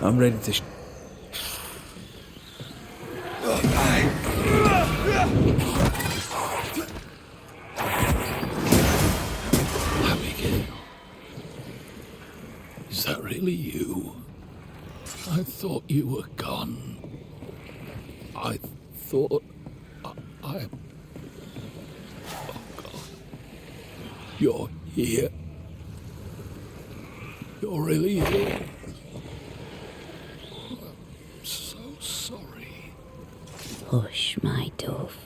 I'm ready to Abigail. Is that really you? I thought you were gone. I thought I... Oh, God. You're here. You're really here. I'm so sorry. Hush, my dove.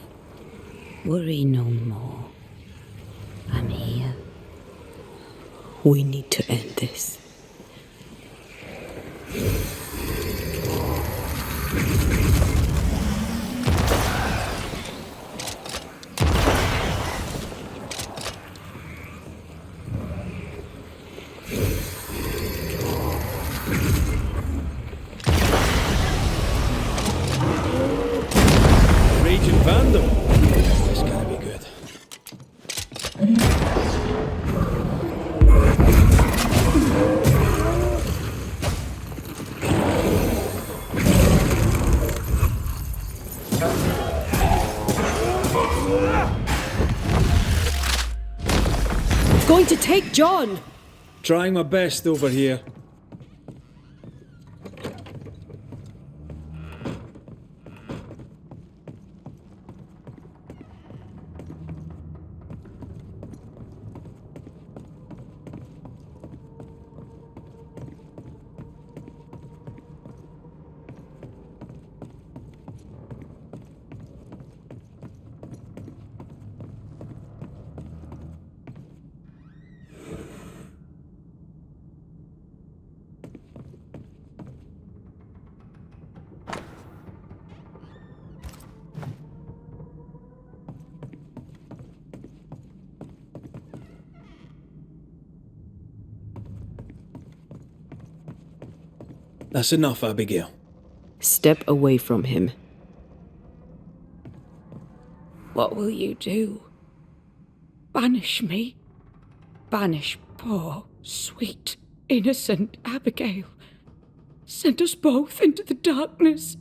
Worry no more. I'm here. We need to end this. Raging Vandal. It's gonna be good. Going to take John! Trying my best over here. That's enough, Abigail. Step away from him. What will you do? Banish me? Banish poor, sweet, innocent Abigail? Send us both into the darkness?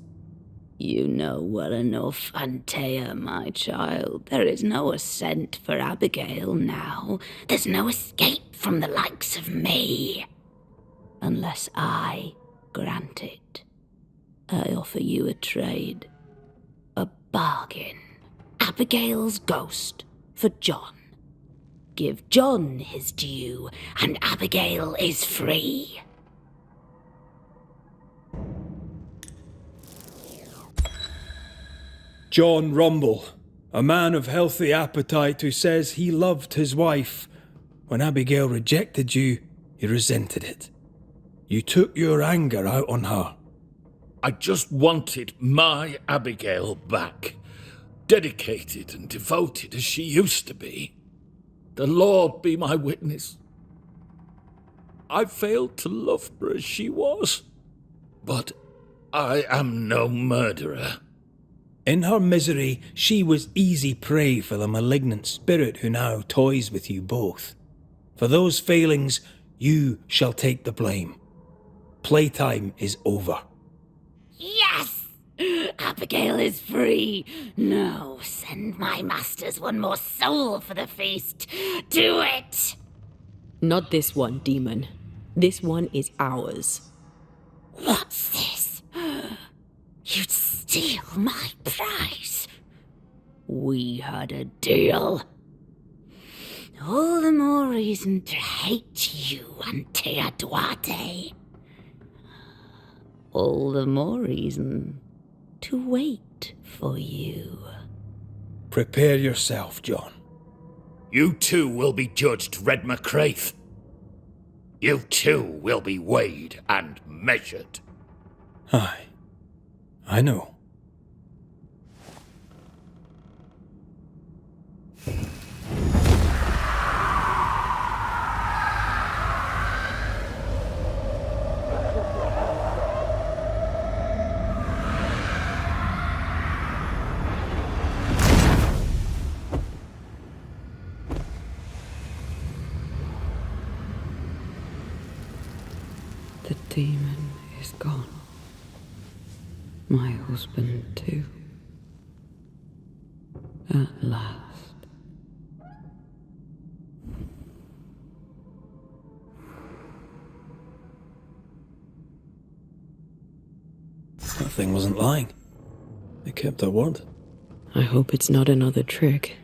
You know well enough, Antea, my child. There is no ascent for Abigail now. There's no escape from the likes of me. Unless I grant it. I offer you a trade. A bargain. Abigail's ghost for John. Give John his due, and Abigail is free. John Rumble, a man of healthy appetite who says he loved his wife. When Abigail rejected you, he resented it. You took your anger out on her. I just wanted my Abigail back. Dedicated and devoted as she used to be. The Lord be my witness. I failed to love her as she was. But I am no murderer. In her misery, she was easy prey for the malignant spirit who now toys with you both. For those failings, you shall take the blame. Playtime is over. Yes! Abigail is free. No, send my masters one more soul for the feast. Do it! Not this one, demon. This one is ours. What's this? You'd steal my prize. We had a deal. All the more reason to hate you, Antea Duarte. All the more reason to wait for you. Prepare yourself, John. You too will be judged, Red McCraith. You too will be weighed and measured. Aye, I know. The demon is gone. My husband, too. At last. That thing wasn't lying. It kept their word. I hope it's not another trick.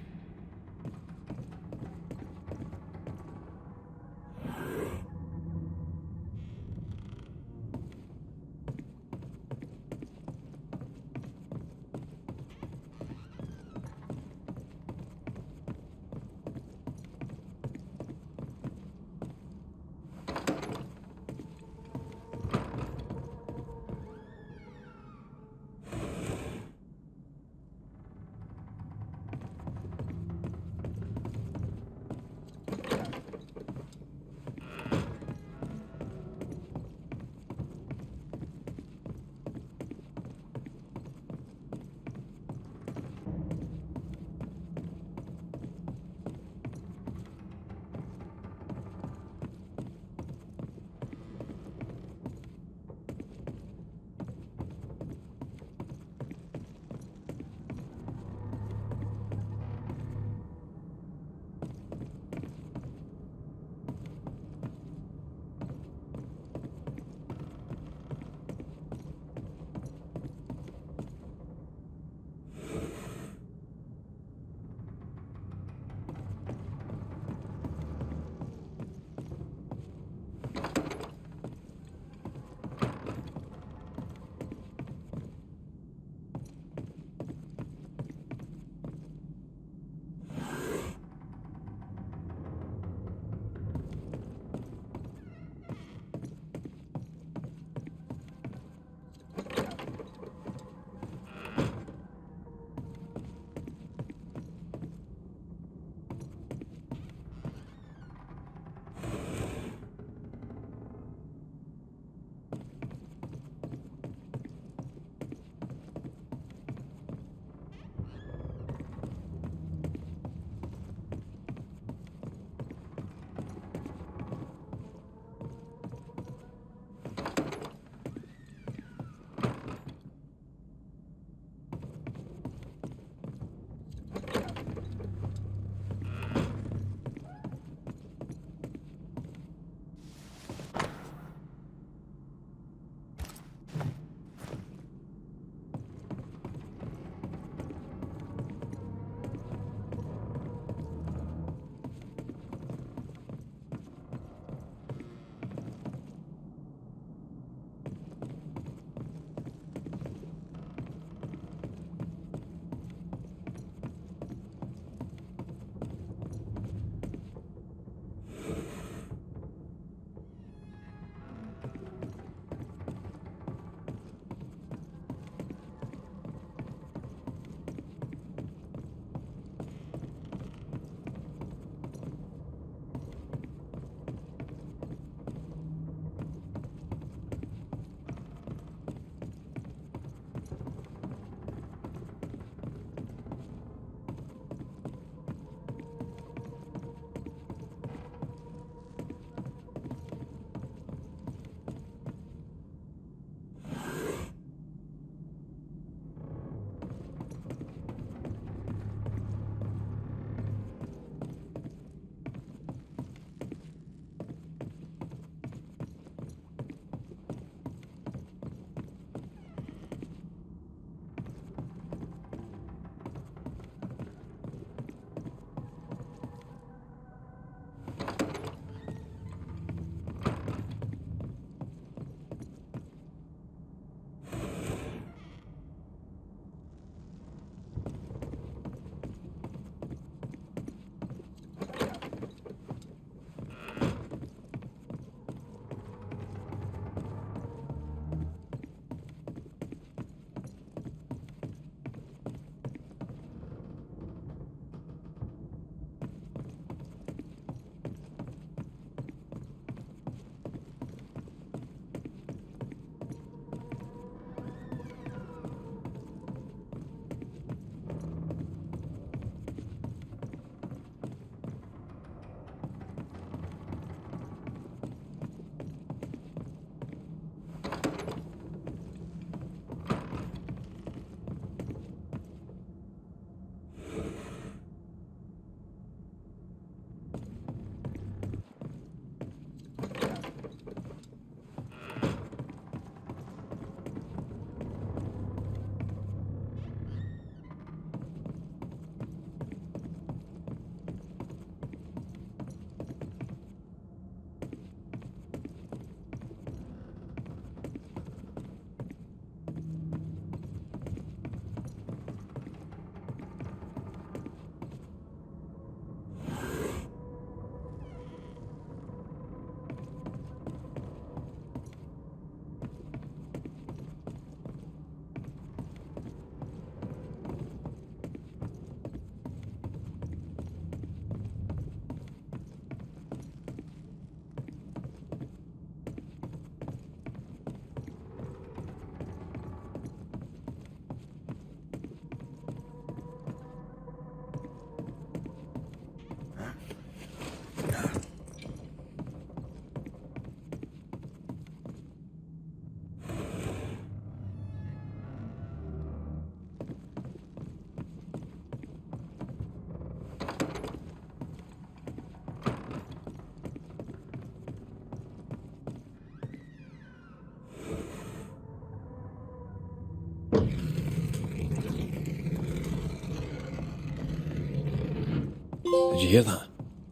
Did you hear that?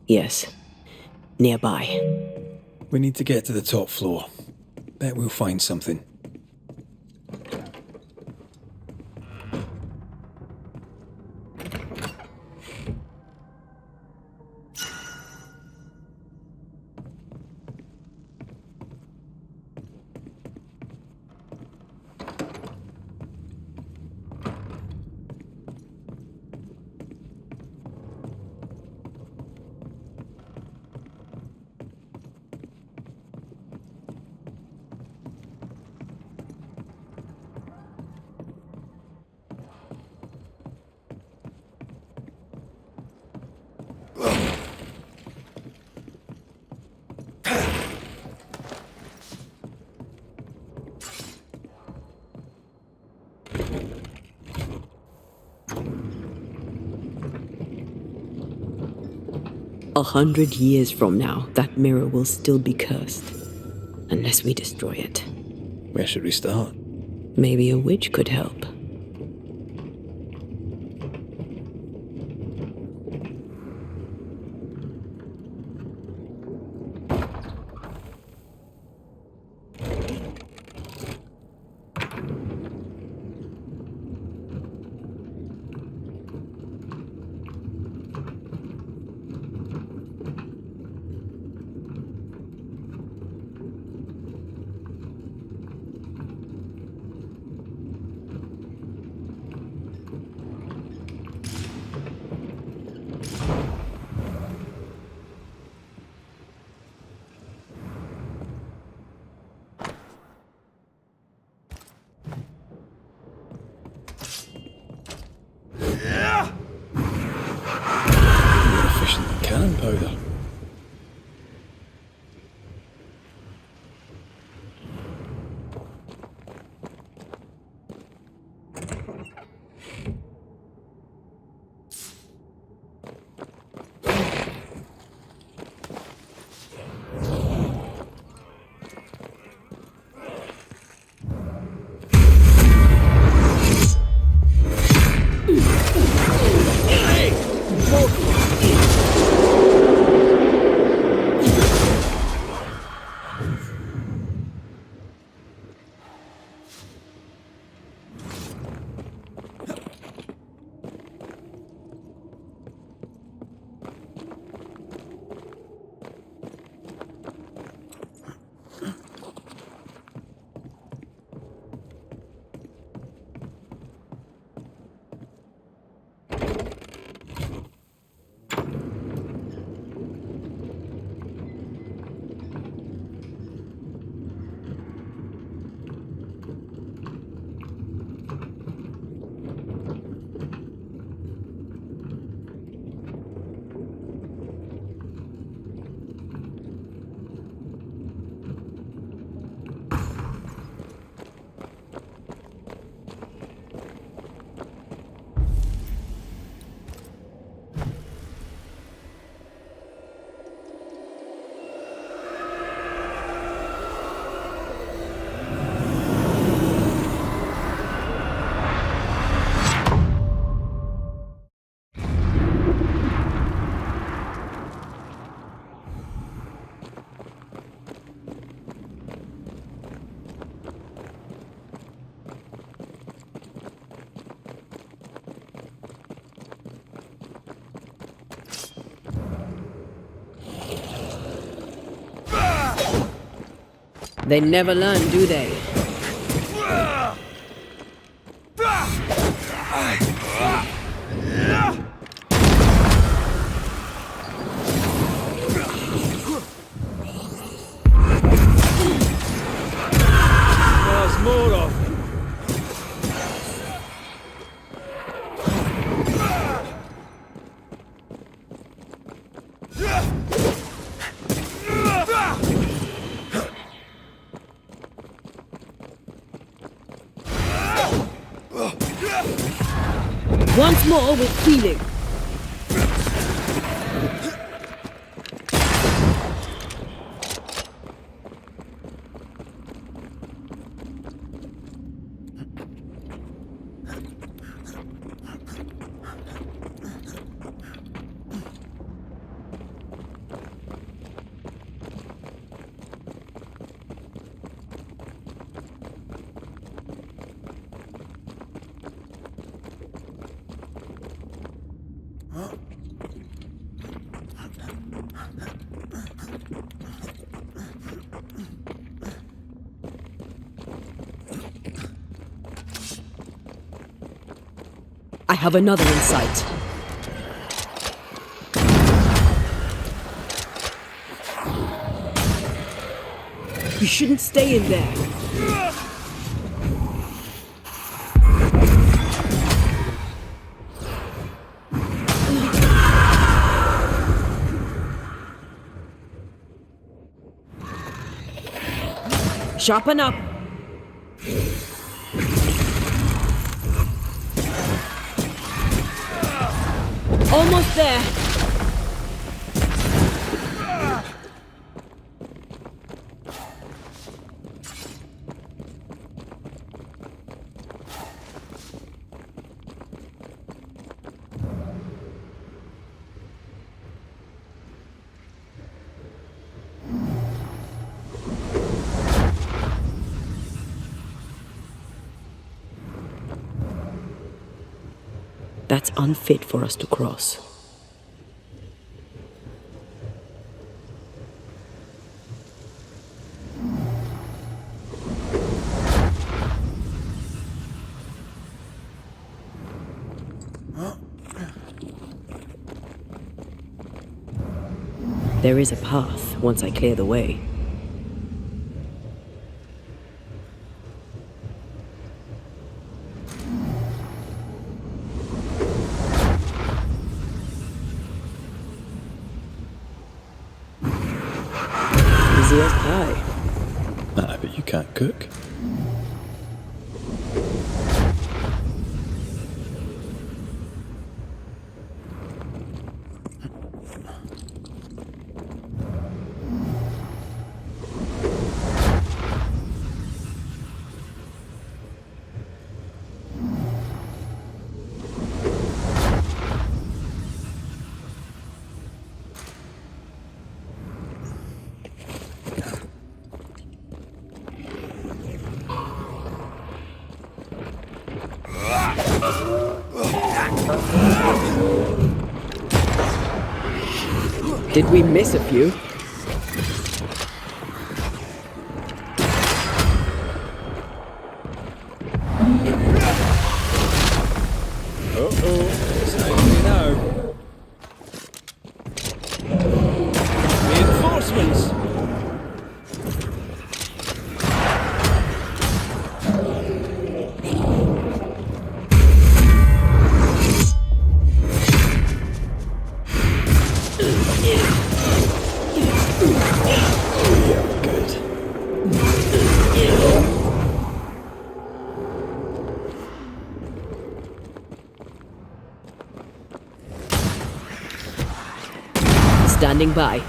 Yes. Nearby. We need to get to the top floor. Bet we'll find something. A 100 years from now, that mirror will still be cursed. Unless we destroy it. Where should we start? Maybe a witch could help. More efficient than cannon powder. They never learn, do they? There's more of them. Once more with healing. I have another in sight. You shouldn't stay in there. Sharpen up. Almost there. That's unfit for us to cross. There is a path once I clear the way. Easy as pie. I bet you can't cook. Did we miss a few? It's only now. Reinforcements! Standing by.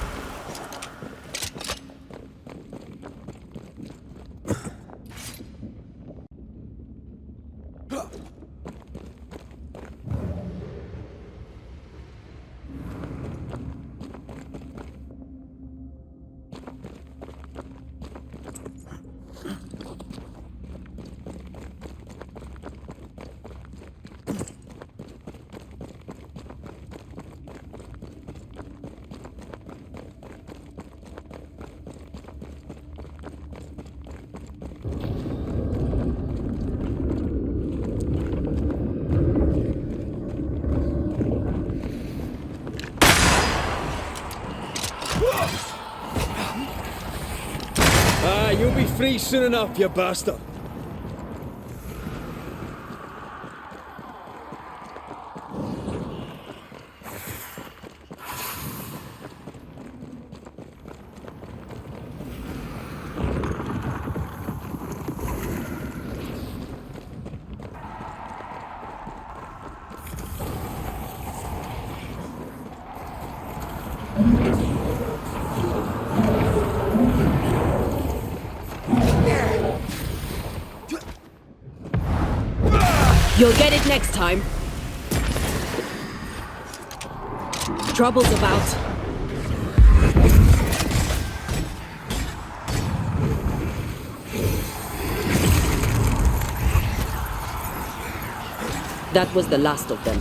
You'll be free soon enough, you bastard. You'll get it next time. Trouble's about. That was the last of them.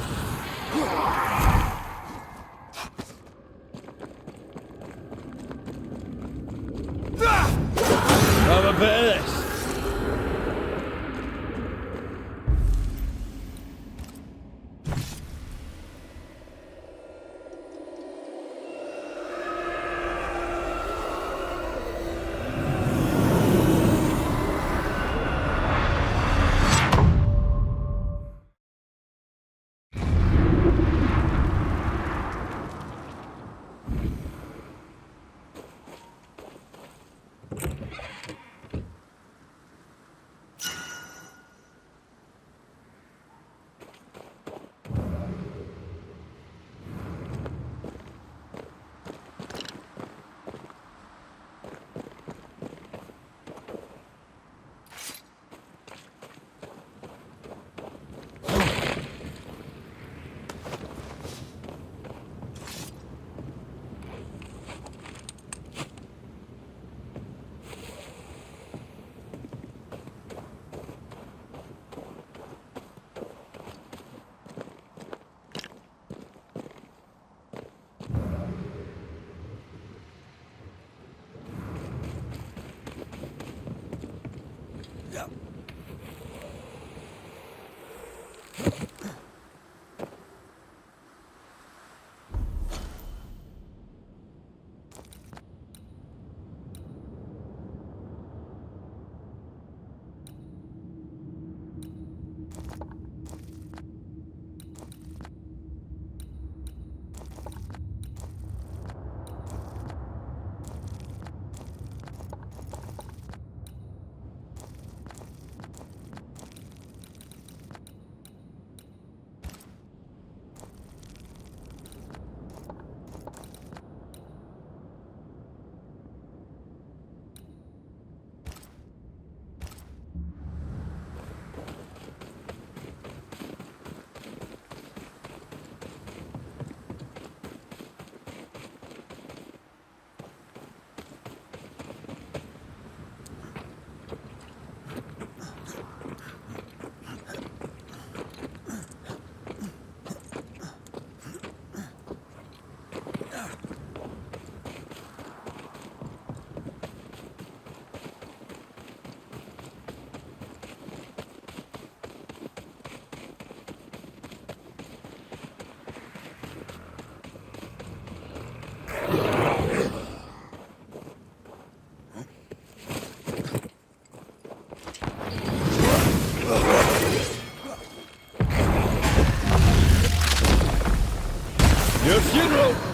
Your funeral!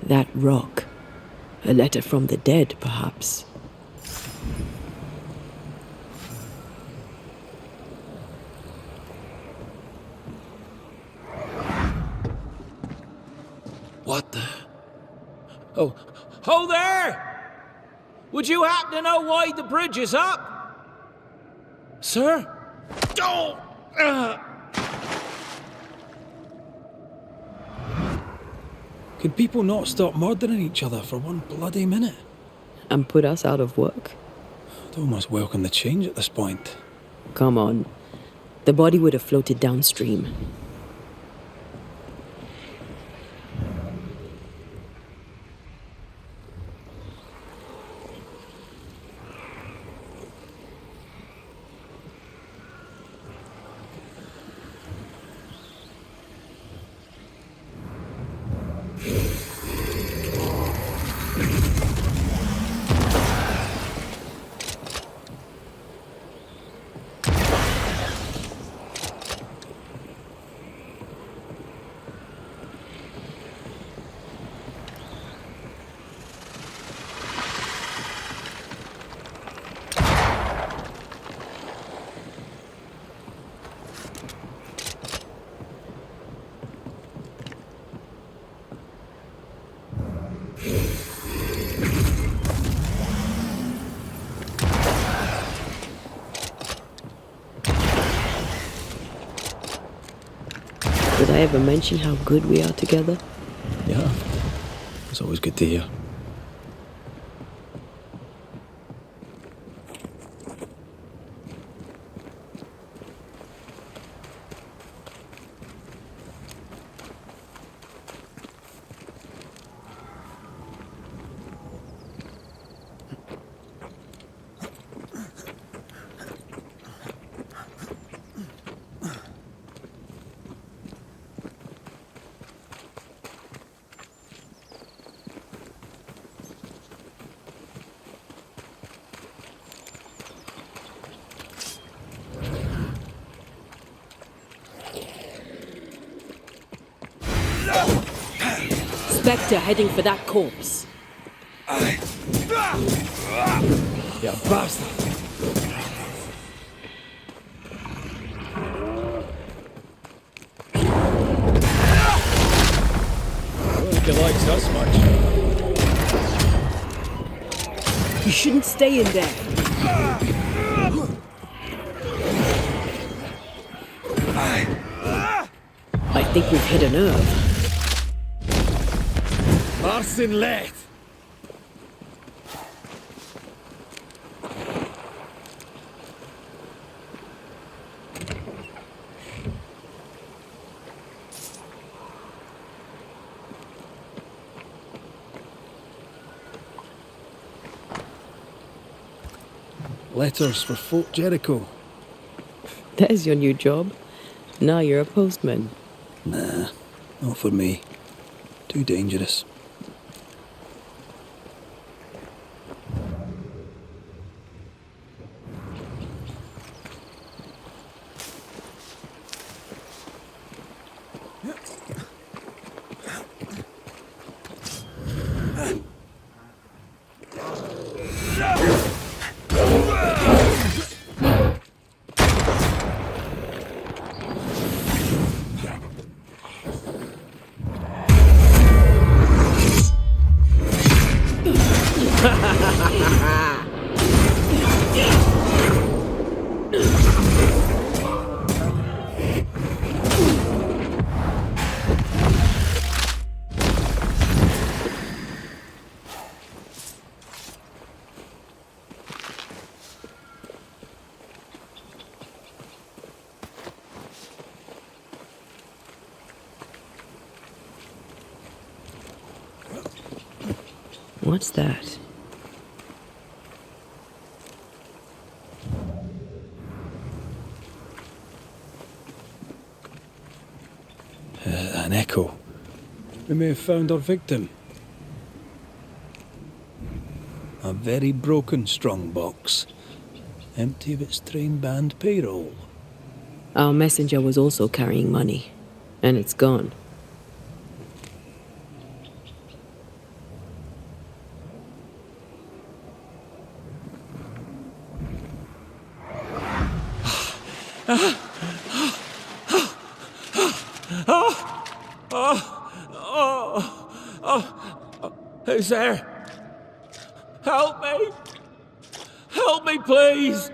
That rock. A letter from the dead, perhaps. What the? Oh, oh there! Would you happen to know why the bridge is up? Sir? Oh! Could people not stop murdering each other for one bloody minute? And put us out of work? I'd almost welcome the change at this point. Come on. The body would have floated downstream. Did I ever mention how good we are together? Yeah. It's always good to hear. Spectre heading for that corpse. You bastard! I don't think he likes us much. You shouldn't stay in there. I think we've hit a nerve. Marcin left! Letters for Fort Jericho. There's your new job. Now you're a postman. Nah, not for me. Too dangerous. What's that? An echo. We may have found our victim. A very broken strongbox. Empty of its train band payroll. Our messenger was also carrying money, and it's gone. Who's there? Help me! Help me, please!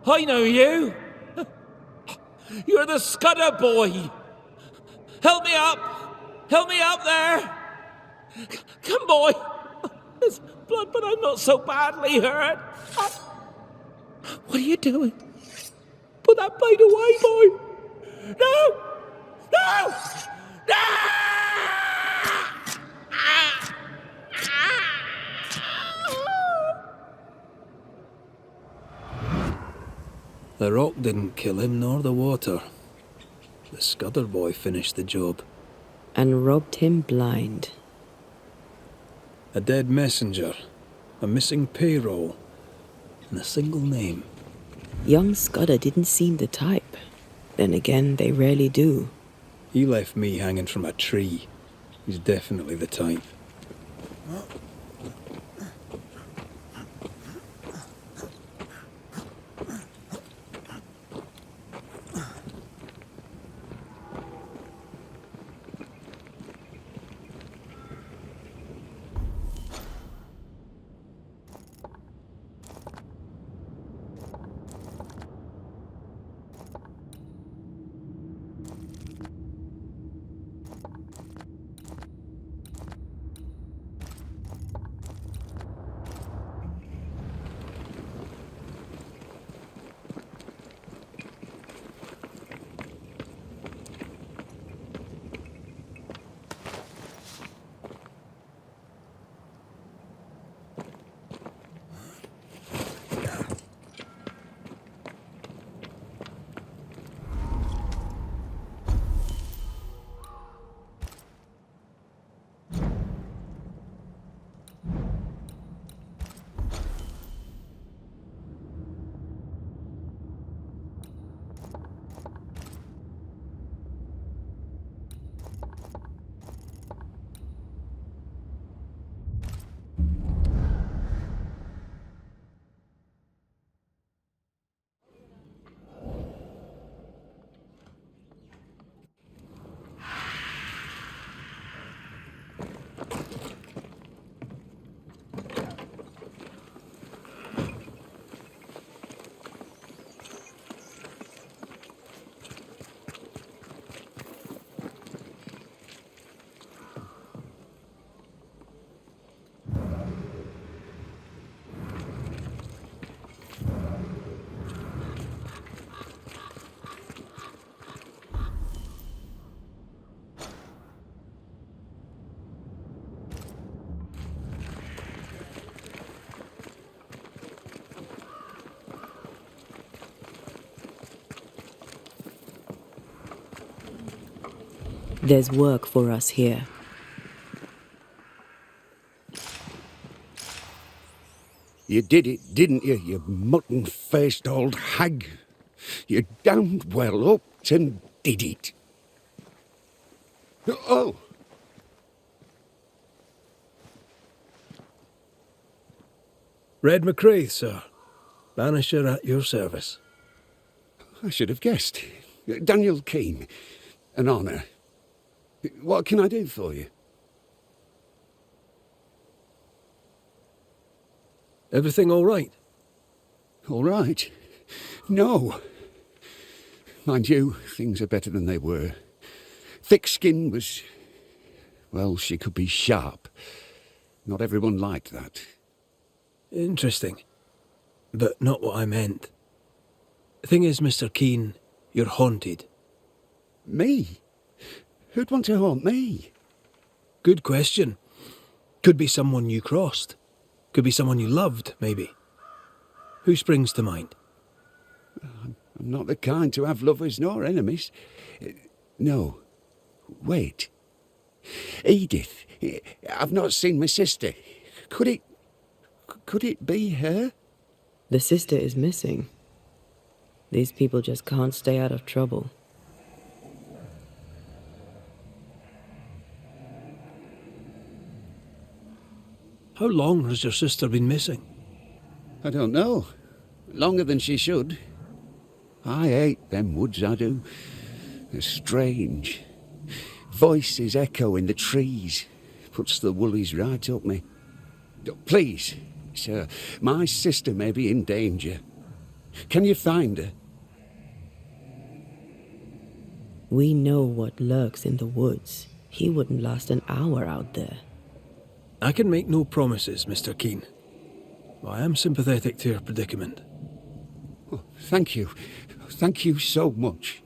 I know you! You're the Scudder boy! Help me up! Help me up there! Come, boy! There's blood, but I'm not so badly hurt. What are you doing? Put that blade away, boy! No! No! No! The rock didn't kill him, nor the water. The Scudder boy finished the job. And robbed him blind. A dead messenger, a missing payroll, and a single name. Young Scudder didn't seem the type. Then again, they rarely do. He left me hanging from a tree. He's definitely the type. There's work for us here. You did it, didn't you, you mutton-faced old hag? You damned well up and did it. Oh! Red McCraith, sir. Banisher at your service. I should have guessed. Daniel Keane. An honour. What can I do for you? Everything all right? All right. No. Mind you, things are better than they were. Thick skin was... well, she could be sharp. Not everyone liked that. Interesting. But not what I meant. The thing is, Mr. Keane, you're haunted. Me? Who'd want to haunt me? Good question. Could be someone you crossed. Could be someone you loved, maybe. Who springs to mind? I'm not the kind to have lovers nor enemies. No. Wait. Edith. I've not seen my sister. Could it be her? The sister is missing. These people just can't stay out of trouble. How long has your sister been missing? I don't know. Longer than she should. I hate them woods, I do. They're strange. Voices echo in the trees. Puts the woolies right up me. Please, sir, my sister may be in danger. Can you find her? We know what lurks in the woods. He wouldn't last an hour out there. I can make no promises, Mr. Keane. I am sympathetic to your predicament. Oh, thank you. Thank you so much.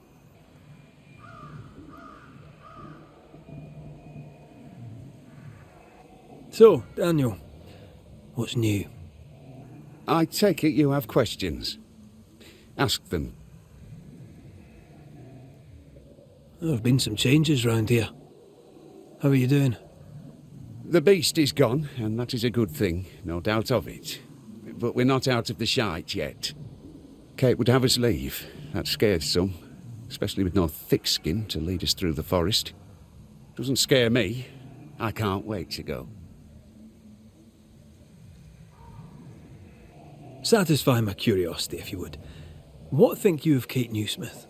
So, Daniel, what's new? I take it you have questions. Ask them. There have been some changes round here. How are you doing? The beast is gone, and that is a good thing, no doubt of it. But we're not out of the shite yet. Kate would have us leave. That scares some, especially with no thick skin to lead us through the forest. Doesn't scare me. I can't wait to go. Satisfy my curiosity, if you would. What think you of Kate Newsmith?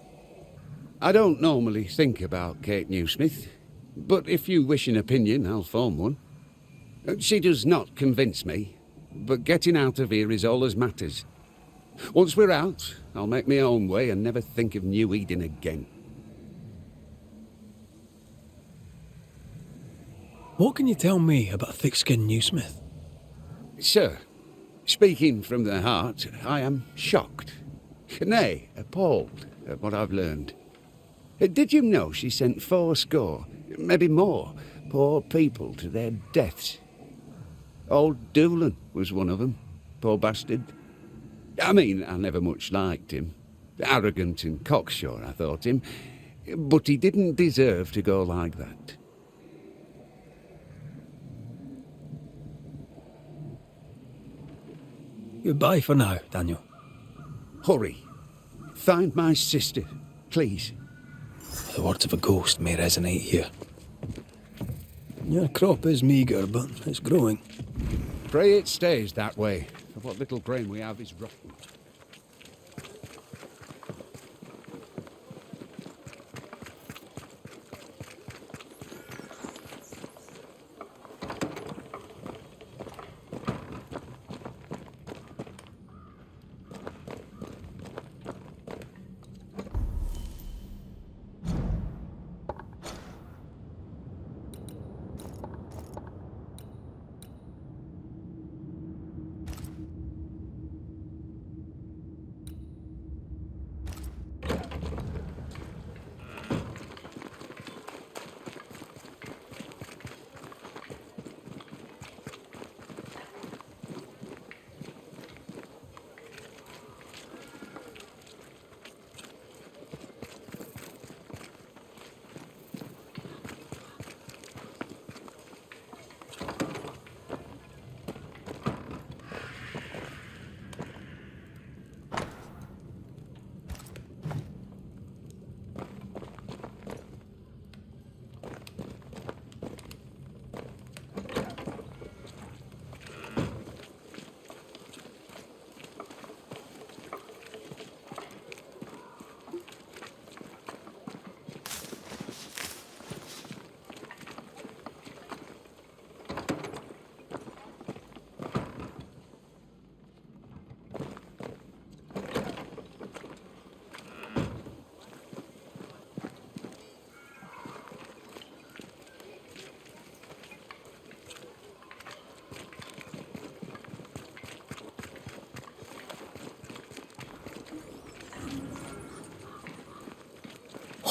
I don't normally think about Kate Newsmith, but if you wish an opinion, I'll form one. She does not convince me, but getting out of here is all that matters. Once we're out, I'll make my own way and never think of New Eden again. What can you tell me about thick-skinned Newsmith? Sir, speaking from the heart, I am shocked. Nay, appalled at what I've learned. Did you know she sent 80, maybe more, poor people to their deaths? Old Doolan was one of them, poor bastard. I mean, I never much liked him. Arrogant and cocksure, I thought him. But he didn't deserve to go like that. Goodbye for now, Daniel. Hurry. Find my sister, please. The words of a ghost may resonate here. Your crop is meagre, but it's growing. Pray it stays that way, for what little grain we have is rotten.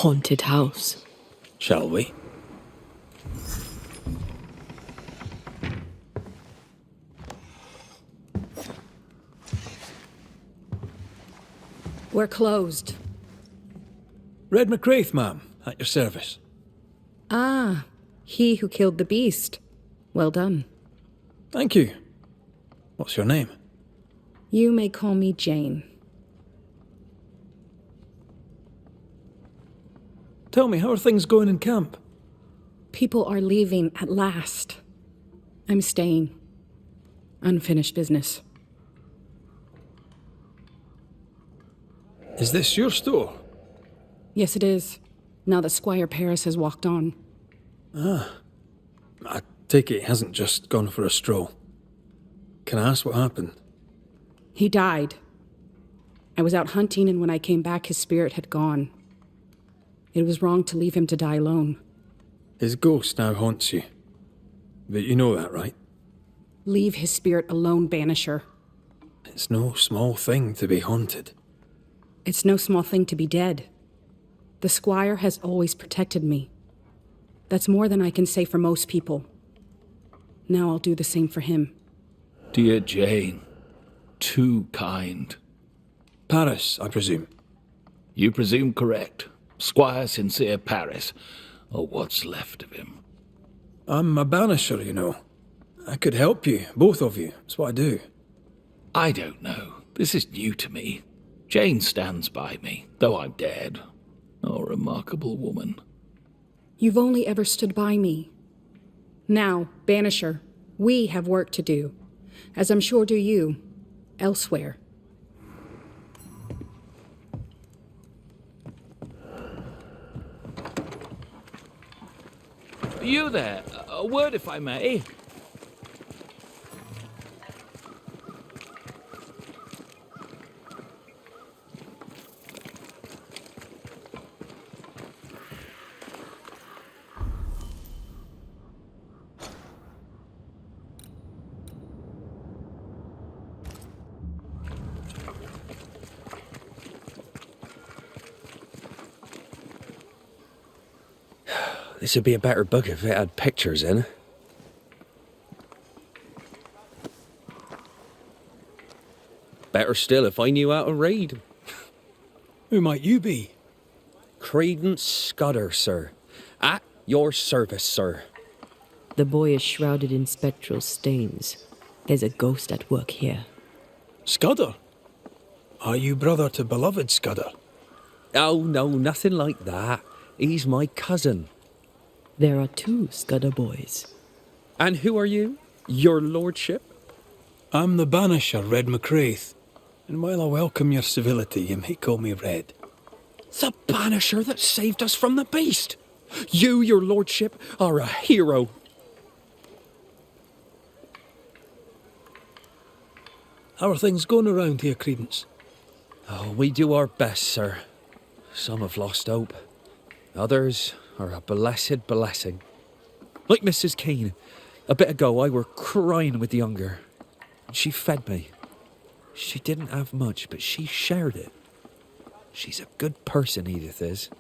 haunted house. Shall we? We're closed. Red McCraith, ma'am, at your service. Ah, he who killed the beast. Well done. Thank you. What's your name? You may call me Jane. Tell me, how are things going in camp? People are leaving at last. I'm staying. Unfinished business. Is this your store? Yes, it is. Now that Squire Paris has walked on. I take it he hasn't just gone for a stroll. Can I ask what happened? He died. I was out hunting, and when I came back, his spirit had gone. It was wrong to leave him to die alone. His ghost now haunts you. But you know that, right? Leave his spirit alone, Banisher. It's no small thing to be haunted. It's no small thing to be dead. The Squire has always protected me. That's more than I can say for most people. Now I'll do the same for him. Dear Jane, too kind. Paris, I presume. You presume correct. Squire Sincere Paris, or what's left of him. I'm a banisher, you know. I could help you, both of you. That's what I do. I don't know. This is new to me. Jane stands by me, though I'm dead. A remarkable woman. You've only ever stood by me. Now, Banisher, we have work to do, as I'm sure do you, elsewhere. You there? A word, if I may. This would be a better book if it had pictures in. Better still if I knew how to read. Who might you be? Credence Scudder, sir. At your service, sir. The boy is shrouded in spectral stains. There's a ghost at work here. Scudder? Are you brother to beloved Scudder? Oh, no, nothing like that. He's my cousin. There are two Scudder boys. And who are you? Your lordship? I'm the banisher, Red McCraith. And while I welcome your civility, you may call me Red. The banisher that saved us from the beast. You, your lordship, are a hero. How are things going around here, Credence? Oh, we do our best, sir. Some have lost hope. Others are a blessed blessing. Like Mrs. Keane. A bit ago I were crying with hunger. She fed me. She didn't have much, but she shared it. She's a good person, Edith is.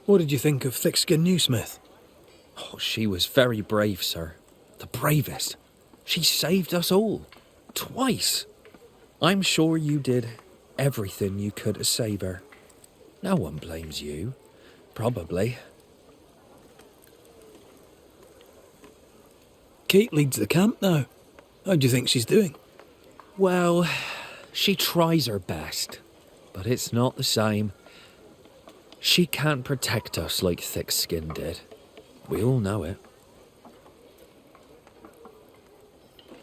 What did you think of Thickskin Newsmith? Oh, she was very brave, sir. The bravest. She saved us all. Twice. I'm sure you did everything you could to save her. No one blames you. Probably. Kate leads the camp now. How do you think she's doing? Well, she tries her best, but it's not the same. She can't protect us like Thickskin did. We all know it.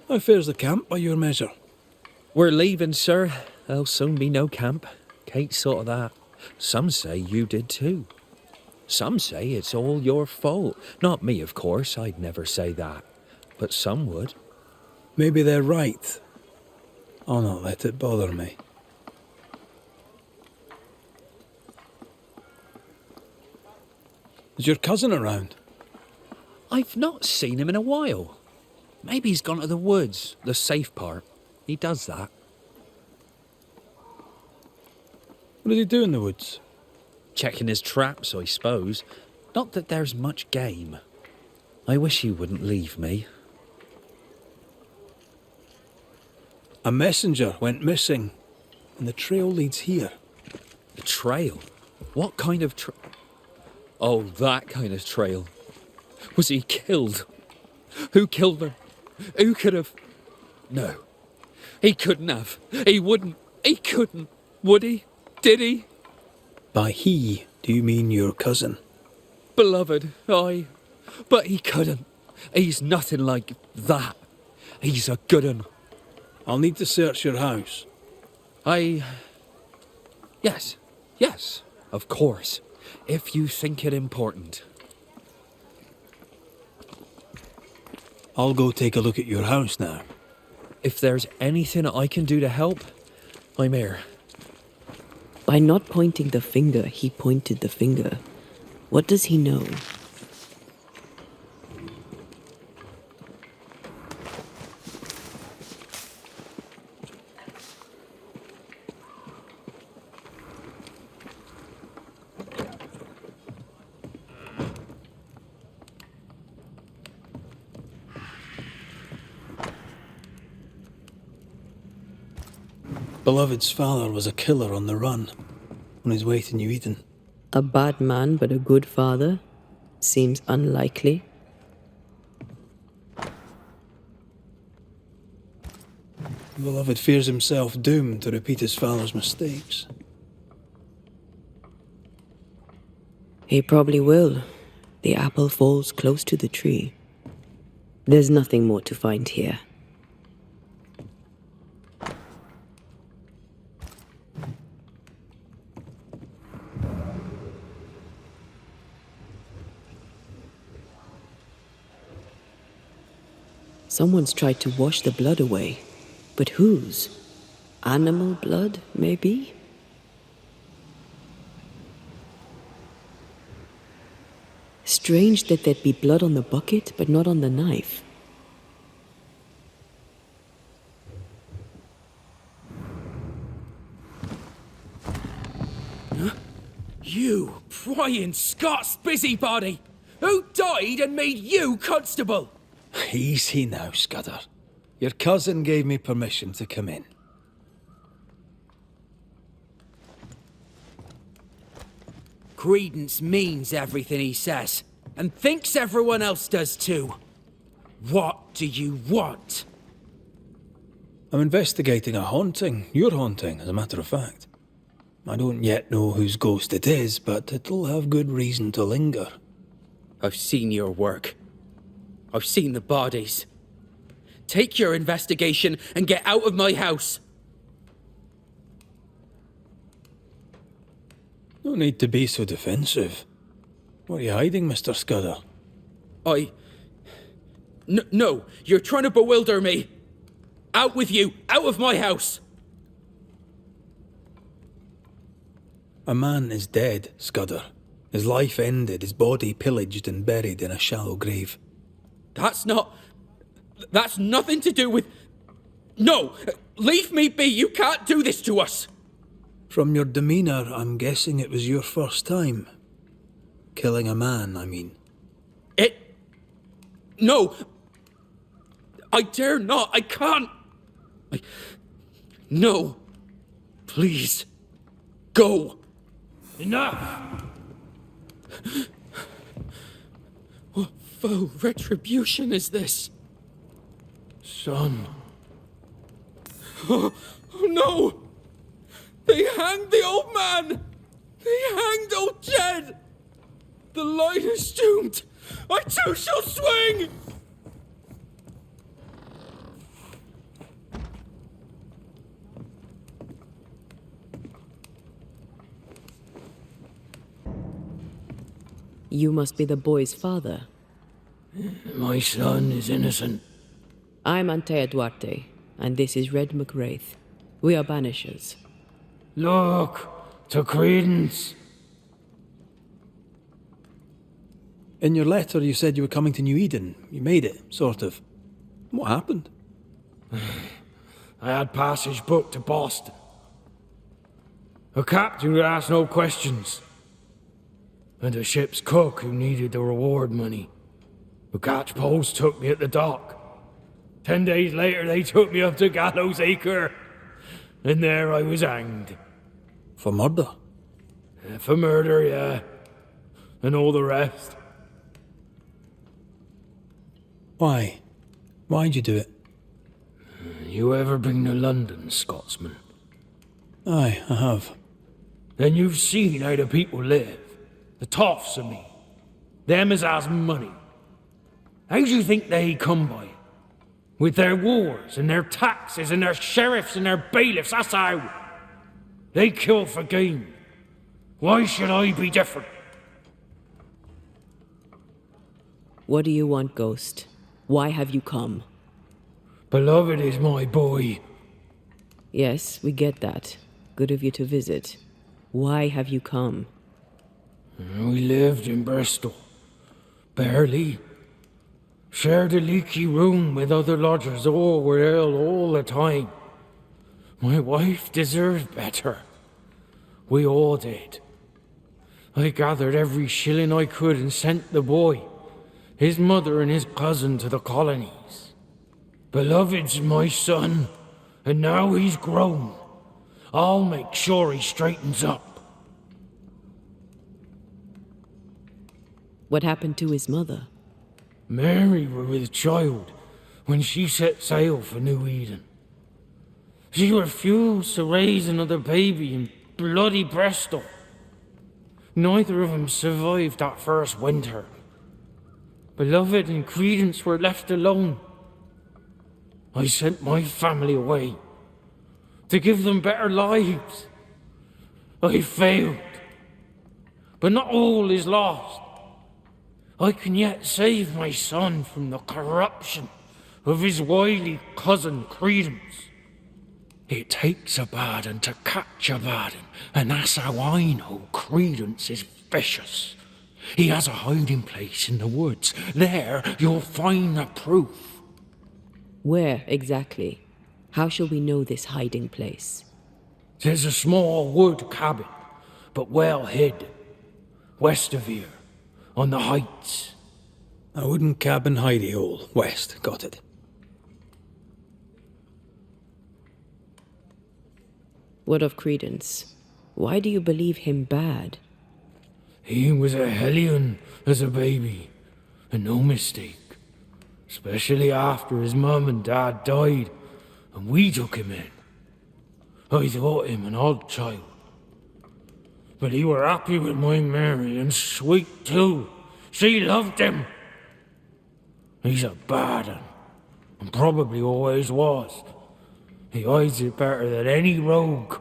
How fares the camp by your measure? We're leaving, sir. There'll soon be no camp. Kate saw that. Some say you did too. Some say it's all your fault. Not me, of course. I'd never say that. But some would. Maybe they're right. I'll not let it bother me. Is your cousin around? I've not seen him in a while. Maybe he's gone to the woods, the safe part. He does that. What does he do in the woods? Checking his traps, I suppose. Not that there's much game. I wish he wouldn't leave me. A messenger went missing, and the trail leads here. A trail? What kind of Oh, that kind of trail. Was he killed? Who killed her? Who could have? No. He couldn't have. He wouldn't. He couldn't. Would he? Did he? By he, do you mean your cousin? Beloved, aye. But he couldn't. He's nothing like that. He's a good un. I'll need to search your house. Yes, of course. If you think it important. I'll go take a look at your house now. If there's anything I can do to help, I'm here. By not pointing the finger, he pointed the finger. What does he know? Beloved's father was a killer on the run, on his way to New Eden. A bad man but a good father? Seems unlikely. Beloved fears himself doomed to repeat his father's mistakes. He probably will. The apple falls close to the tree. There's nothing more to find here. Someone's tried to wash the blood away. But whose? Animal blood, maybe? Strange that there'd be blood on the bucket, but not on the knife. You prying Scots busybody! Who died and made you constable? Easy now, Scudder. Your cousin gave me permission to come in. Credence means everything he says, and thinks everyone else does too. What do you want? I'm investigating a haunting. Your haunting, as a matter of fact. I don't yet know whose ghost it is, but it'll have good reason to linger. I've seen your work. I've seen the bodies. Take your investigation and get out of my house. No need to be so defensive. What are you hiding, Mr. Scudder? No, you're trying to bewilder me. Out with you, out of my house. A man is dead, Scudder. His life ended, his body pillaged and buried in a shallow grave. That's nothing to do with... No! Leave me be! You can't do this to us! From your demeanour, I'm guessing it was your first time. Killing a man, I mean. No! I dare not! I can't! No! Please! Go! Enough! What foul retribution is this? Son. Oh no! They hanged the old man! They hanged old Jed! The line is doomed! I too shall swing! You must be the boy's father. My son is innocent. I'm Antea Duarte, and this is Red McWraith. We are Banishers. Look, to Credence. In your letter, you said you were coming to New Eden. You made it, sort of. What happened? I had passage booked to Boston. A captain who asked no questions. And a ship's cook who needed the reward money. The catchpoles took me at the dock. 10 days later, they took me up to Gallows Acre. And there I was hanged. For murder? For murder, yeah. And all the rest. Why? Why'd you do it? You ever been to London, Scotsman? Aye, I have. Then you've seen how the people live. The toffs of me. Them as has money. How do you think they come by? With their wars and their taxes and their sheriffs and their bailiffs, that's how. They kill for gain. Why should I be different? What do you want, Ghost? Why have you come? Beloved is my boy. Yes, we get that. Good of you to visit. Why have you come? We lived in Bristol. Barely. Shared a leaky room with other lodgers. All were ill all the time. My wife deserved better. We all did. I gathered every shilling I could and sent the boy, his mother and his cousin to the colonies. Beloved's my son, and now he's grown. I'll make sure he straightens up. What happened to his mother? Mary were with child when she set sail for New Eden. She refused to raise another baby in bloody Bristol. Neither of them survived that first winter. Beloved and Credence were left alone. I sent my family away to give them better lives. I failed. But not all is lost. I can yet save my son from the corruption of his wily cousin Credence. It takes a bad un to catch a bad un, and that's how I know Credence is vicious. He has a hiding place in the woods. There you'll find the proof. Where exactly? How shall we know this hiding place? There's a small wood cabin, but well hid, west of here, on the heights. A wooden cabin hidey hole, west, got it. What of Credence? Why do you believe him bad? He was a hellion as a baby, and no mistake. Especially after his mum and dad died, and we took him in. I thought him an odd child. But he were happy with my Mary, and sweet too. She loved him. He's a bad un, and probably always was. He hides it better than any rogue,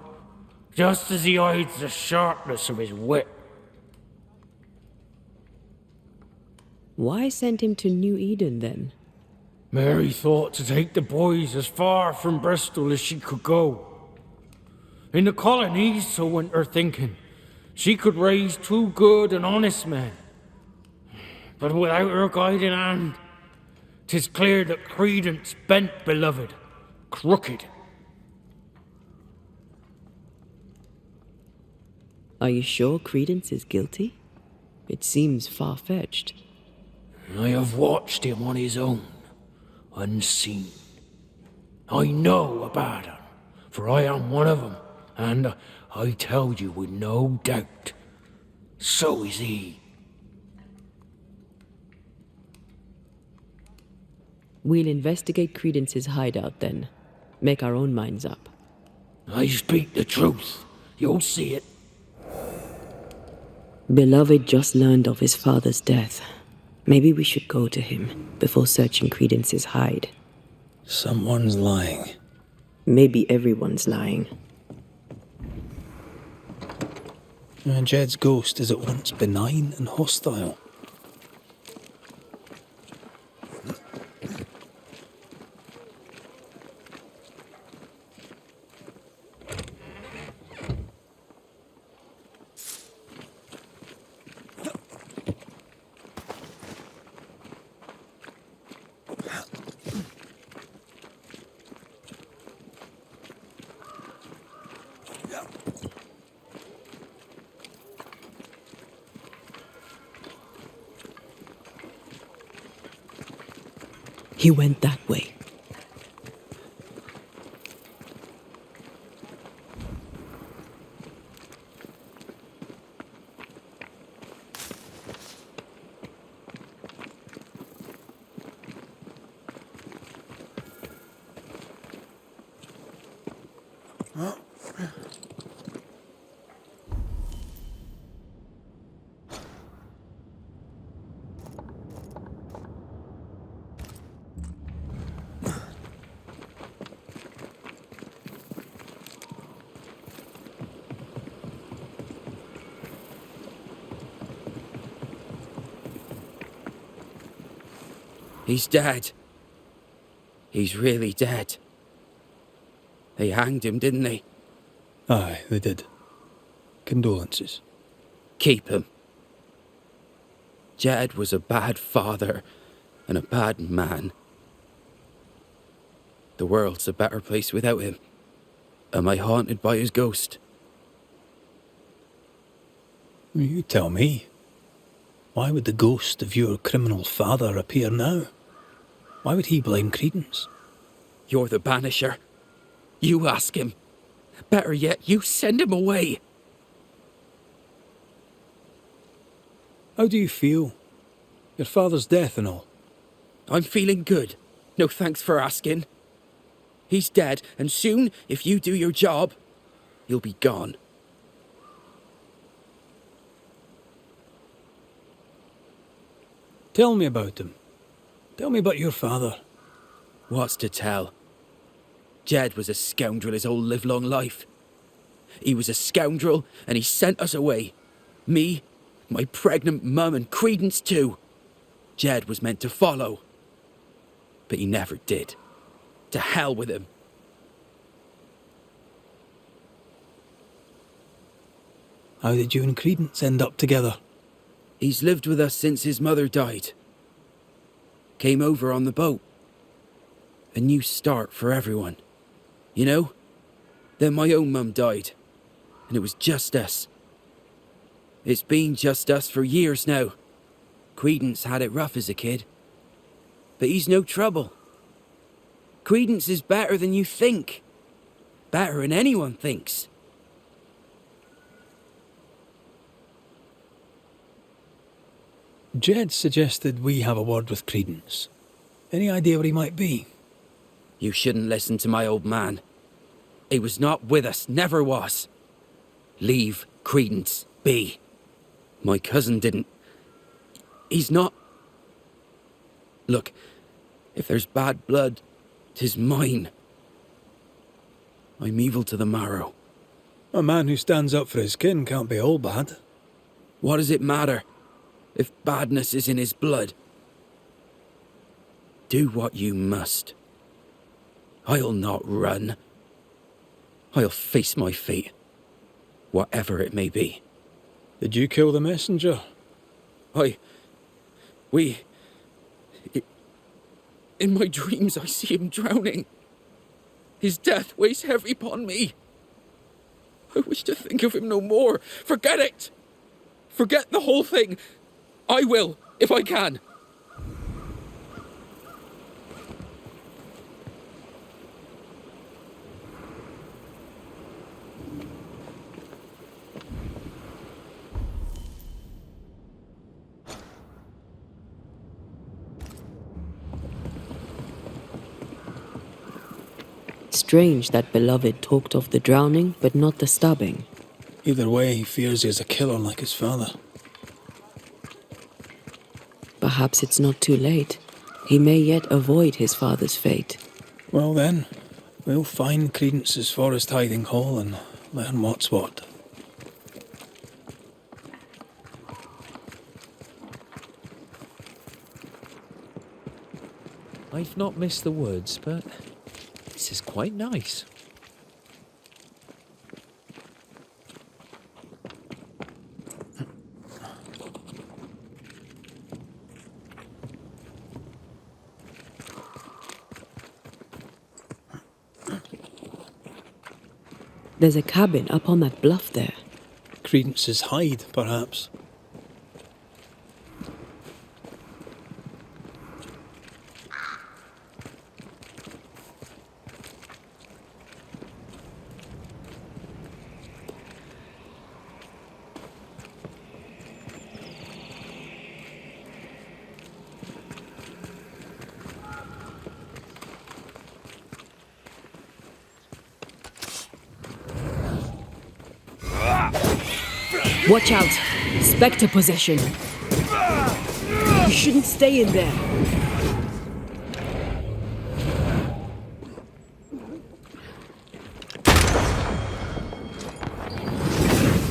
just as he hides the sharpness of his wit. Why send him to New Eden, then? Mary thought to take the boys as far from Bristol as she could go. In the colonies, so went her thinking, she could raise two good and honest men. But without her guiding hand, 'tis clear that Credence bent Beloved, crooked. Are you sure Credence is guilty? It seems far-fetched. I have watched him on his own, unseen. I know about him, for I am one of them, and I tell you with no doubt, so is he. We'll investigate Credence's hideout then. Make our own minds up. I speak the truth. You'll see it. Beloved just learned of his father's death. Maybe we should go to him before searching Credence's hide. Someone's lying. Maybe everyone's lying. Jed's ghost is at once benign and hostile. He went that way. He's dead. He's really dead. They hanged him, didn't they? Aye, they did. Condolences. Keep him. Jed was a bad father and a bad man. The world's a better place without him. Am I haunted by his ghost? You tell me. Why would the ghost of your criminal father appear now? Why would he blame Credence? You're the Banisher. You ask him. Better yet, you send him away. How do you feel? Your father's death and all. I'm feeling good. No thanks for asking. He's dead, and soon, if you do your job, he'll be gone. Tell me about him. Tell me about your father. What's to tell? Jed was a scoundrel his whole livelong life. He was a scoundrel, and he sent us away. Me, my pregnant mum, and Credence too. Jed was meant to follow. But he never did. To hell with him. How did you and Credence end up together? He's lived with us since his mother died. Came over on the boat. A new start for everyone. You know? Then my own mum died. And it was just us. It's been just us for years now. Credence had it rough as a kid. But he's no trouble. Credence is better than you think. Better than anyone thinks. Jed suggested we have a word with Credence. Any idea where he might be? You shouldn't listen to my old man. He was not with us, never was. Leave Credence be. My cousin didn't. He's not... Look, if there's bad blood, 'tis mine. I'm evil to the marrow. A man who stands up for his kin can't be all bad. What does it matter if badness is in his blood? Do what you must. I'll not run. I'll face my fate, whatever it may be. Did you kill the messenger? In my dreams I see him drowning. His death weighs heavy upon me. I wish to think of him no more. Forget it! Forget the whole thing. I will, if I can. Strange that Beloved talked of the drowning, but not the stabbing. Either way, he fears he is a killer like his father. Perhaps it's not too late. He may yet avoid his father's fate. Well then, we'll find Credence's forest hiding hole and learn what's what. I've not missed the woods, but this is quite nice. There's a cabin up on that bluff there. Credence's hide, perhaps. Watch out! Spectre possession! You shouldn't stay in there!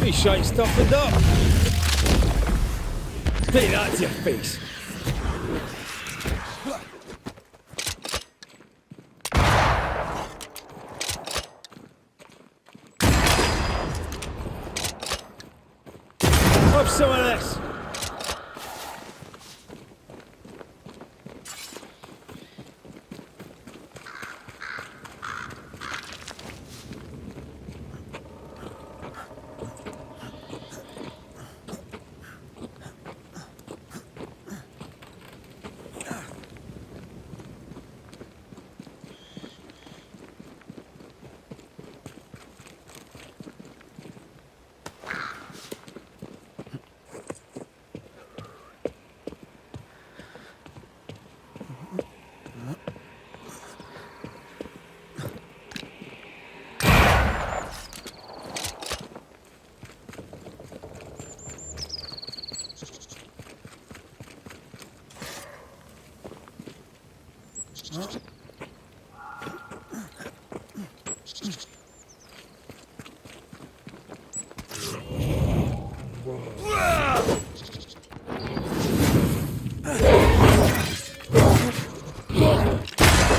Hey, shite stuffed up! Take that to your face! Have some of this!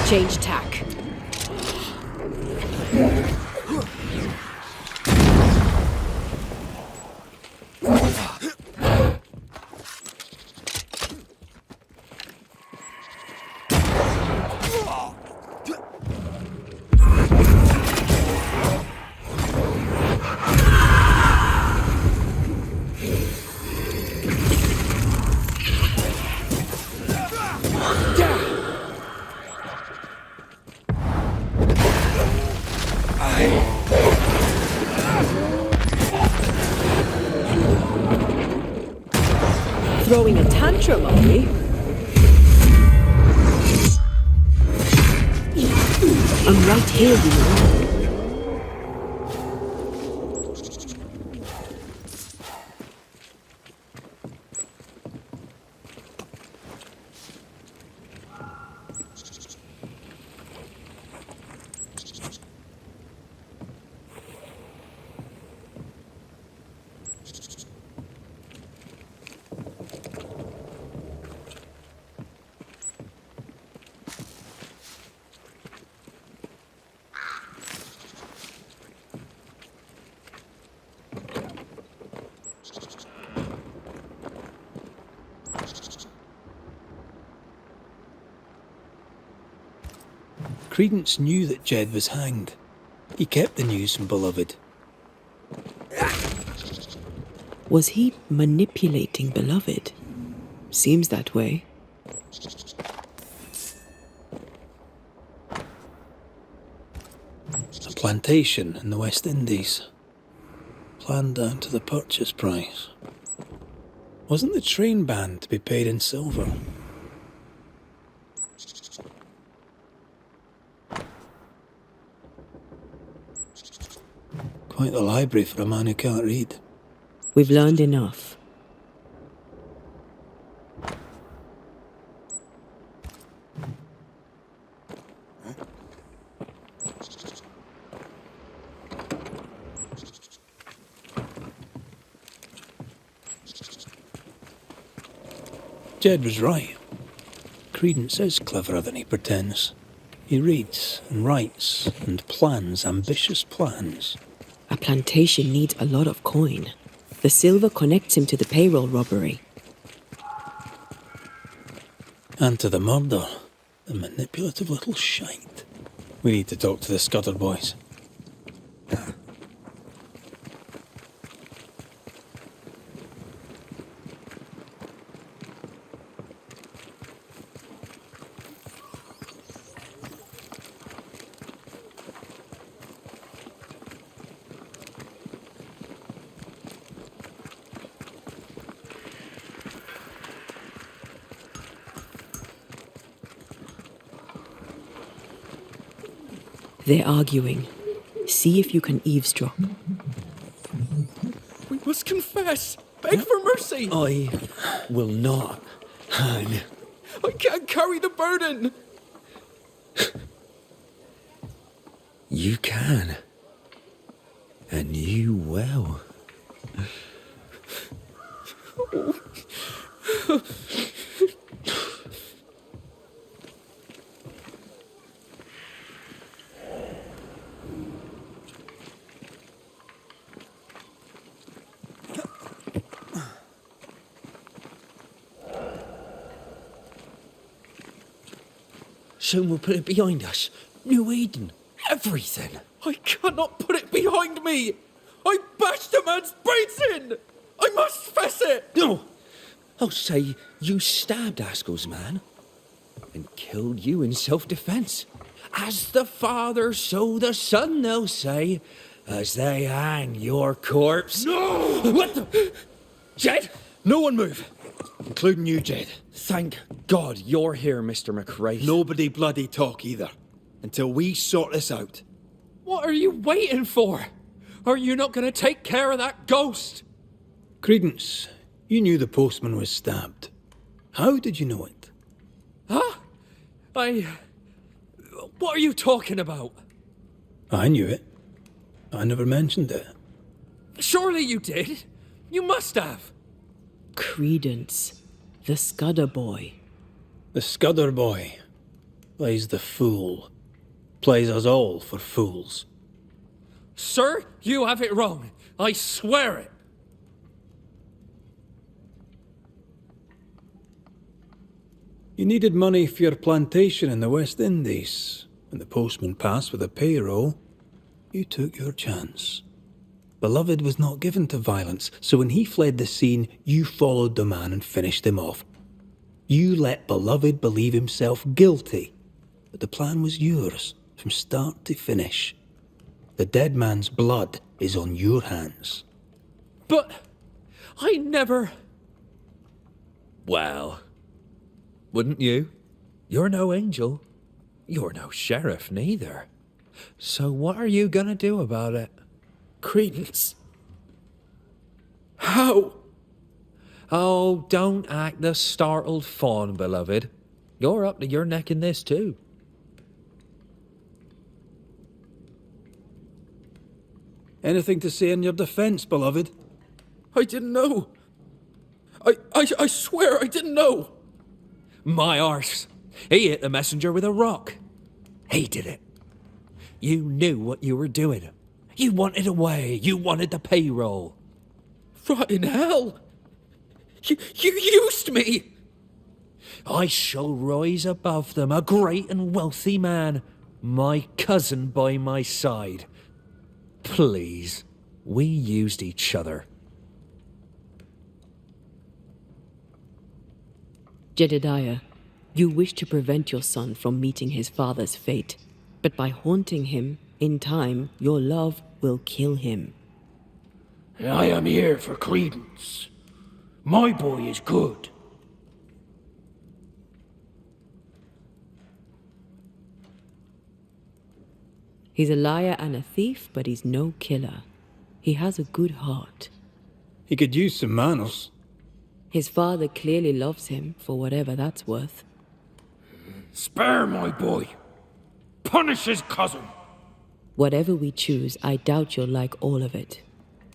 Change tack. Throwing a tantrum, are we? I'm right here, you know. Credence knew that Jed was hanged. He kept the news from Beloved. Was he manipulating Beloved? Seems that way. A plantation in the West Indies. Planned down to the purchase price. Wasn't the train band to be paid in silver? Quite the library for a man who can't read. We've learned enough. Jed was right. Credence is cleverer than he pretends. He reads and writes and plans ambitious plans. A plantation needs a lot of coin. The silver connects him to the payroll robbery. And to the murder. The manipulative little shite. We need to talk to the Scudder boys. They're arguing. See if you can eavesdrop. We will must confess. Beg for mercy. I will not hang. I can't carry the burden. You can. And you will. Soon we'll put it behind us. New Eden. Everything. I cannot put it behind me. I bashed a man's brains in. I must fess it. No! I'll say you stabbed Askell's man and killed you in self-defense. As the father, so the son, they'll say, as they hang your corpse. No! What the? Jed? No one move! Including you, Jed. Thank God you're here, Mr. McRae. Nobody bloody talk either, until we sort this out. What are you waiting for? Are you not going to take care of that ghost? Credence, you knew the postman was stabbed. How did you know it? Huh? What are you talking about? I knew it. I never mentioned it. Surely you did. You must have. Credence, the Scudder boy. The Scudder boy plays the fool. Plays us all for fools. Sir, you have it wrong. I swear it. You needed money for your plantation in the West Indies. When the postman passed with a payroll, you took your chance. Beloved was not given to violence, so when he fled the scene, you followed the man and finished him off. You let Beloved believe himself guilty, but the plan was yours from start to finish. The dead man's blood is on your hands. But I never... Well, wouldn't you? You're no angel. You're no sheriff neither. So what are you gonna do about it? Credence. How? Oh, don't act the startled fawn, beloved. You're up to your neck in this too. Anything to say in your defense, beloved? I didn't know. I swear I didn't know. My arse. He hit the messenger with a rock. He did it. You knew what you were doing. You wanted away. You wanted the payroll. Rotten hell. You used me. I shall rise above them, a great and wealthy man, my cousin by my side. Please, we used each other. Jedediah, you wish to prevent your son from meeting his father's fate, but by haunting him, in time, your love will kill him. I am here for Credence. My boy is good. He's a liar and a thief, but he's no killer. He has a good heart. He could use some manners. His father clearly loves him, for whatever that's worth. Spare my boy. Punish his cousin. Whatever we choose, I doubt you'll like all of it.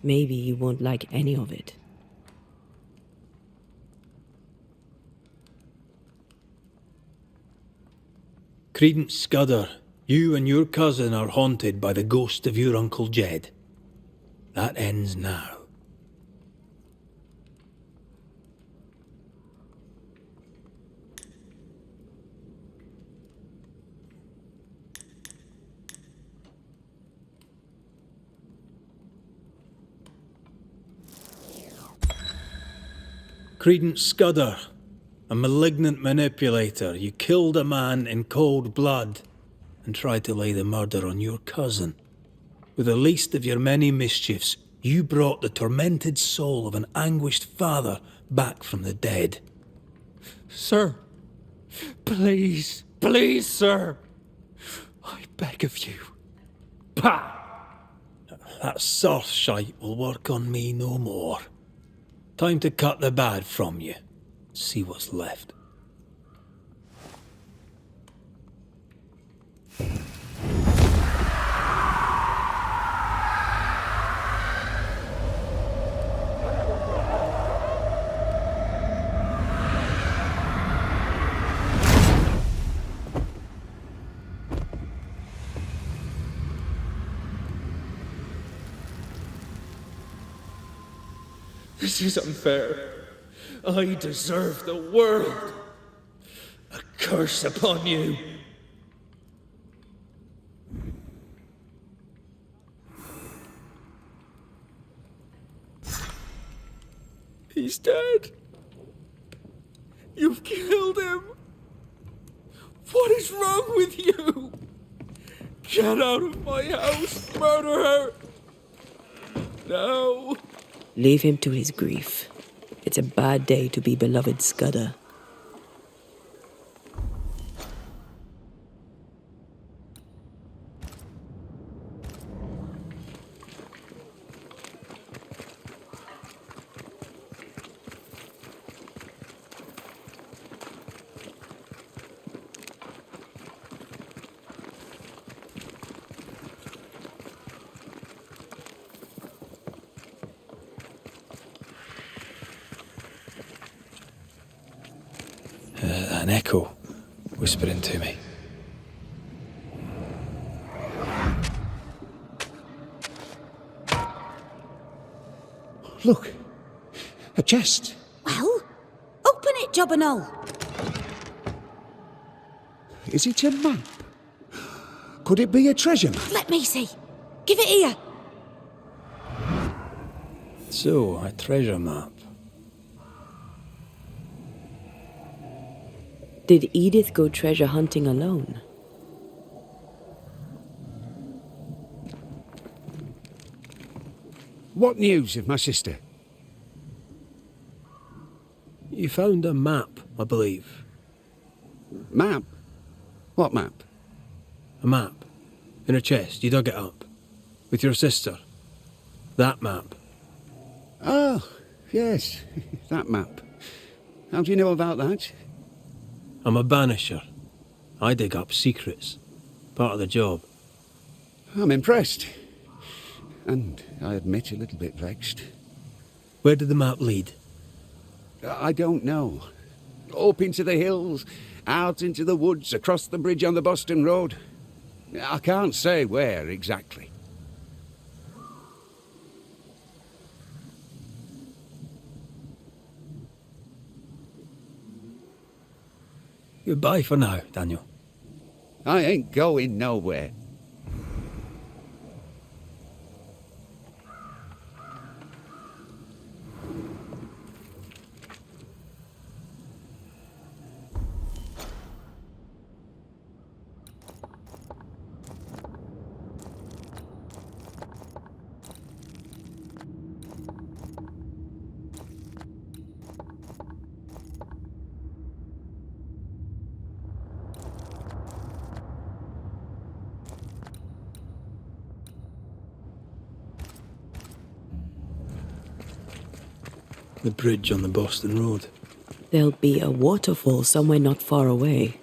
Maybe you won't like any of it. Credence Scudder, you and your cousin are haunted by the ghost of your Uncle Jed. That ends now. Credence Scudder, a malignant manipulator, you killed a man in cold blood and tried to lay the murder on your cousin. With the least of your many mischiefs, you brought the tormented soul of an anguished father back from the dead. Sir, please, sir. I beg of you. Pah! That soft shite will work on me no more. Time to cut the bad from you. See what's left. This is unfair. I deserve the world. A curse upon you. He's dead. You've killed him. What is wrong with you? Get out of my house, murderer. No. Leave him to his grief. It's a bad day to be beloved Scudder. An echo whispering to me. Look, a chest. Well, open it, Job and all. Is it a map? Could it be a treasure map? Let me see. Give it here. So, a treasure map. Did Edith go treasure hunting alone? What news of my sister? You found a map, I believe. Map? What map? A map. In a chest. You dug it up. With your sister. That map. Oh, yes, that map. How do you know about that? I'm a banisher. I dig up secrets. Part of the job. I'm impressed. And I admit a little bit vexed. Where did the map lead? I don't know. Up into the hills, out into the woods, across the bridge on the Boston Road. I can't say where exactly. Goodbye for now, Daniel. I ain't going nowhere. The bridge on the Boston Road. There'll be a waterfall somewhere not far away.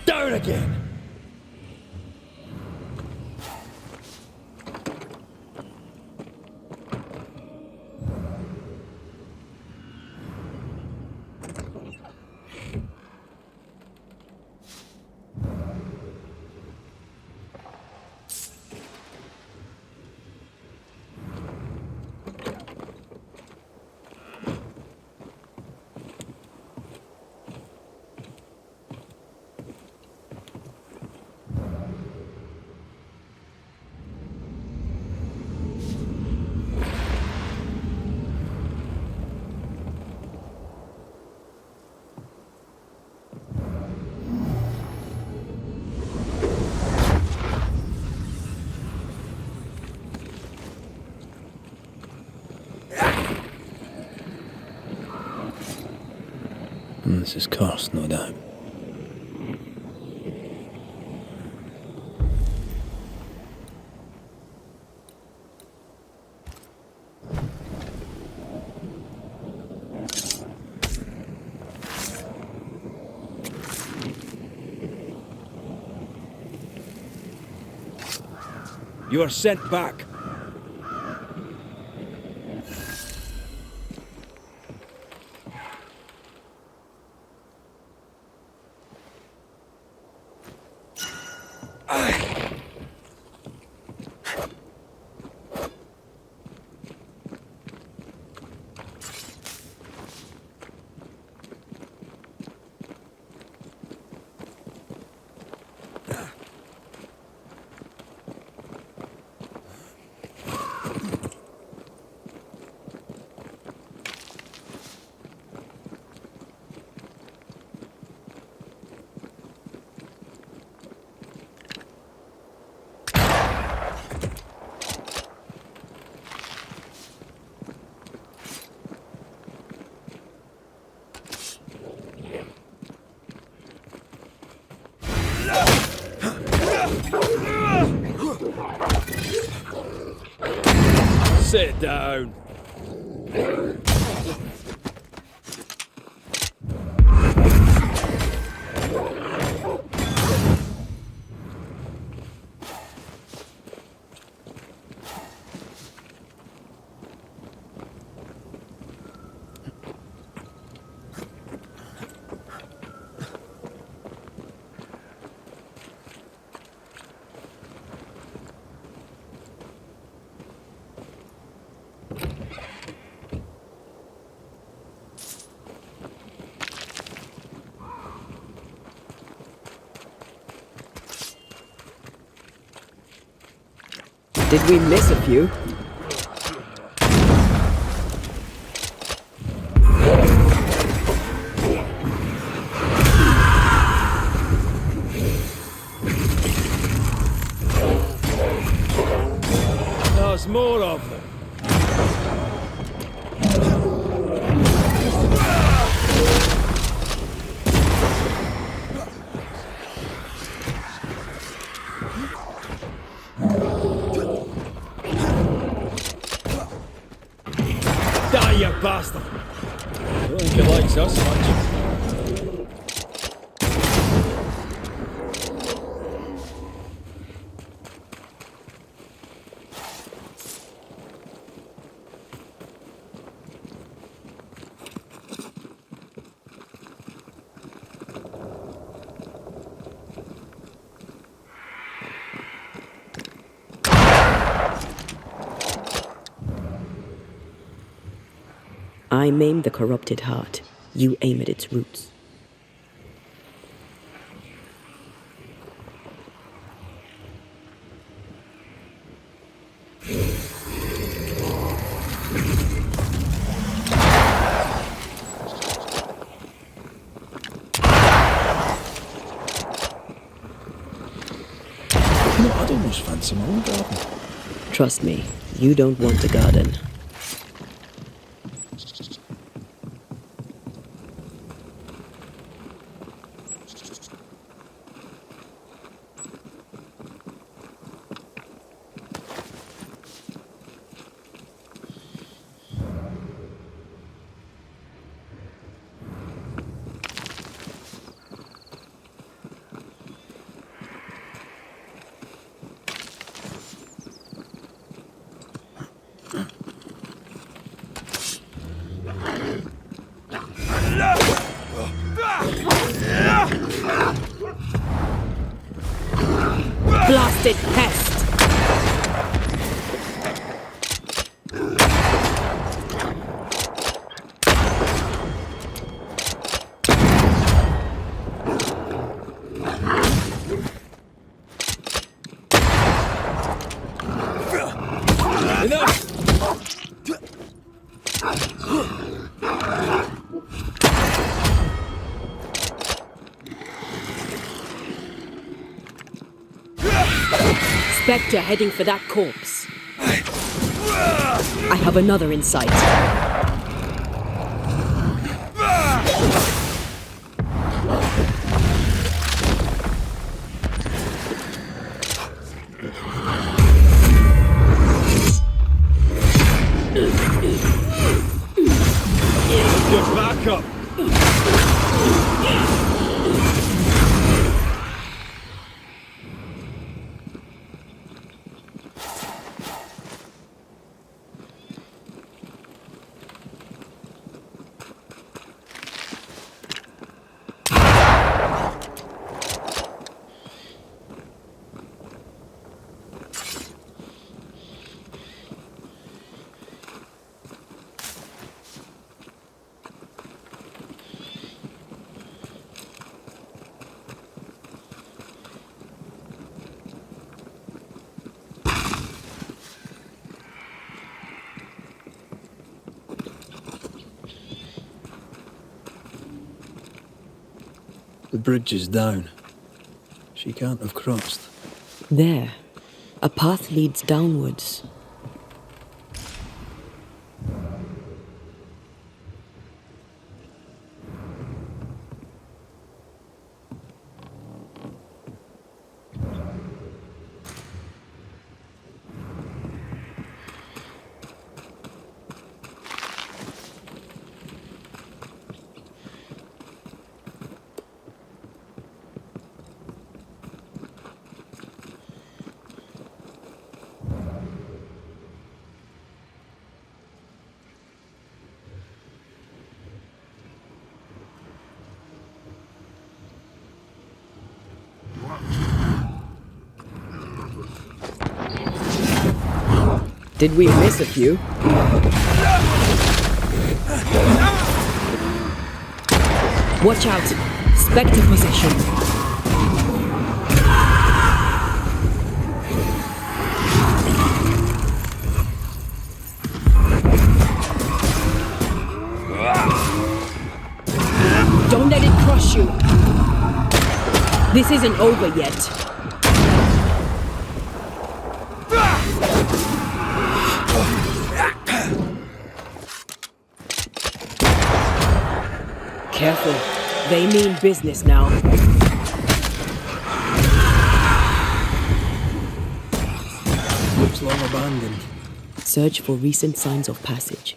Down again! This is cursed, no doubt. You are sent back. Sit down. Did we miss a few? There's more of them. I maim the corrupted heart. You aim at its roots. No, I'd almost fancy my own garden. Trust me, you don't want a garden. Blasted pest! Spectre heading for that corpse. I have another in sight. Get back up! The bridge is down. She can't have crossed. There, a path leads downwards. Did we miss a few? Watch out! Spectre possession! Don't let it crush you. This isn't over yet. Careful. They mean business now. Looks long abandoned. Search for recent signs of passage.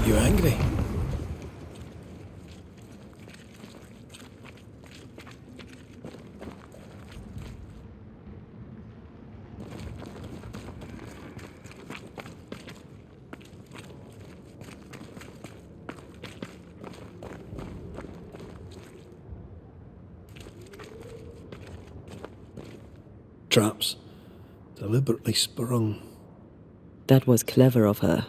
You angry? Traps. Deliberately sprung. That was clever of her.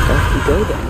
Off we go then.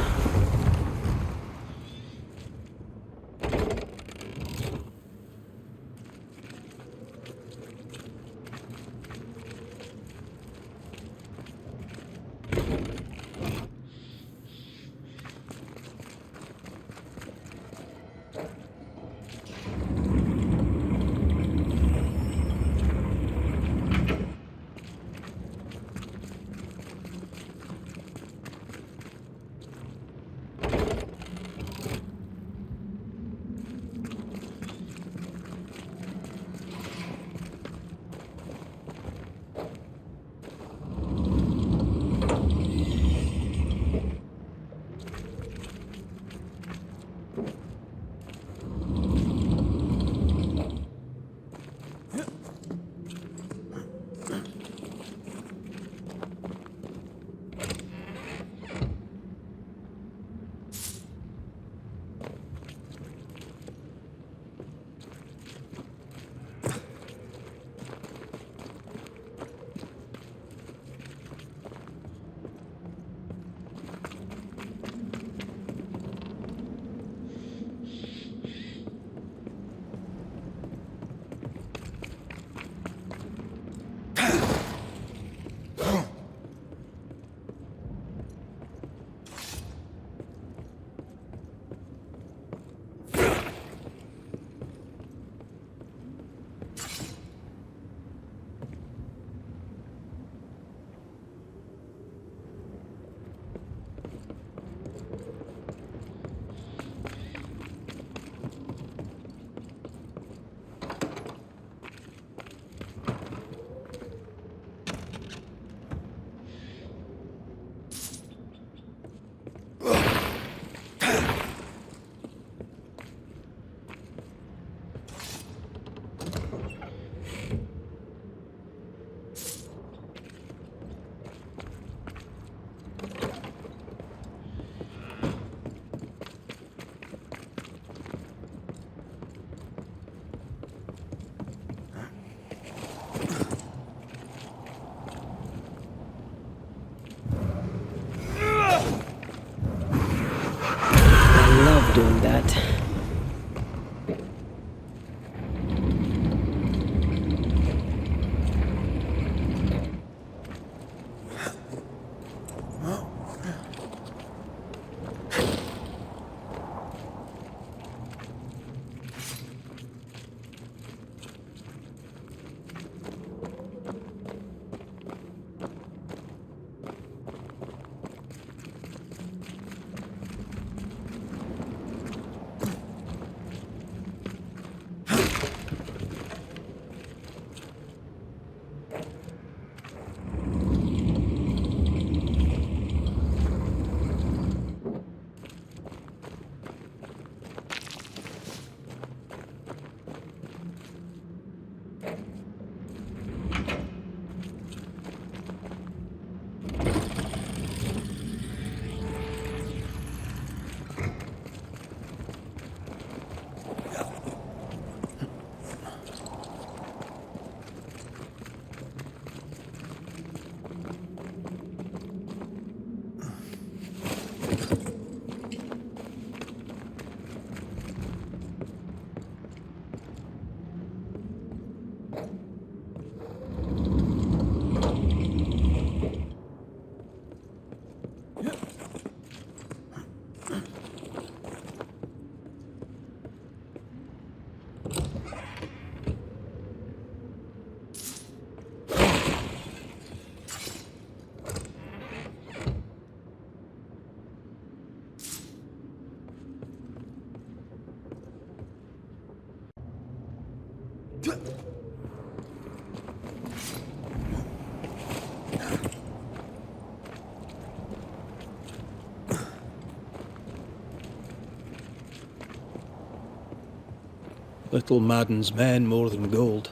Little maddens men more than gold.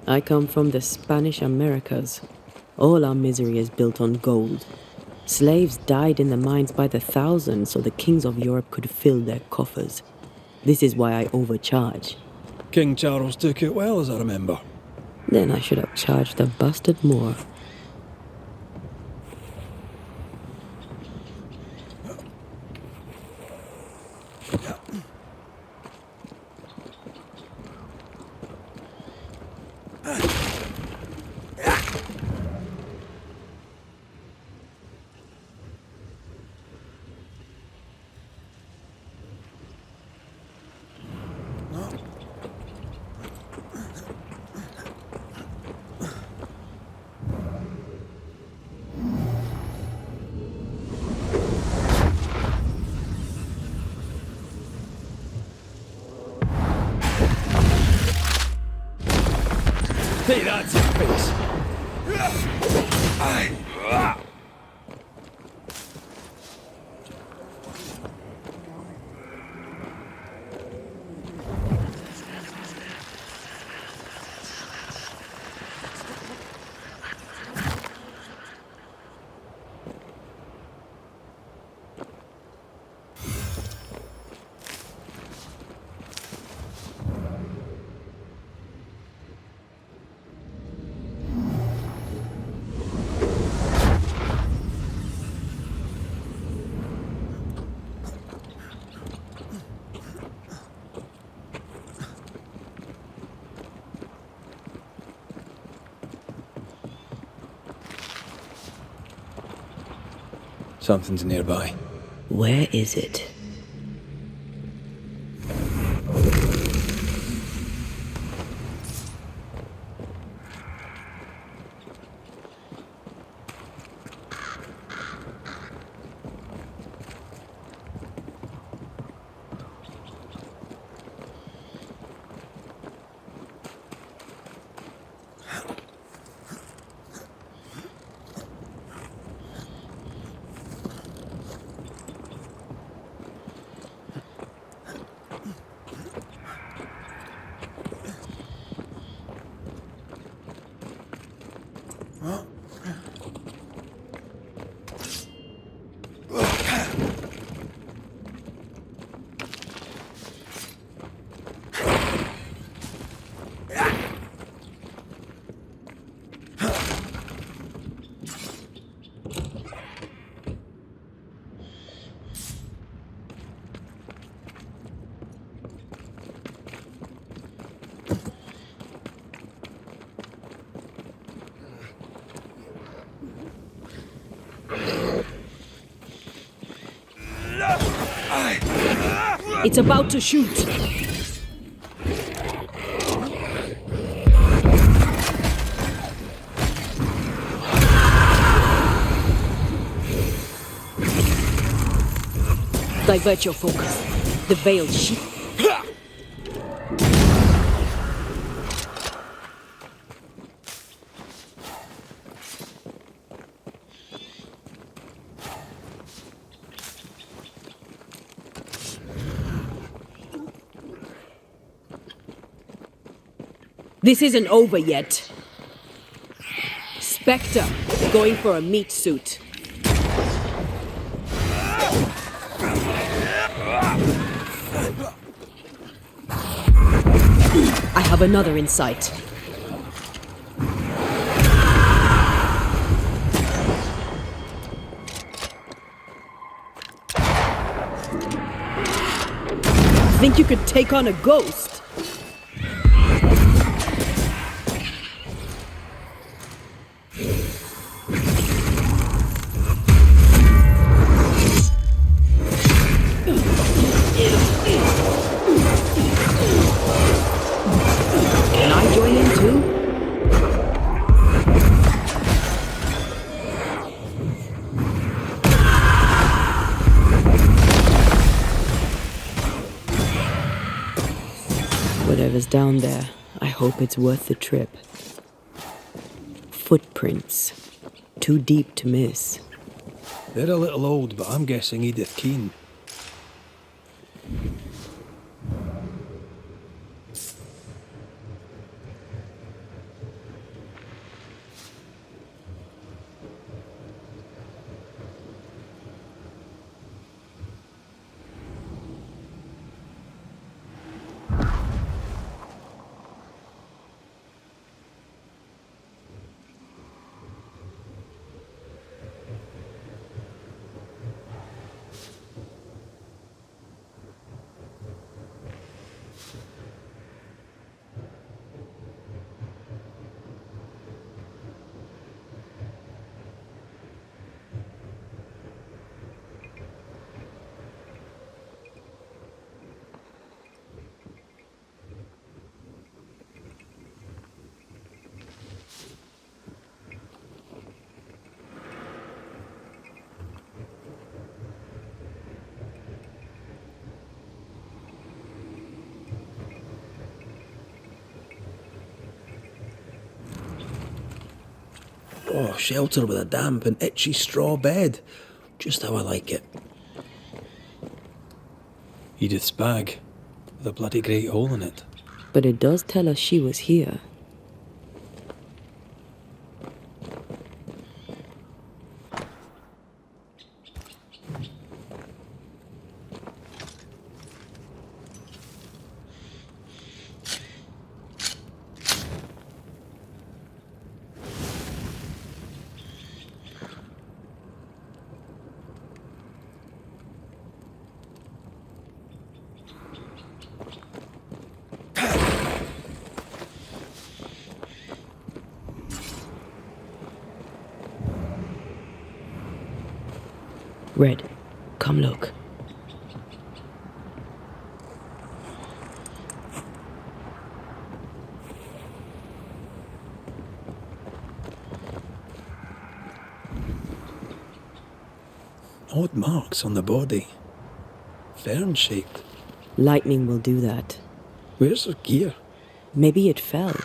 I come from the Spanish Americas. All our misery is built on gold. Slaves died in the mines by the thousands so the kings of Europe could fill their coffers. This is why I overcharge. King Charles took it well, as I remember. Then I should have charged the bastard more. Hey, that's your face. Something's nearby. Where is it? It's about to shoot. Divert your focus. The veiled sheep. This isn't over yet. Spectre, going for a meat suit. I have another in sight. Think you could take on a ghost? Can I join in too? Whatever's down there, I I hope it's worth the trip. Footprints. Too deep to miss. They're a little old, but I'm guessing Edith Keane. Oh, shelter with a damp and itchy straw bed. Just how I like it. Edith's bag, with a bloody great hole in it. But it does tell us she was here. Red, come look. Odd marks on the body. Fern-shaped. Lightning will do that. Where's her gear? Maybe it fell.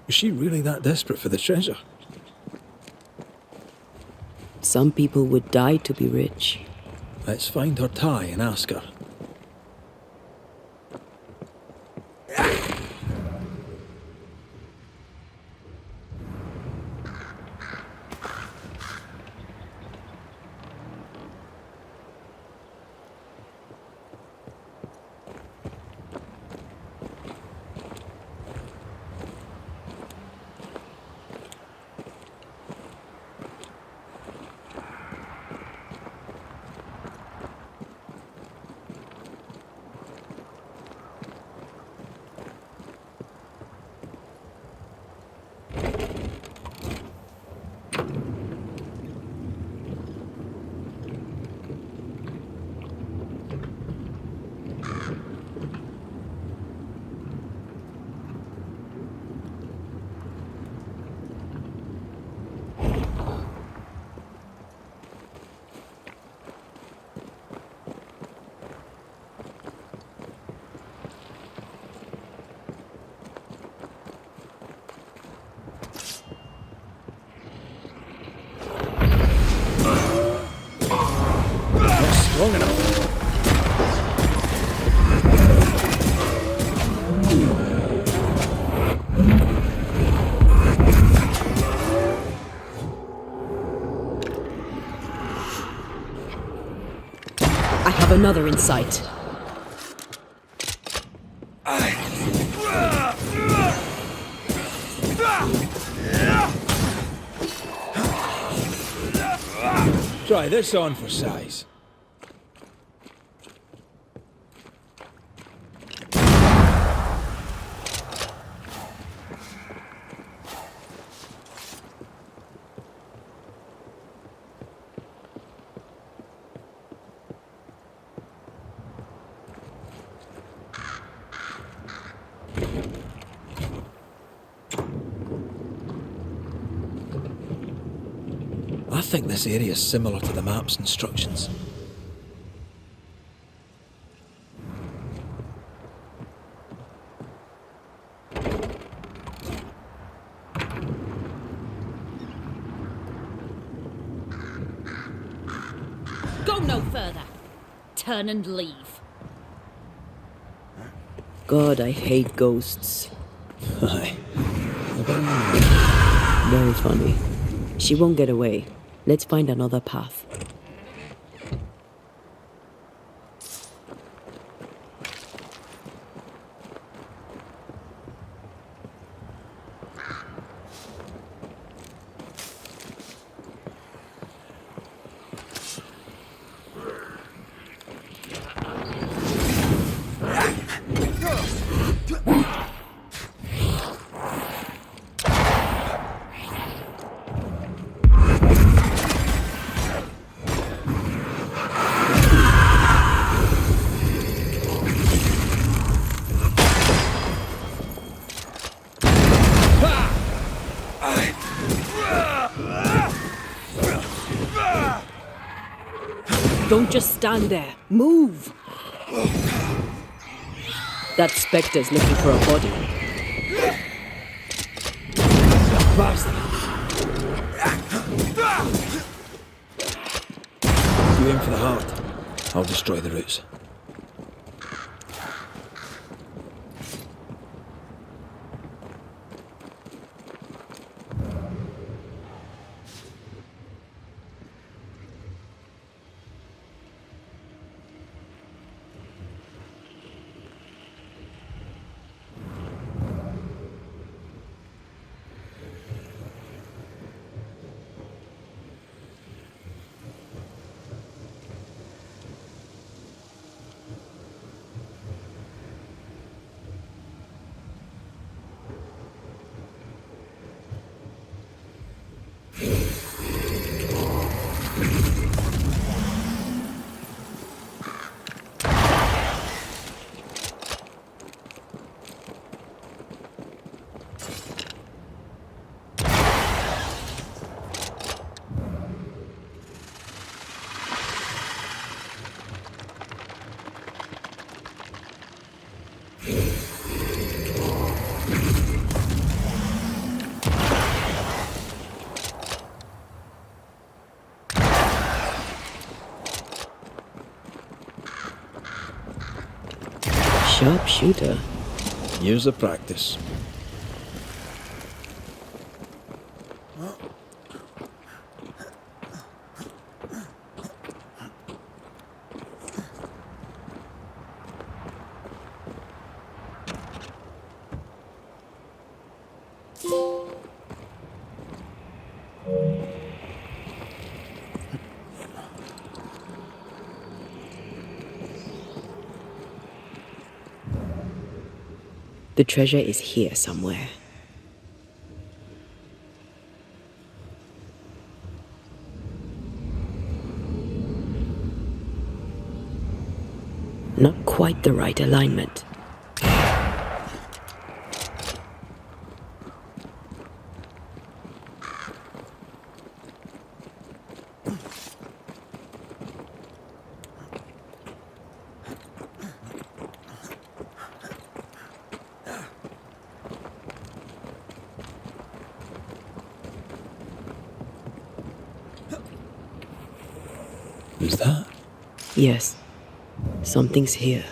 Was she really that desperate for the treasure? Some people would die to be rich. Let's find her tie and ask her. Long enough. I have another in sight. Try this on for size. I think this area is similar to the map's instructions. turn and leave. God, I hate ghosts. Aye. Very funny. She won't get away. Let's find another path. Don't just stand there. Move! That spectre's looking for a body. Bastard! You aim for the heart. I'll destroy the roots. Sharpshooter. Years of practice. The treasure is here somewhere. Not quite the right alignment. Who's that? Yes, something's here.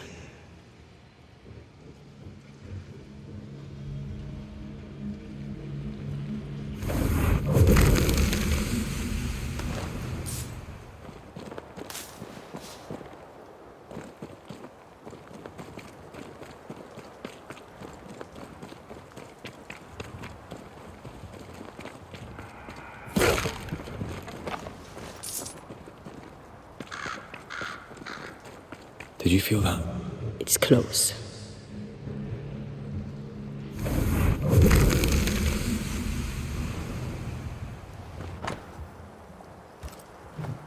Did you feel that? It's close.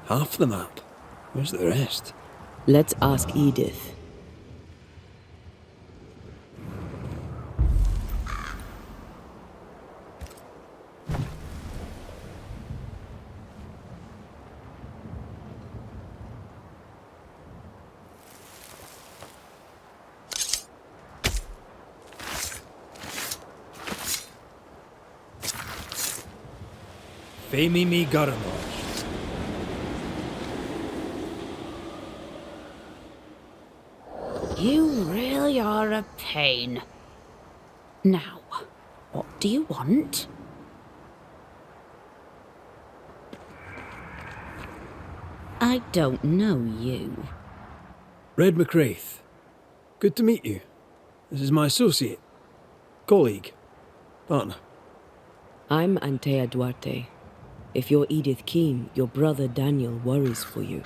Half the map. Where's the rest? Let's ask Edith. Femi mi Garanor. You really are a pain. Now, what do you want? I don't know you. Red McCraith. Good to meet you. This is my associate, colleague, partner. I'm Antea Duarte. If you're Edith Keene, your brother Daniel worries for you.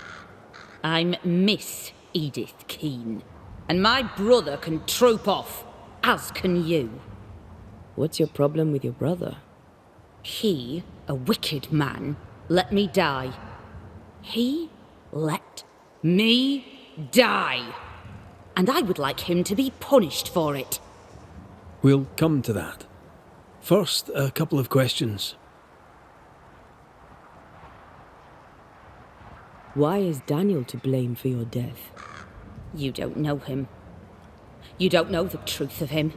I'm Miss Edith Keene, and my brother can troop off, as can you. What's your problem with your brother? He, a wicked man, let me die. He let me die. And I would like him to be punished for it. We'll come to that. First, a couple of questions. Why is Daniel to blame for your death? You don't know him. You don't know the truth of him.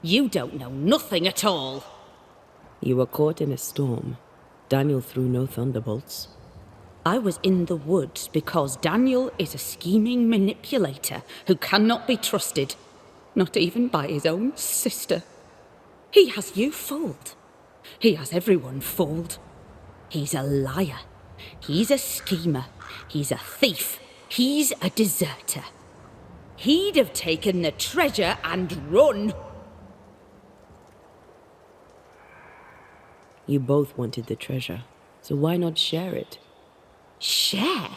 You don't know nothing at all. You were caught in a storm. Daniel threw no thunderbolts. I was in the woods because Daniel is a scheming manipulator who cannot be trusted, not even by his own sister. He has you fooled. He has everyone fooled. He's a liar. He's a schemer. He's a thief. He's a deserter. He'd have taken the treasure and run. You both wanted the treasure, so why not share it? Share?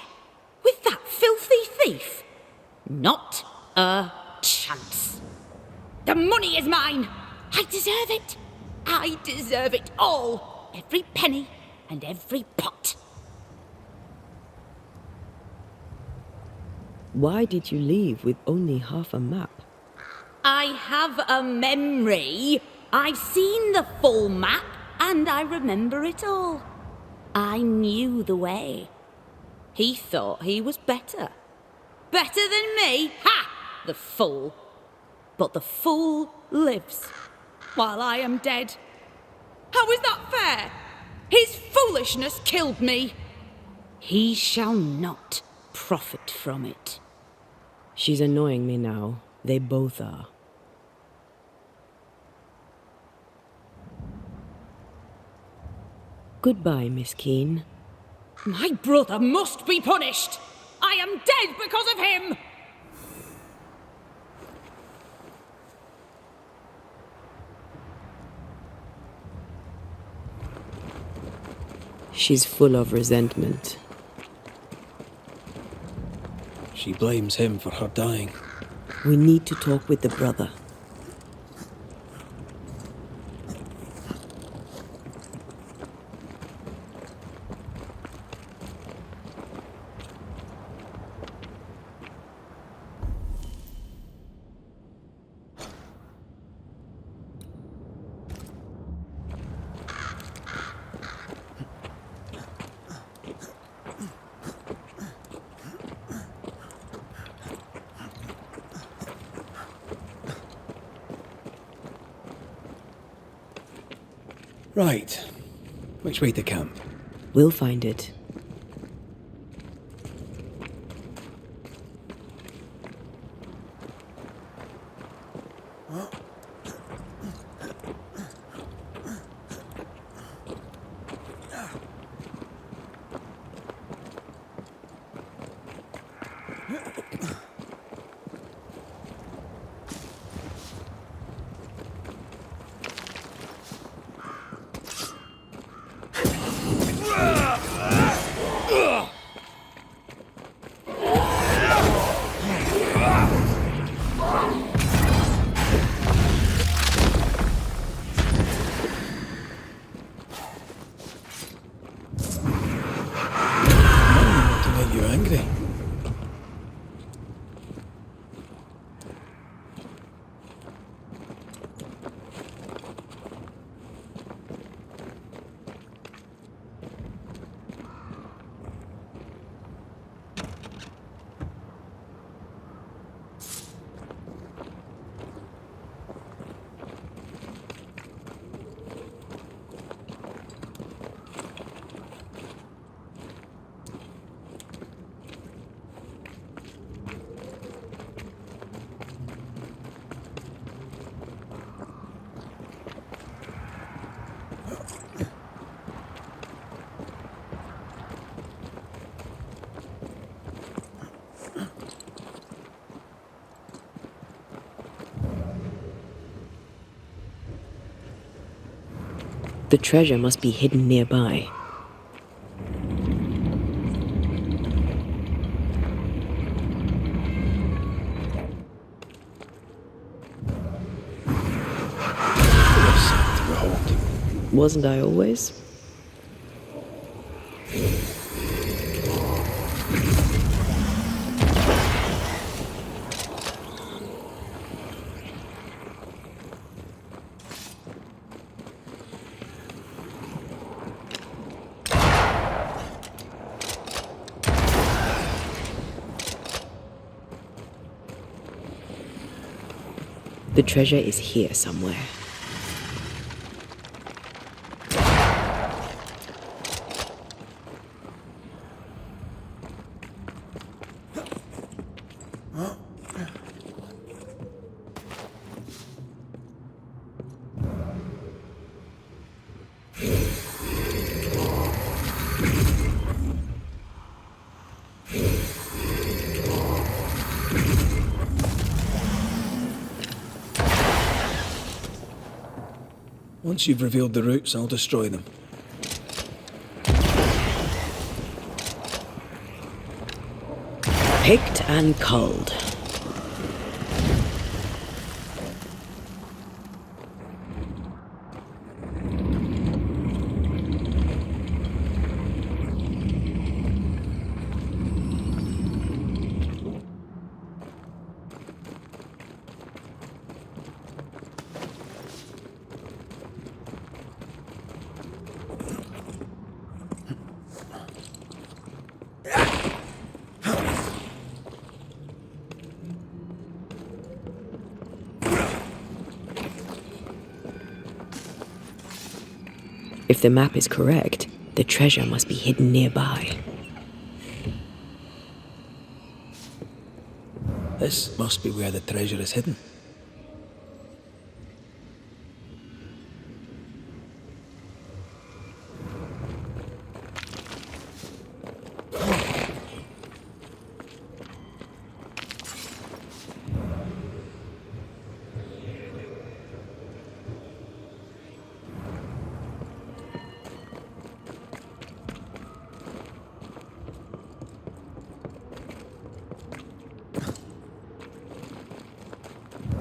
With that filthy thief? Not a chance. The money is mine. I deserve it. I deserve it all. Every penny and every pot. Why did you leave with only half a map? I have a memory. I've seen the full map and I remember it all. I knew the way. He thought he was better. Better than me? Ha! The fool. But the fool lives, while I am dead. How is that fair? His foolishness killed me. He shall not profit from it. She's annoying me now. They both are. Goodbye, Miss Keene. My brother must be punished. I am dead because of him. She's full of resentment. She blames him for her dying. We need to talk with the brother. Right. Which way to camp? We'll find it. The treasure must be hidden nearby. Wasn't I always? The treasure is here somewhere. Once you've revealed the roots, I'll destroy them. Picked and culled. If the map is correct, the treasure must be hidden nearby. This must be where the treasure is hidden.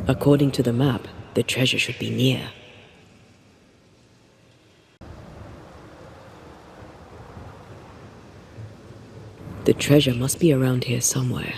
According to the map, the treasure should be near. The treasure must be around here somewhere.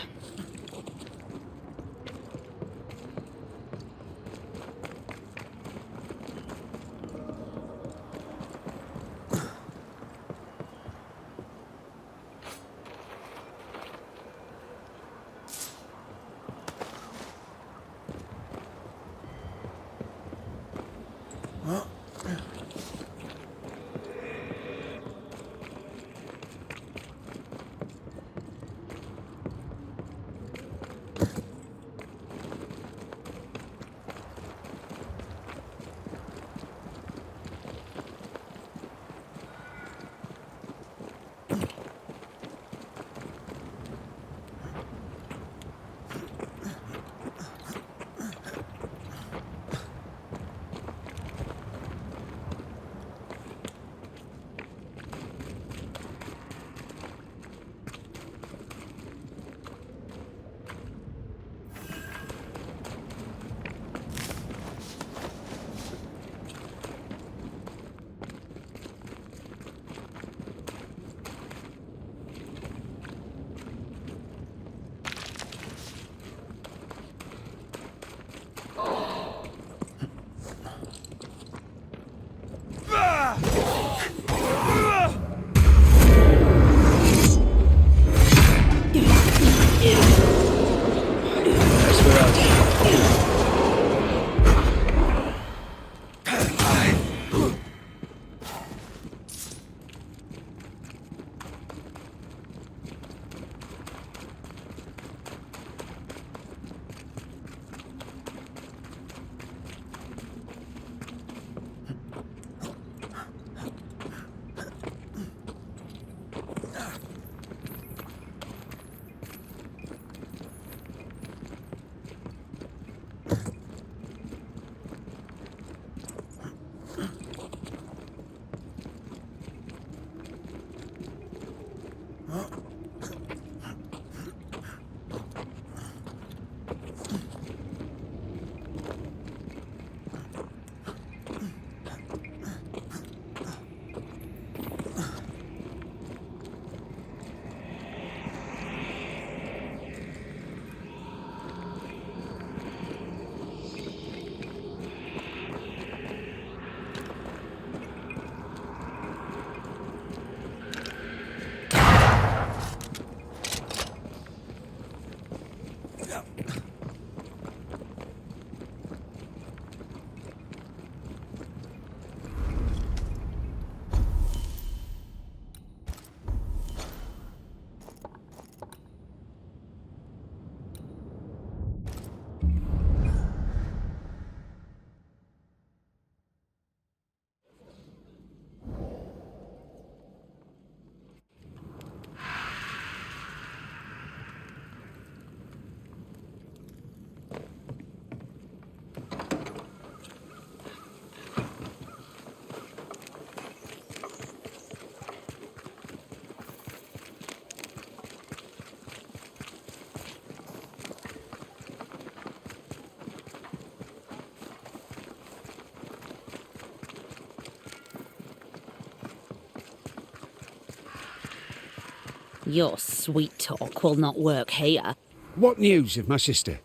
Your sweet talk will not work here. What news of my sister?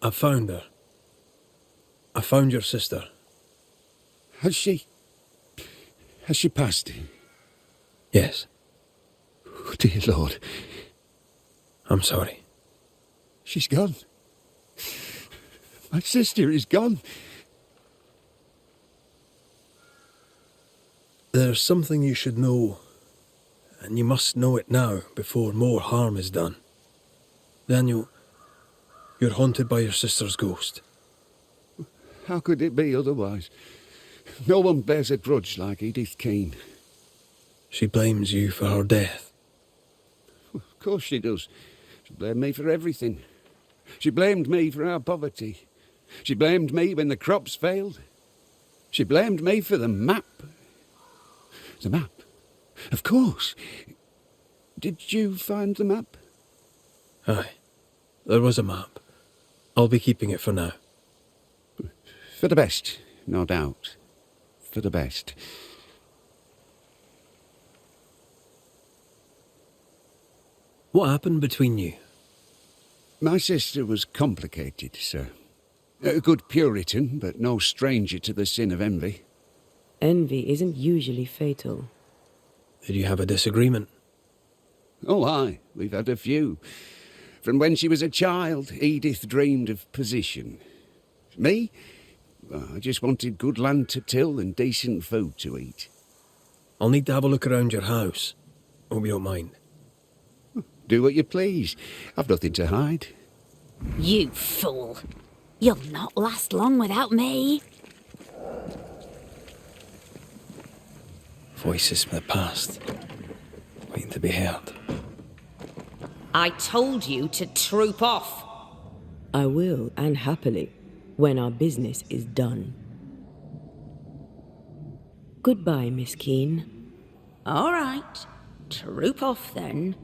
I found her. I found your sister. Has she passed? Yes. Oh, dear Lord. I'm sorry. She's gone. My sister is gone. There's something you should know, and you must know it now before more harm is done. Daniel, you're haunted by your sister's ghost. How could it be otherwise? No one bears a grudge like Edith Keane. She blames you for her death. Of course she does. She blamed me for everything. She blamed me for our poverty. She blamed me when the crops failed. She blamed me for the map. The map? Of course. Did you find the map? Aye. There was a map. I'll be keeping it for now. For the best, no doubt. For the best. What happened between you? My sister was complicated, sir. A good Puritan, but no stranger to the sin of envy. Envy isn't usually fatal. Did you have a disagreement? Oh, aye, we've had a few. From when she was a child, Edith dreamed of position. Me? Well, I just wanted good land to till and decent food to eat. I'll need to have a look around your house. Hope you don't mind. Do what you please. I've nothing to hide. You fool. You'll not last long without me. Voices from the past, waiting to be heard. I told you to troop off. I will, and happily, when our business is done. Goodbye, Miss Keane. All right. Troop off then.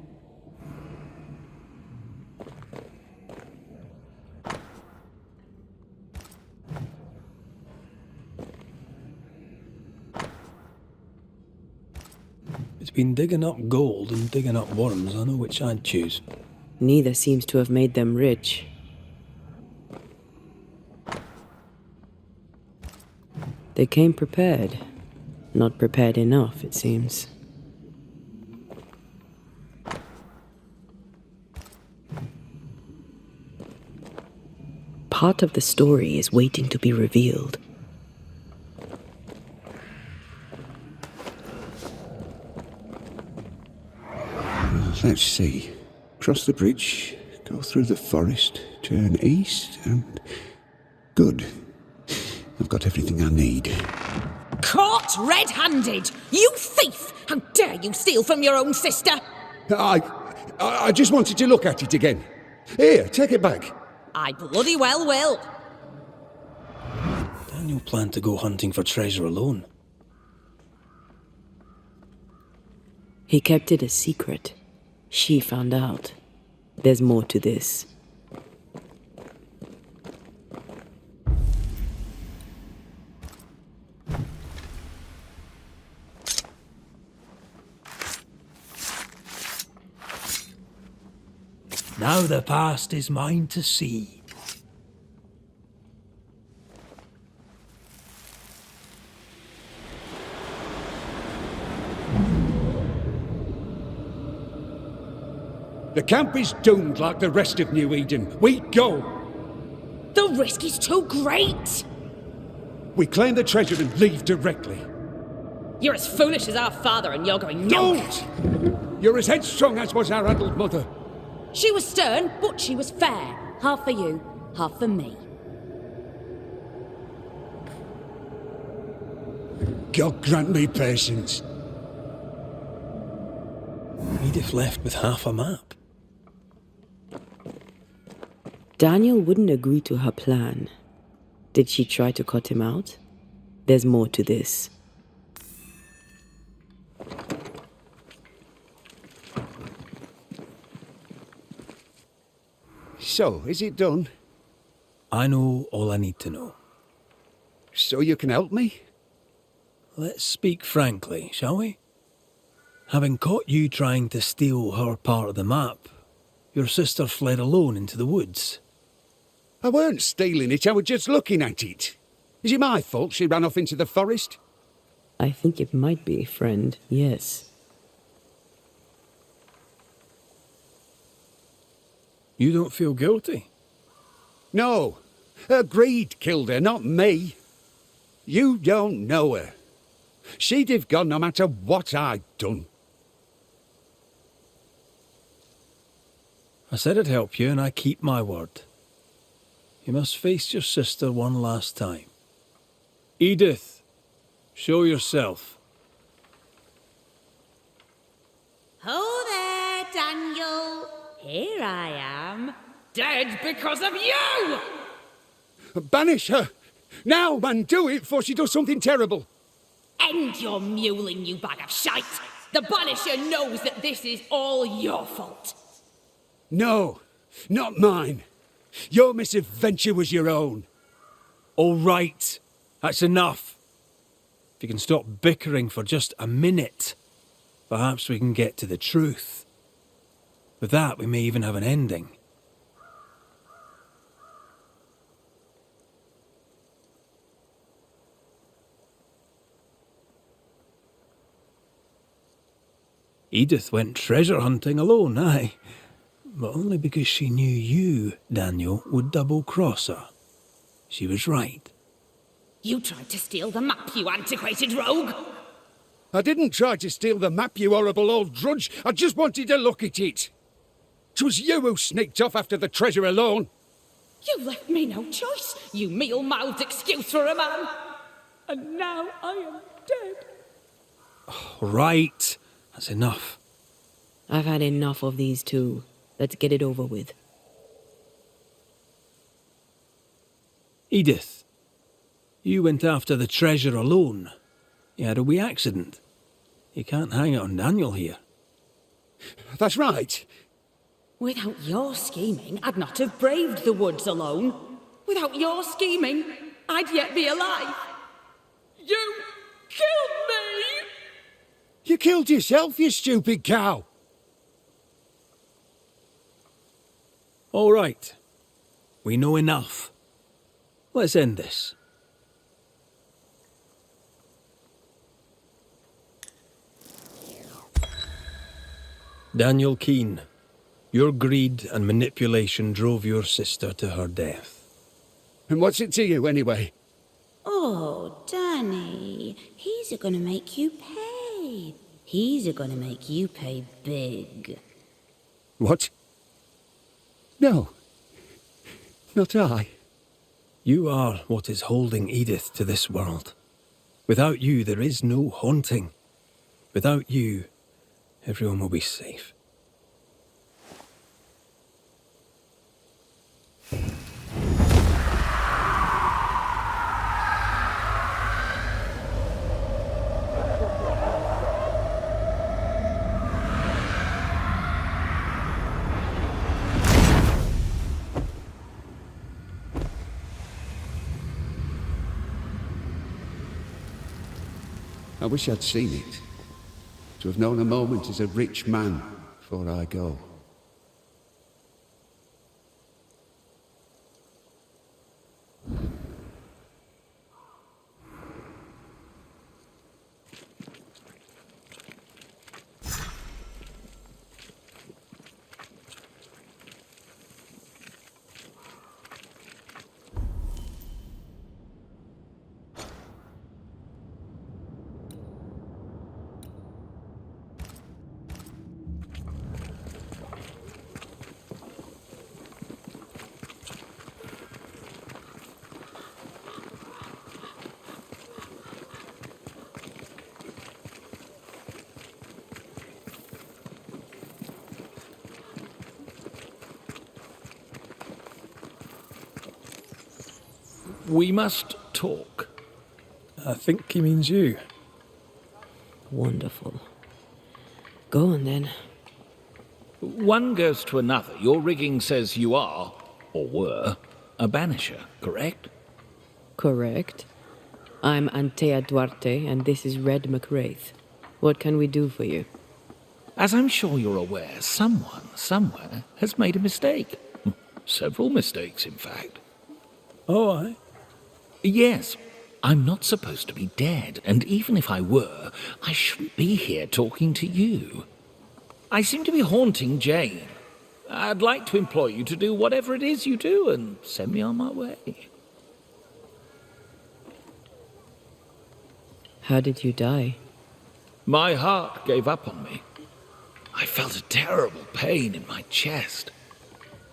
Between digging up gold and digging up worms, I know which I'd choose. Neither seems to have made them rich. They came prepared. Not prepared enough, it seems. Part of the story is waiting to be revealed. Let's see. Cross the bridge, go through the forest, turn east, and... Good. I've got everything I need. Caught red-handed! You thief! How dare you steal from your own sister? I just wanted to look at it again. Here, take it back. I bloody well will. Daniel planned to go hunting for treasure alone. He kept it a secret. She found out. There's more to this. Now the past is mine to see. The camp is doomed like the rest of New Eden. We go! The risk is too great! We claim the treasure and leave directly. You're as foolish as our father, and you're going no. Don't! You're as headstrong as was our adult mother. She was stern, but she was fair. Half for you, half for me. God grant me patience. Edith left with half a map. Daniel wouldn't agree to her plan. Did she try to cut him out? There's more to this. So, is it done? I know all I need to know. So you can help me? Let's speak frankly, shall we? Having caught you trying to steal her part of the map, your sister fled alone into the woods. I weren't stealing it, I was just looking at it. Is it my fault she ran off into the forest? I think it might be, friend, yes. You don't feel guilty? No. Her greed killed her, not me. You don't know her. She'd have gone no matter what I'd done. I said I'd help you, and I keep my word. You must face your sister one last time. Edith, show yourself. Ho there, Daniel. Here I am. Dead because of you! Banish her! Now, man, do it before she does something terrible. End your mewling, you bag of shite! The Banisher knows that this is all your fault. No, not mine. Your misadventure was your own. All right, that's enough. If you can stop bickering for just a minute, perhaps we can get to the truth. With that, we may even have an ending. Edith went treasure hunting alone, aye. But only because she knew you, Daniel, would double-cross her. She was right. You tried to steal the map, you antiquated rogue! I didn't try to steal the map, you horrible old drudge. I just wanted to look at it. 'Twas you who sneaked off after the treasure alone. You left me no choice, you meal-mouthed excuse for a man. And now I am dead. Right. That's enough. I've had enough of these two. Let's get it over with. Edith, you went after the treasure alone. You had a wee accident. You can't hang it on Daniel here. That's right. Without your scheming, I'd not have braved the woods alone. Without your scheming, I'd yet be alive. You killed me! You killed yourself, you stupid cow. All right. We know enough. Let's end this. Daniel Keane, your greed and manipulation drove your sister to her death. And what's it to you, anyway? Oh, Danny, he's a-gonna make you pay. He's a-gonna make you pay big. What? No. Not I. You are what is holding Edith to this world. Without you, there is no haunting. Without you, everyone will be safe. I wish I'd seen it. To have known a moment as a rich man before I go. We must talk. I think he means you. Wonderful. Go on then. One goes to another. Your rigging says you are, or were, a banisher, correct? Correct. I'm Antea Duarte, and this is Red McWraith. What can we do for you? As I'm sure you're aware, someone, somewhere, has made a mistake. Several mistakes, in fact. Oh, aye. Yes, I'm not supposed to be dead, and even if I were, I shouldn't be here talking to you. I seem to be haunting Jane. I'd like to employ you to do whatever it is you do and send me on my way. How did you die? My heart gave up on me. I felt a terrible pain in my chest.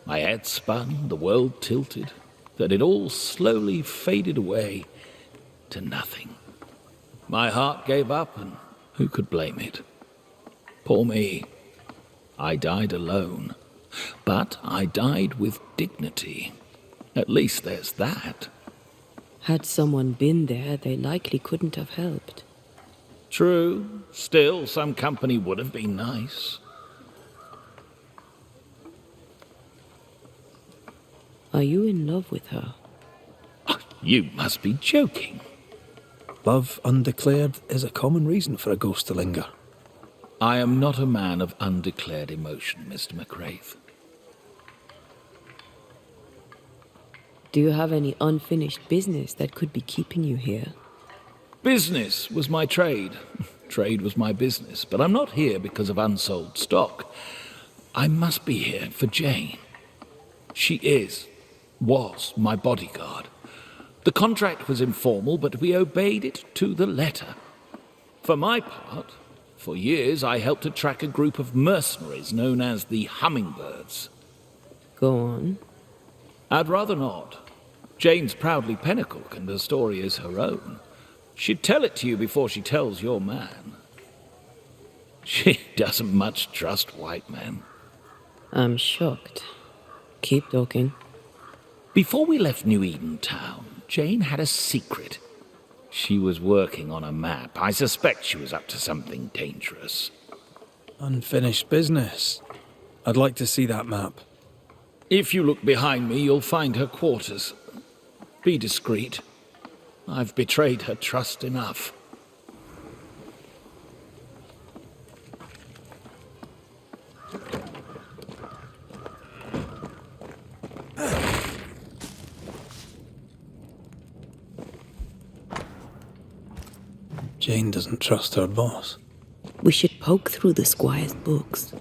My head spun, the world tilted, then it all slowly faded away to nothing. My heart gave up, and who could blame it? Poor me. I died alone, but I died with dignity. At least there's that. Had someone been there, they likely couldn't have helped. True. Still, some company would have been nice. Are you in love with her? Oh, you must be joking. Love undeclared is a common reason for a ghost to linger. I am not a man of undeclared emotion, Mr. McWraith. Do you have any unfinished business that could be keeping you here? Business was my trade. Trade was my business. But I'm not here because of unsold stock. I must be here for Jane. She was my bodyguard. The contract was informal, but we obeyed it to the letter. For my part, for years I helped to track a group of mercenaries known as the Hummingbirds. Go on. I'd rather not. Jane's proudly Pennacook, and the story is her own. She'd tell it to you before she tells your man. She doesn't much trust white men. I'm shocked. Keep talking. Before we left New Eden Town, Jane had a secret. She was working on a map. I suspect she was up to something dangerous. Unfinished business. I'd like to see that map. If you look behind me, you'll find her quarters. Be discreet. I've betrayed her trust enough. Jane doesn't trust her boss. We should poke through the squire's books.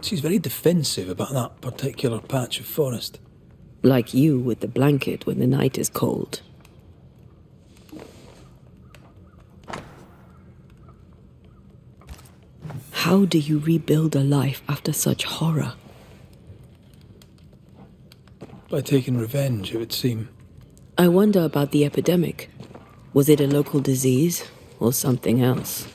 She's very defensive about that particular patch of forest. Like you with the blanket when the night is cold. How do you rebuild a life after such horror? By taking revenge, it would seem. I wonder about the epidemic. Was it a local disease or something else?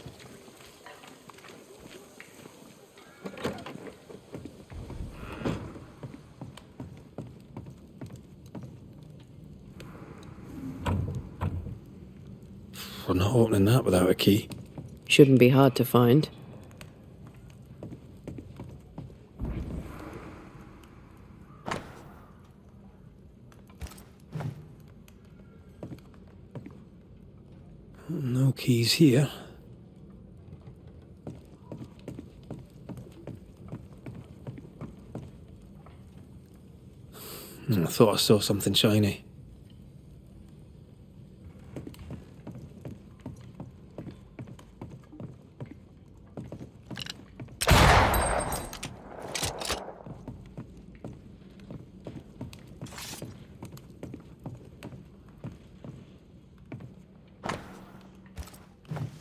We're not opening that without a key. Shouldn't be hard to find. No keys here. I thought I saw something shiny.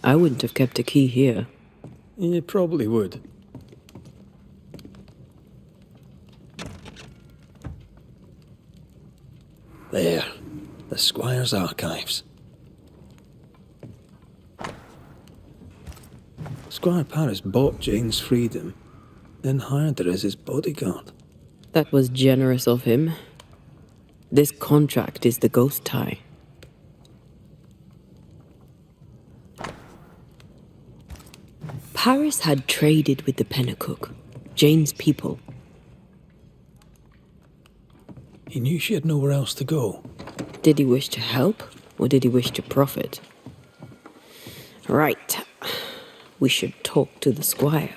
I wouldn't have kept a key here. You probably would. There. The Squire's archives. Squire Paris bought Jane's freedom, then hired her as his bodyguard. That was generous of him. This contract is the ghost tie. Paris had traded with the Pennacook, Jane's people. He knew she had nowhere else to go. Did he wish to help, or did he wish to profit? Right. We should talk to the squire.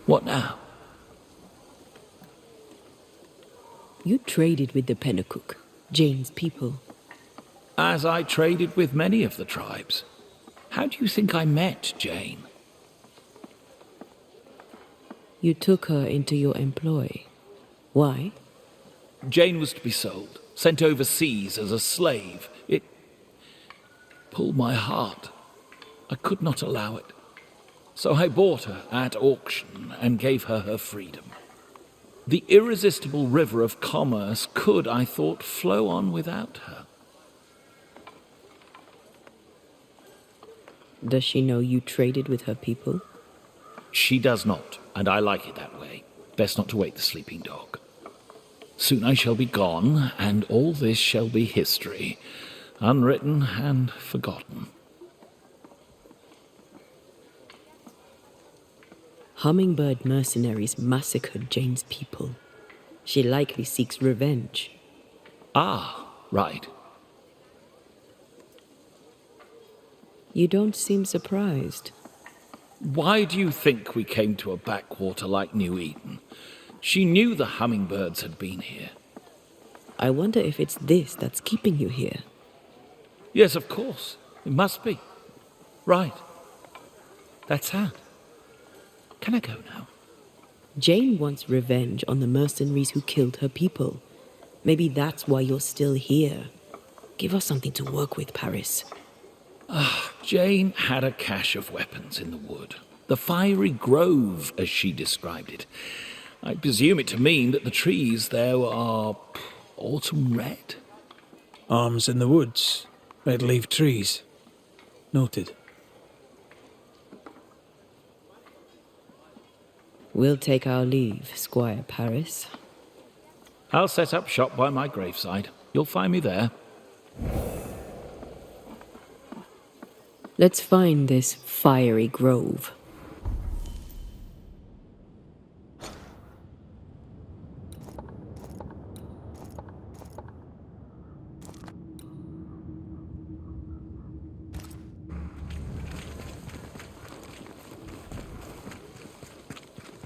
What now? You traded with the Pennacook, Jane's people. As I traded with many of the tribes. How do you think I met Jane? You took her into your employ. Why? Jane was to be sold, sent overseas as a slave. It pulled my heart. I could not allow it. So I bought her at auction and gave her her freedom. The irresistible river of commerce could, I thought, flow on without her. Does she know you traded with her people? She does not, and I like it that way. Best not to wake the sleeping dog. Soon I shall be gone, and all this shall be history, unwritten and forgotten. Hummingbird mercenaries massacred Jane's people. She likely seeks revenge. Ah, right. You don't seem surprised. Why do you think we came to a backwater like New Eden? She knew the hummingbirds had been here. I wonder if it's this that's keeping you here. Yes, of course. It must be. Right. That's sad. Can I go now? Jane wants revenge on the mercenaries who killed her people. Maybe that's why you're still here. Give us something to work with, Paris. Jane had a cache of weapons in the wood. The fiery grove, as she described it. I presume it to mean that the trees there are autumn red. Arms in the woods, red leaf trees. Noted. We'll take our leave, Squire Paris. I'll set up shop by my graveside. You'll find me there. Let's find this fiery grove.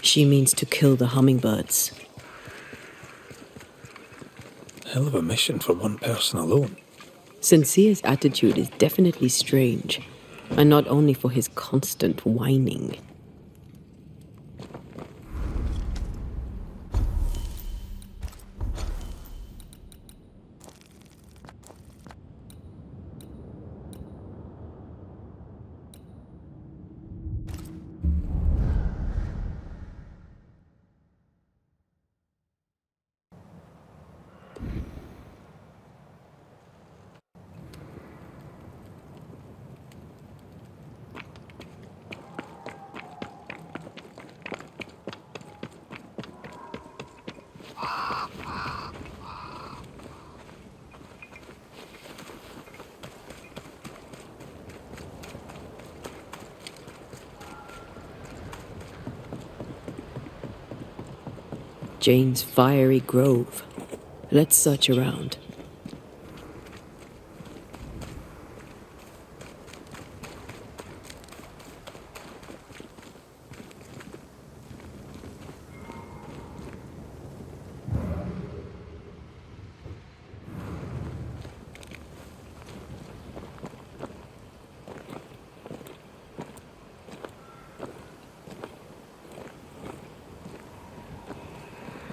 She means to kill the hummingbirds. Hell of a mission for one person alone. Sincere's attitude is definitely strange, and not only for his constant whining. Jane's fiery grove. Let's search around.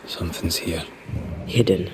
Something's here. Hidden.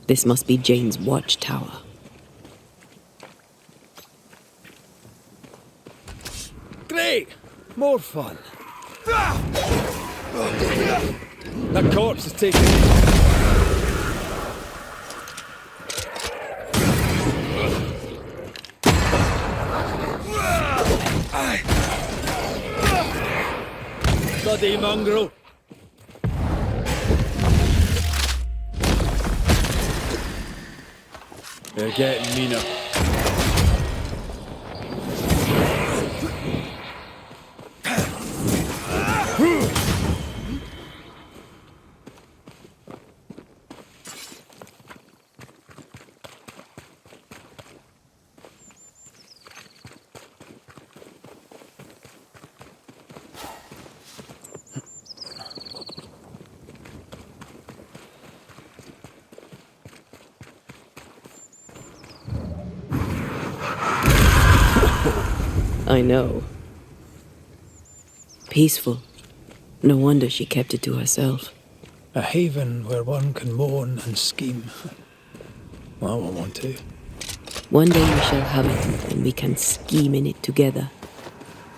This must be Jane's watchtower. Great! More fun. That corpse is taking bloody mongrel! They're getting meaner. I know. Peaceful. No wonder she kept it to herself. A haven where one can mourn and scheme. Well, I won't want to. One day we shall have it, and we can scheme in it together.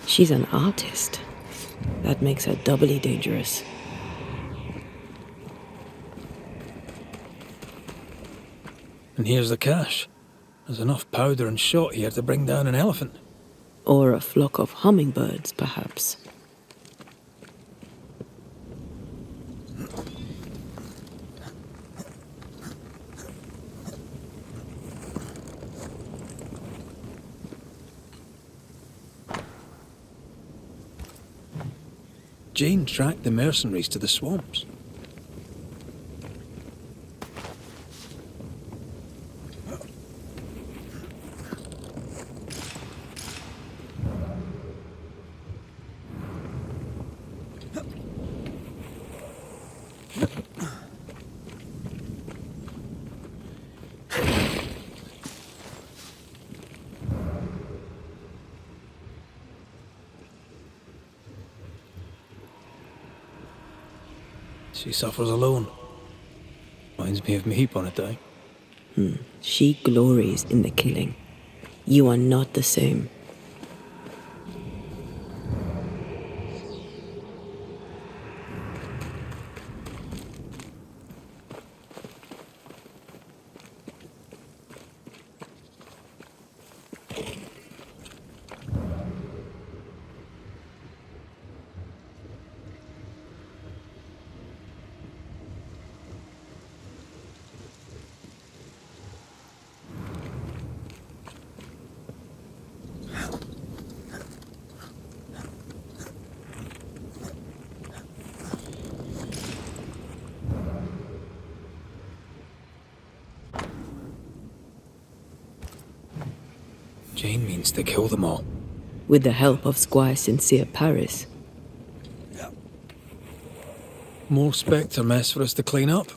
She's an artist. That makes her doubly dangerous. And here's the cash. There's enough powder and shot here to bring down an elephant. Or a flock of hummingbirds, perhaps. Jane tracked the mercenaries to the swamps. She suffers alone. Reminds me of me upon a time. She glories in the killing. You are not the same. Jane means to kill them all. With the help of Squire Sincere Paris. More spectre mess for us to clean up.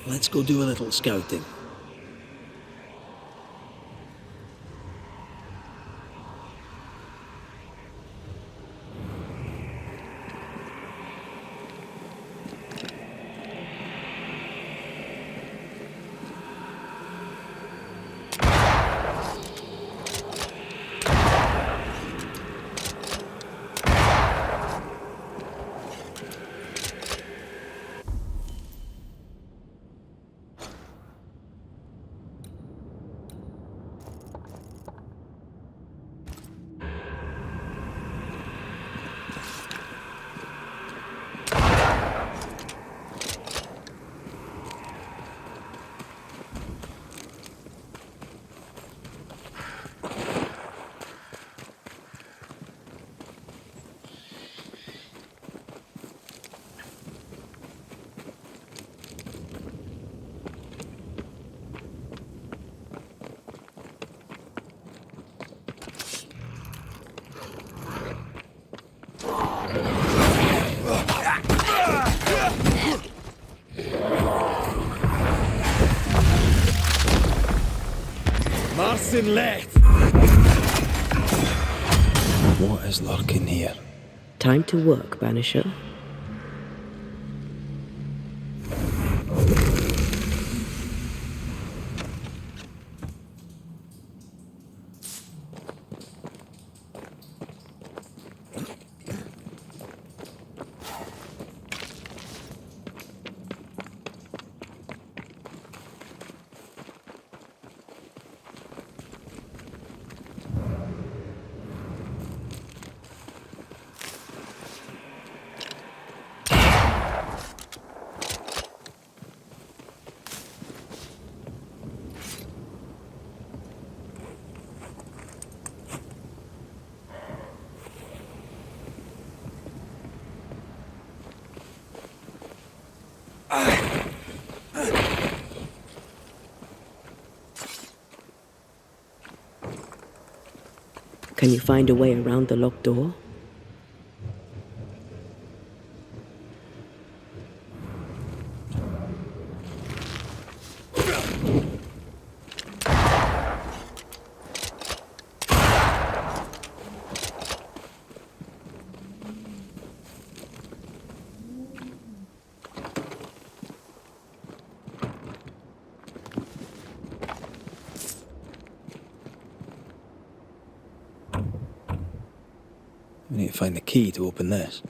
Let's go do a little scouting. Marcin left! What is lurking here? Time to work, Banisher. Can you find a way around the locked door? We need to find the key to open this.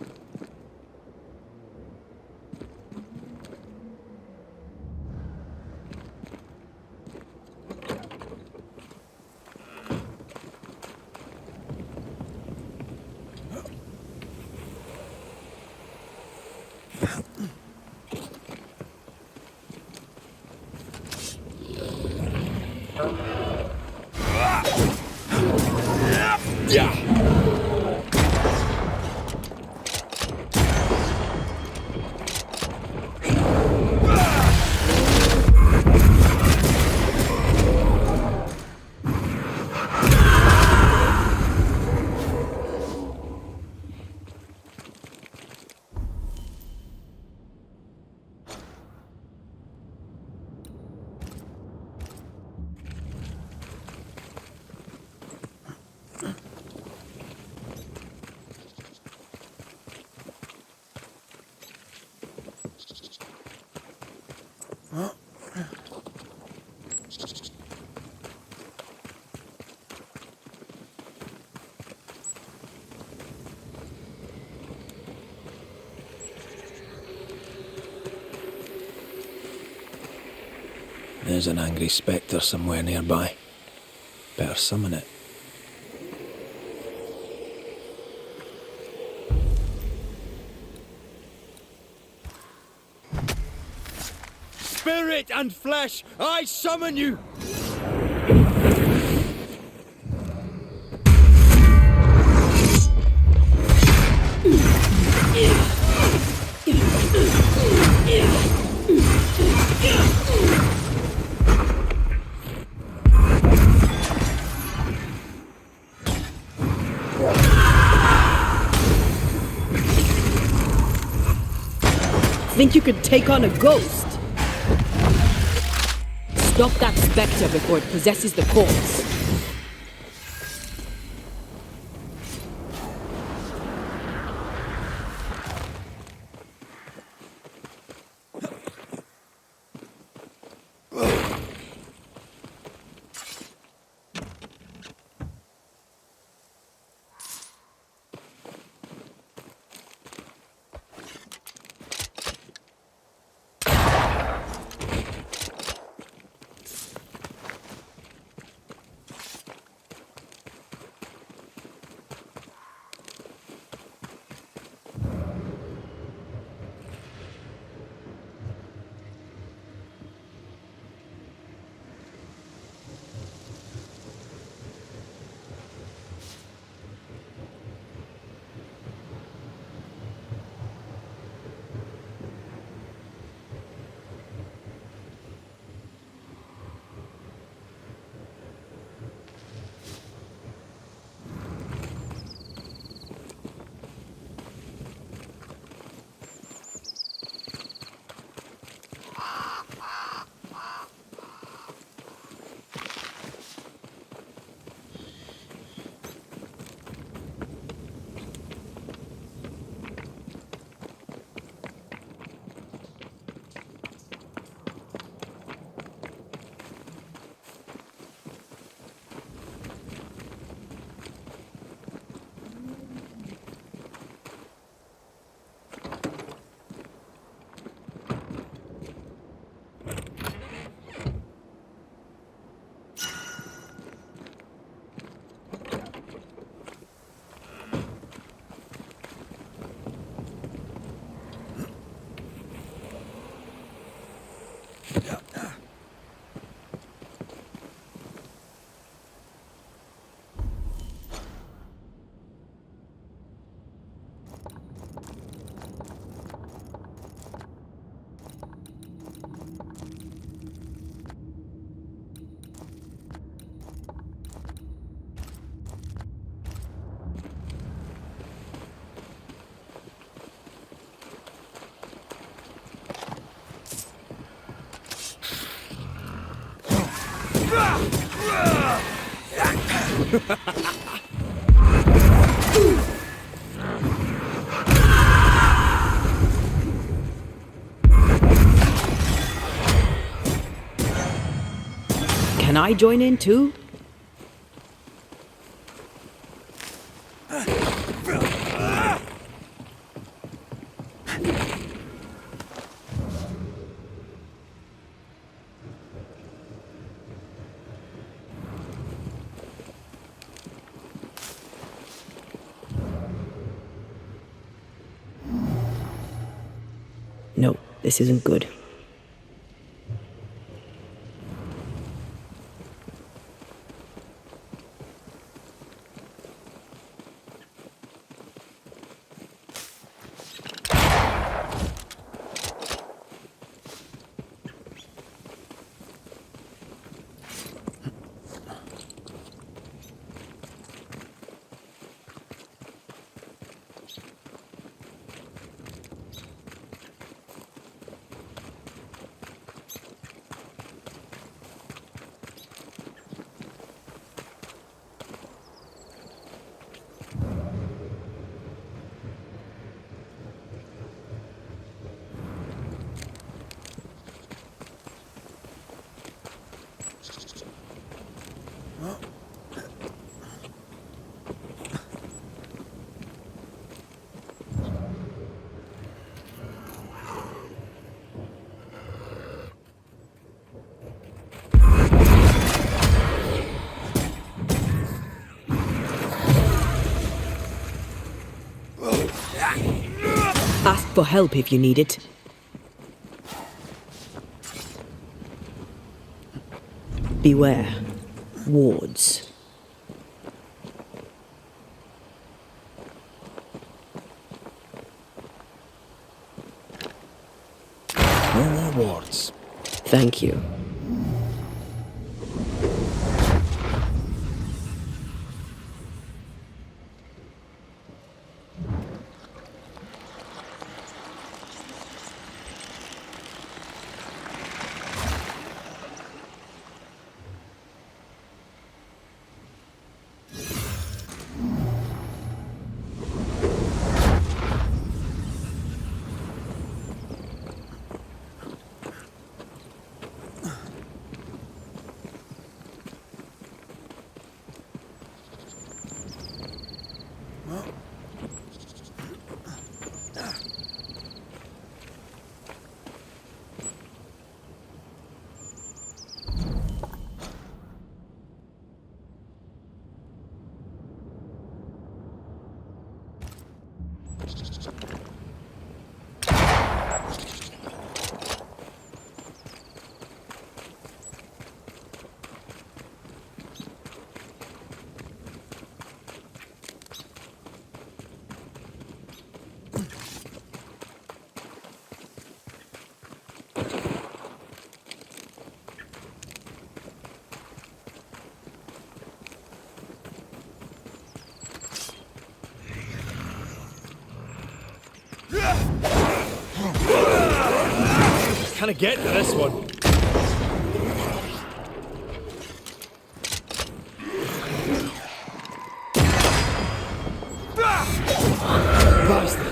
There's an angry spectre somewhere nearby. Better summon it. Spirit and flesh, I summon you! Think you could take on a ghost? Stop that spectre before it possesses the corpse. Can I join in too? No, this isn't good. Ask for help if you need it. Beware. Wards. No more wards. Thank you. Can I get to this one? Bastard.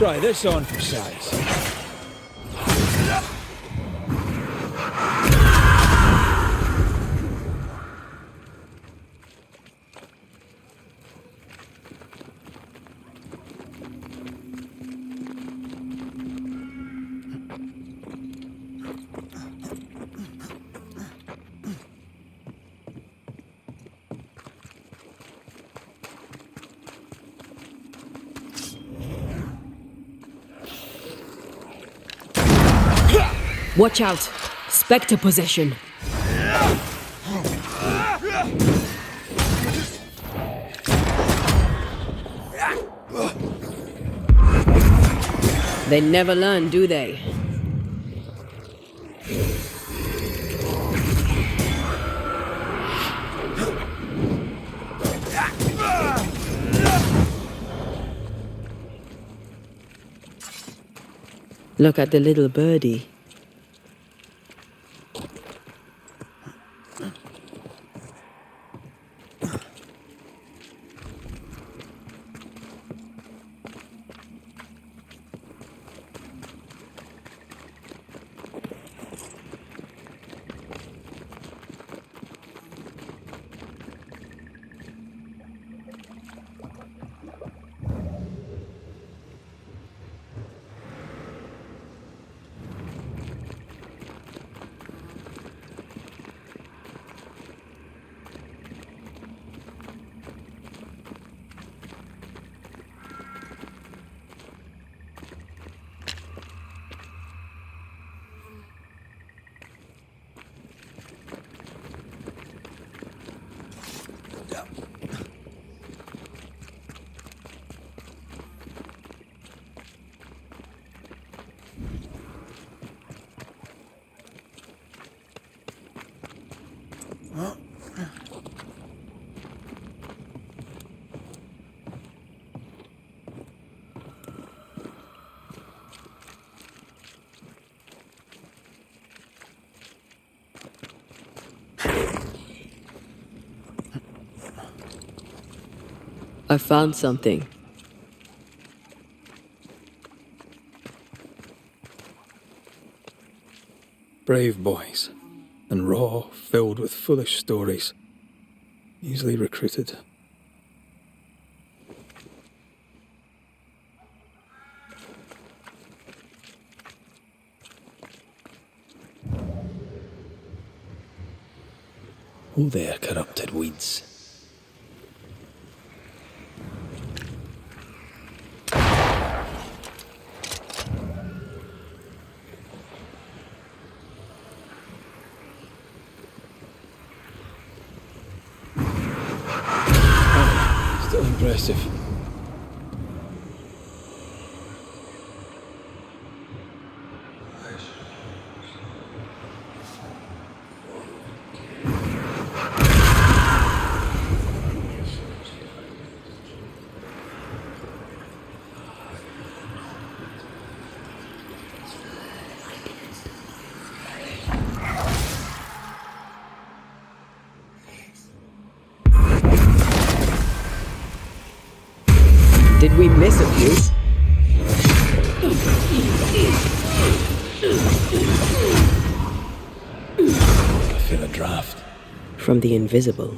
Try this on for size. Watch out! Spectre possession! They never learn, do they? Look at the little birdie. I found something. Brave boys, and raw, filled with foolish stories, easily recruited. Oh there, corrupted weeds. Still impressive. Did we miss a few? I feel a draft. From the invisible.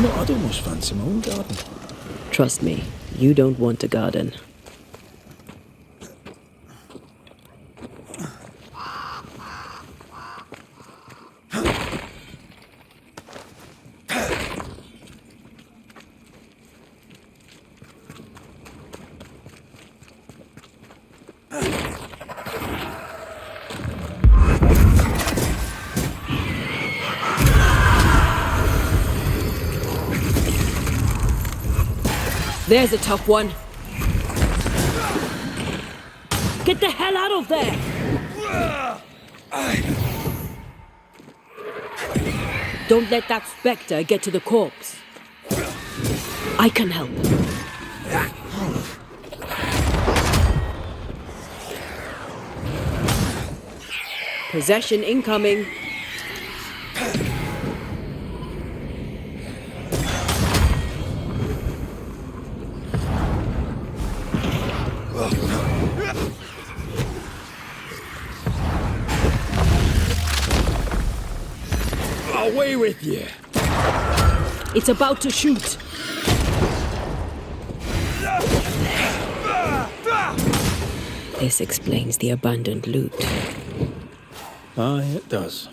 No, I'd almost fancy my own garden. Trust me, you don't want a garden. There's a tough one. Get the hell out of there! Don't let that spectre get to the corpse. I can help. Possession incoming. Away with you! It's about to shoot. This explains the abandoned loot. Aye, it does.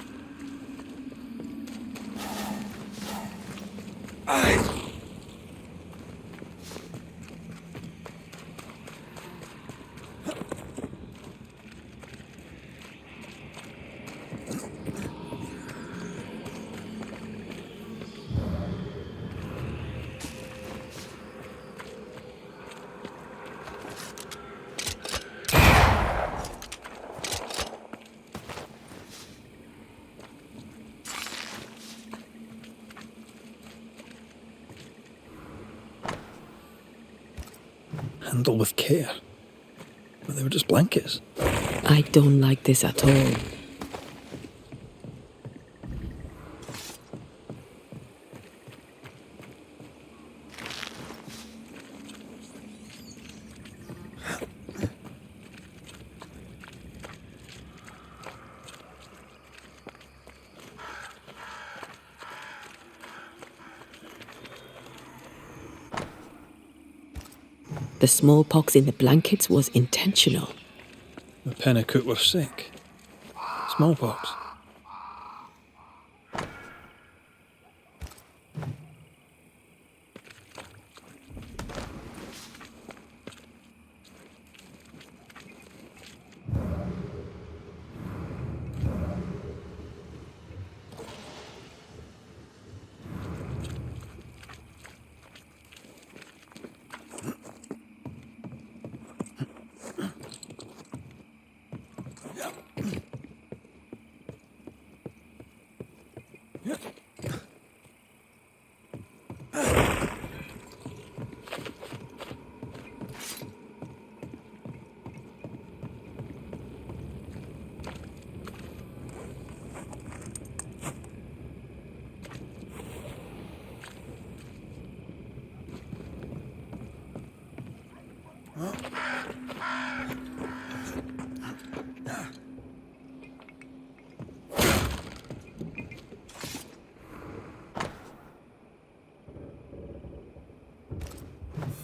Handle with care. But they were just blankets. I don't like this at all. The smallpox in the blankets was intentional. The Pennicook were sick. Smallpox.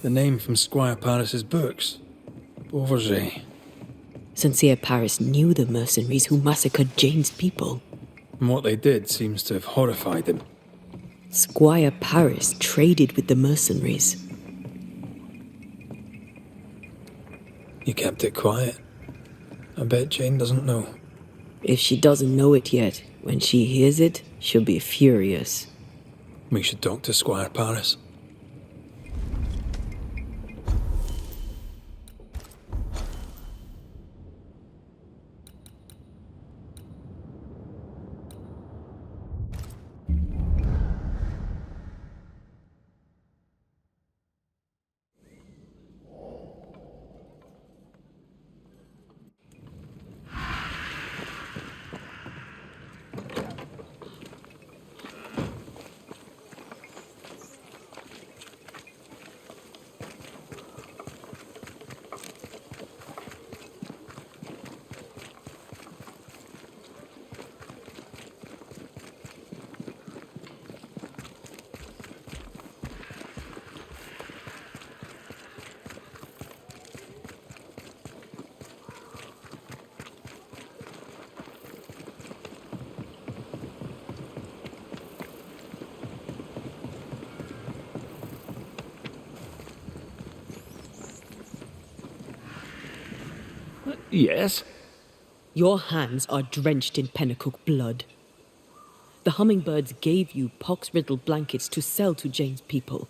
The name from Squire Paris's books. Beauverger. Sincere Paris knew the mercenaries who massacred Jane's people. And what they did seems to have horrified him. Squire Paris traded with the mercenaries. You kept it quiet. I bet Jane doesn't know. If she doesn't know it yet, when she hears it, she'll be furious. We should talk to Squire Paris. Yes? Your hands are drenched in Pennacook blood. The hummingbirds gave you pox-riddled blankets to sell to Jane's people.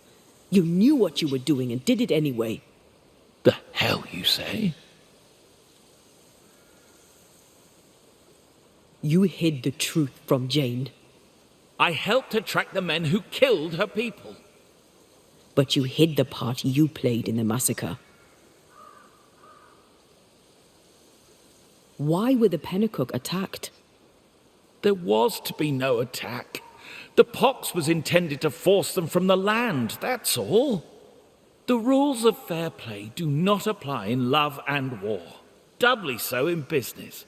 You knew what you were doing and did it anyway. The hell you say? You hid the truth from Jane. I helped her track the men who killed her people. But you hid the part you played in the massacre. Why were the Pennacook attacked? There was to be no attack. The pox was intended to force them from the land, that's all. The rules of fair play do not apply in love and war. Doubly so in business.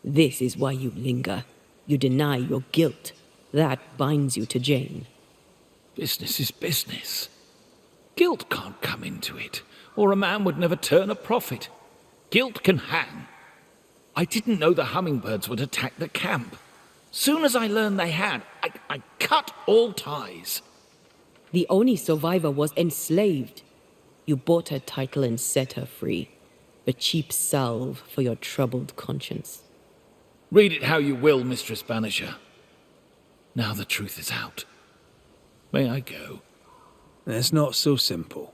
This is why you linger. You deny your guilt. That binds you to Jane. Business is business. Guilt can't come into it, or a man would never turn a profit. Guilt can hang. I didn't know the hummingbirds would attack the camp. Soon as I learned they had, I cut all ties. The only survivor was enslaved. You bought her title and set her free. A cheap salve for your troubled conscience. Read it how you will, Mistress Banisher. Now the truth is out. May I go? It's not so simple.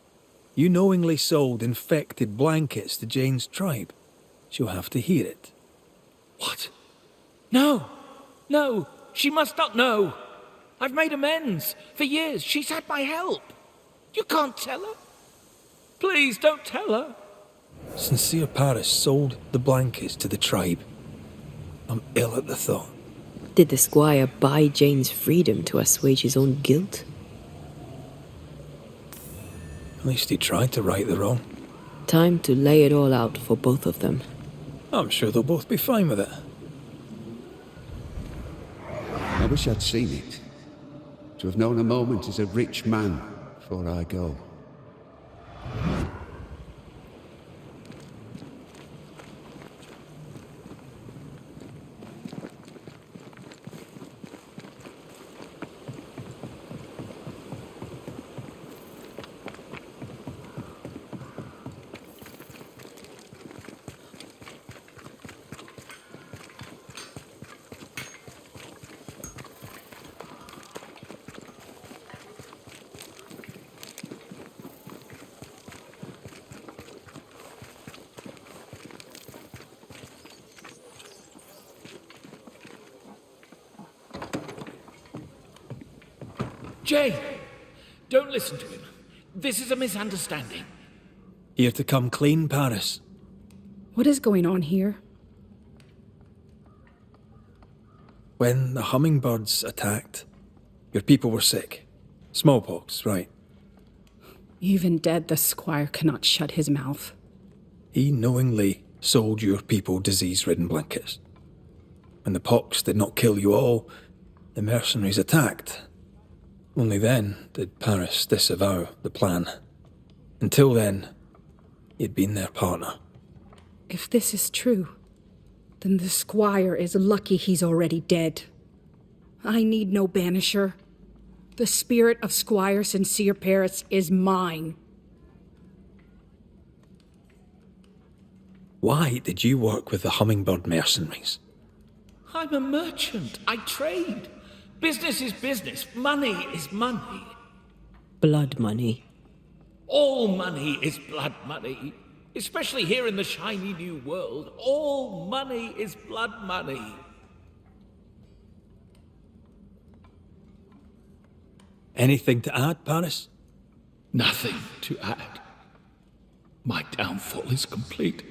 You knowingly sold infected blankets to Jane's tribe. She'll have to hear it. What? No! No! She must not know! I've made amends. For years, she's had my help. You can't tell her? Please don't tell her. Sincere Paris sold the blankets to the tribe. I'm ill at the thought. Did the squire buy Jane's freedom to assuage his own guilt? At least he tried to right the wrong. Time to lay it all out for both of them. I'm sure they'll both be fine with it. I wish I'd seen it. To have known a moment as a rich man before I go. Jay! Don't listen to him. This is a misunderstanding. Here to come clean, Paris. What is going on here? When the hummingbirds attacked, your people were sick. Smallpox, right? Even dead, the squire cannot shut his mouth. He knowingly sold your people disease-ridden blankets. When the pox did not kill you all, the mercenaries attacked. Only then did Paris disavow the plan. Until then, he'd been their partner. If this is true, then the squire is lucky he's already dead. I need no banisher. The spirit of Squire Sincere Paris is mine. Why did you work with the hummingbird mercenaries? I'm a merchant. I trade. Business is business. Money is money. Blood money. All money is blood money. Especially here in the shiny new world. All money is blood money. Anything to add, Paris? Nothing to add. My downfall is complete.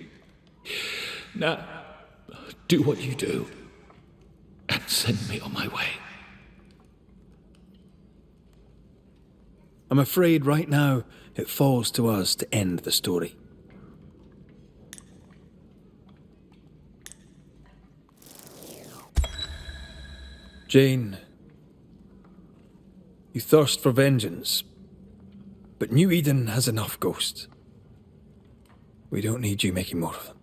Now, do what you do and send me on my way. I'm afraid right now it falls to us to end the story. Jane, you thirst for vengeance, but New Eden has enough ghosts. We don't need you making more of them.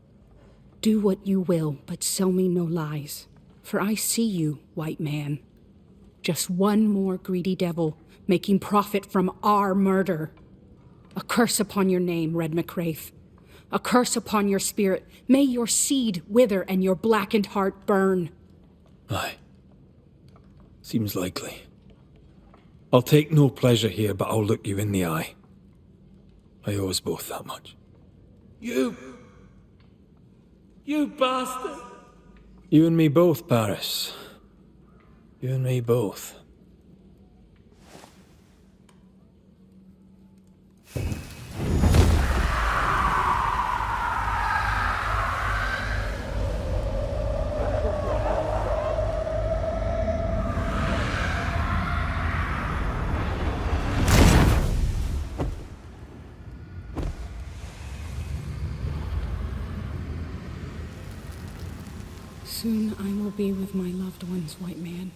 Do what you will, but sell me no lies. For I see you, white man. Just one more greedy devil making profit from our murder. A curse upon your name, Red McCraith. A curse upon your spirit. May your seed wither and your blackened heart burn. Aye. Seems likely. I'll take no pleasure here, but I'll look you in the eye. I owe us both that much. You bastard! You and me both, Paris. You and me both. Soon I will be with my loved ones, white man,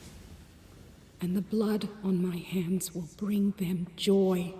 and the blood on my hands will bring them joy.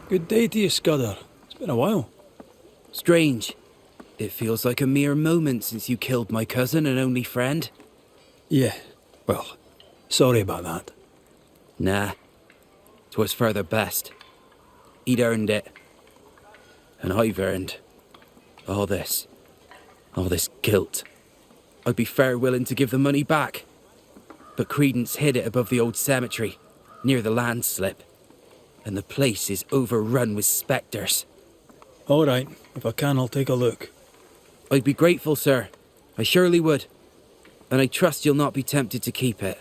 Good day to you, Scudder. It's been a while. Strange. It feels like a mere moment since you killed my cousin and only friend. Yeah, well, sorry about that. Nah. 'Twas for the best. He'd earned it. And I've earned all this. All this guilt. I'd be fair willing to give the money back. But Credence hid it above the old cemetery, near the landslip. And the place is overrun with spectres. All right, if I can, I'll take a look. I'd be grateful, sir. I surely would. And I trust you'll not be tempted to keep it.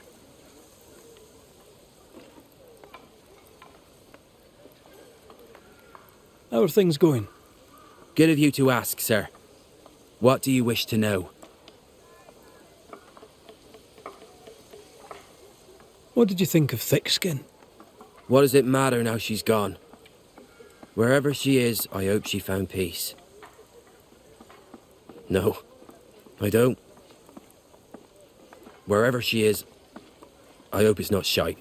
How are things going? Good of you to ask, sir. What do you wish to know? What did you think of Thickskin? What does it matter now she's gone? Wherever she is, I hope she found peace. No, I don't. Wherever she is, I hope it's not shite.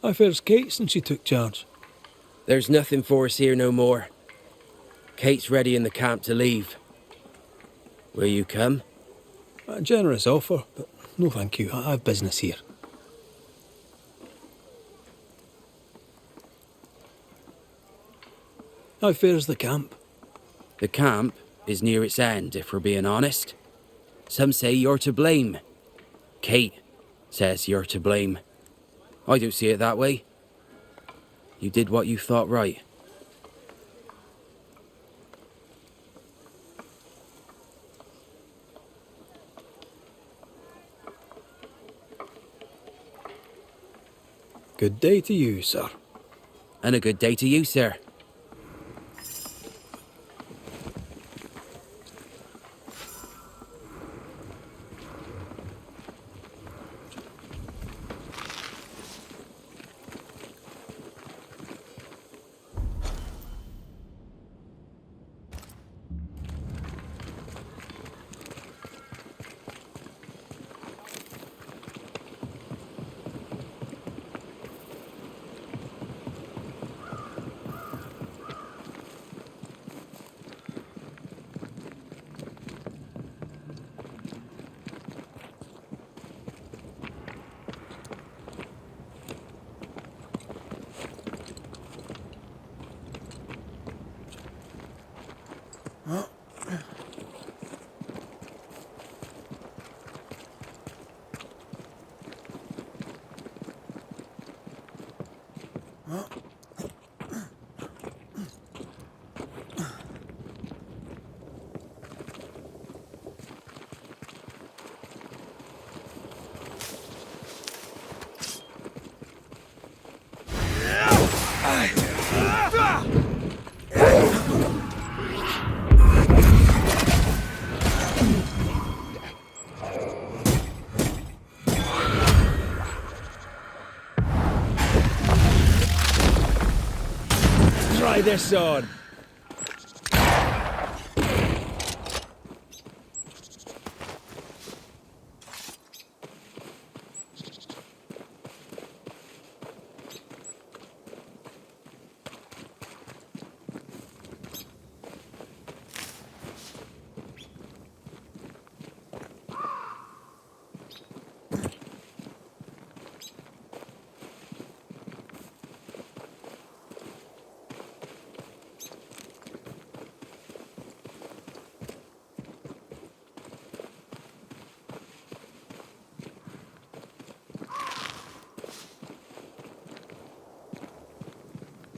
How fares Kate since she took charge? There's nothing for us here no more. Kate's ready in the camp to leave. Will you come? A generous offer, but no thank you. I have business here. How fares the camp? The camp is near its end, if we're being honest. Some say you're to blame. Kate says you're to blame. I don't see it that way. You did what you thought right. Good day to you, sir. And a good day to you, sir. Try this on.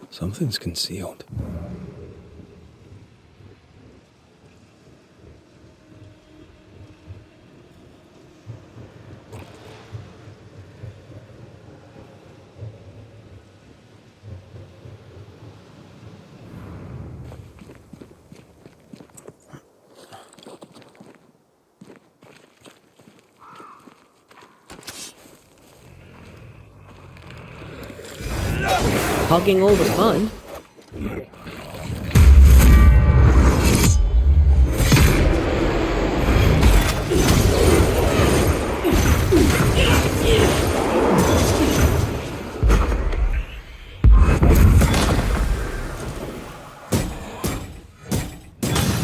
Something's concealed. Hogging all the fun.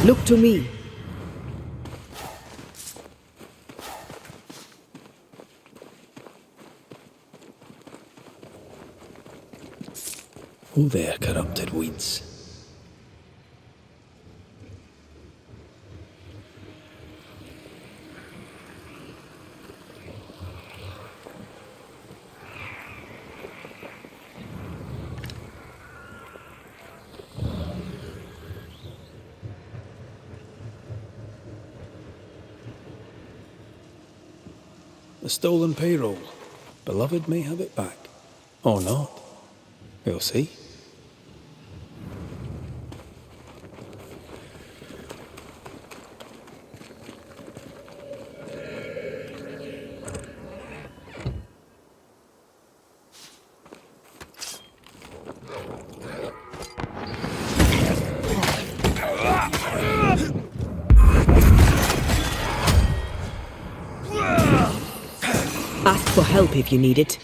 Look to me. Oh there, corrupted weeds. The stolen payroll. Beloved may have it back. Or not. We'll see. Ask for help if you need it.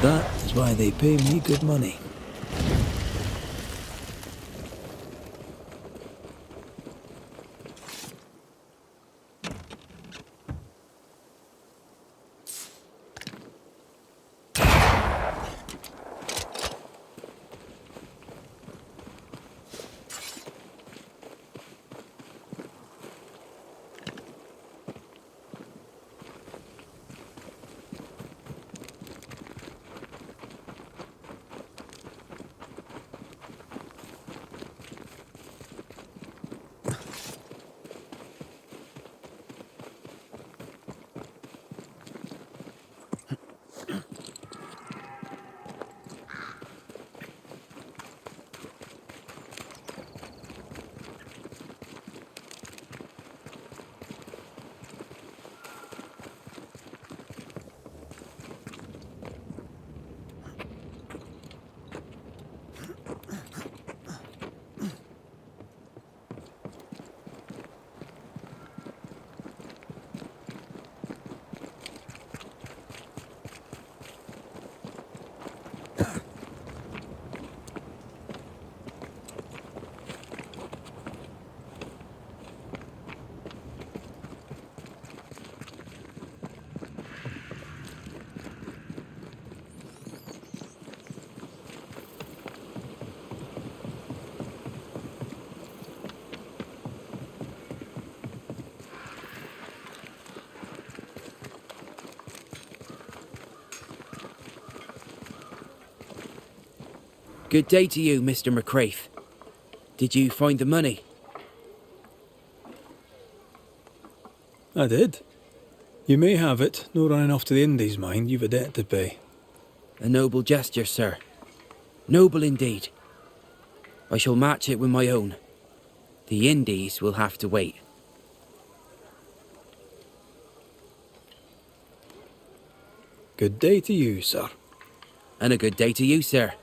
That's why they pay me good money. Good day to you, Mr. McCraith. Did you find the money? I did. You may have it. No running off to the Indies, mind. You've a debt to pay. A noble gesture, sir. Noble indeed. I shall match it with my own. The Indies will have to wait. Good day to you, sir. And a good day to you, sir.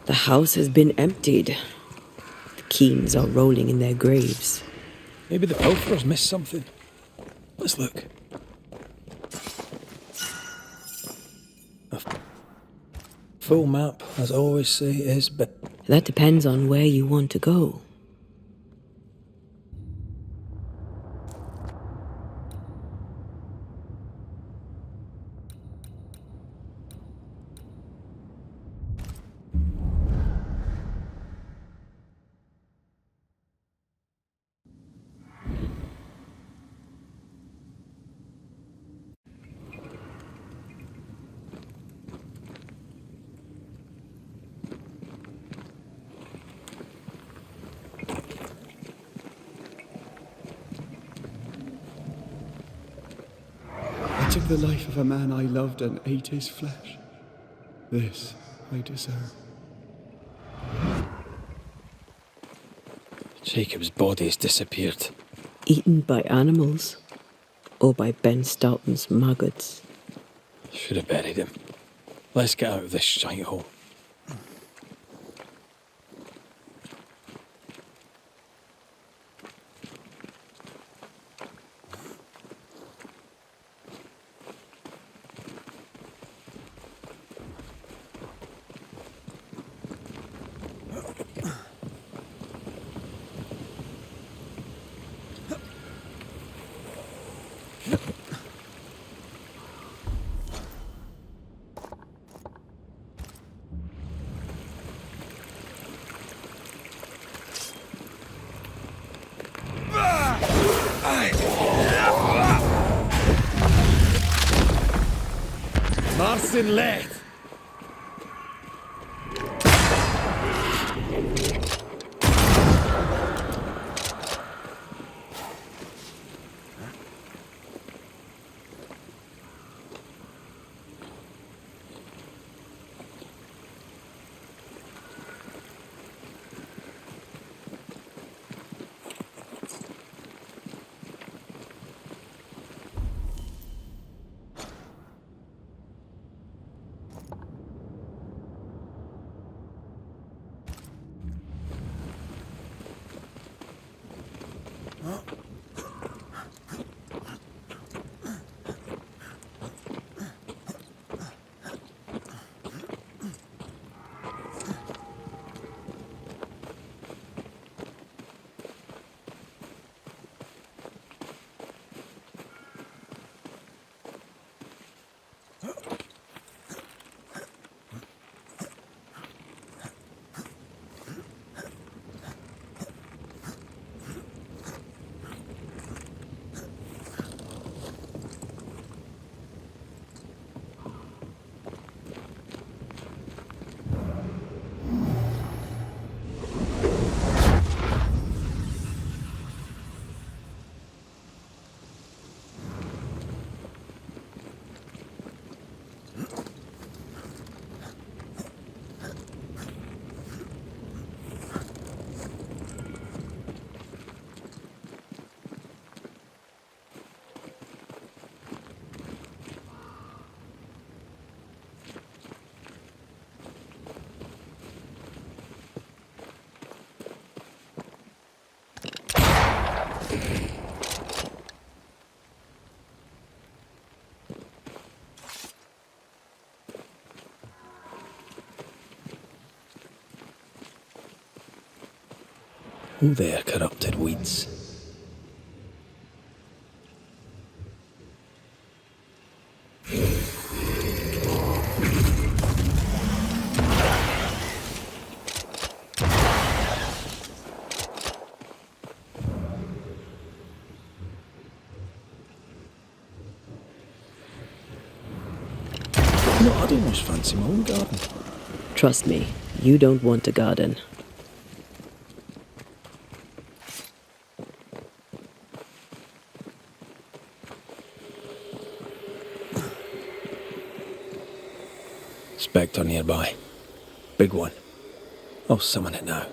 The house has been emptied. The Keens are rolling in their graves. Maybe the pilferers missed something. Let's look. A full map, as I always say, is but That depends on where you want to go. I took the life of a man I loved and ate his flesh. This I deserve. Jacob's body has disappeared. Eaten by animals or by Ben Stoughton's maggots. Should have buried him. Let's get out of this shithole. Marcin led. Oh, there, corrupted weeds. No, I'd almost fancy my own garden. Trust me, you don't want a garden. Spectre nearby. Big one. I'll summon it now.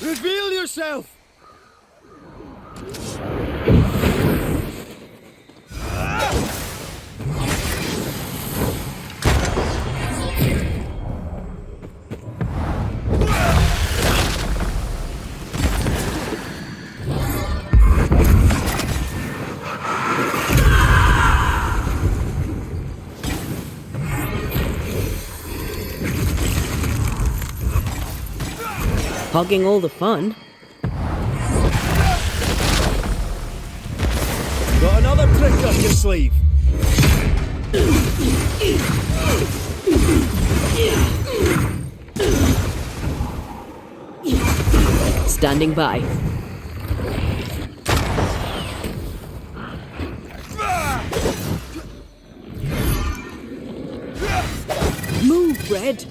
Reveal yourself! Hogging all the fun. Got another trick up your sleeve. Standing by. Move, Red.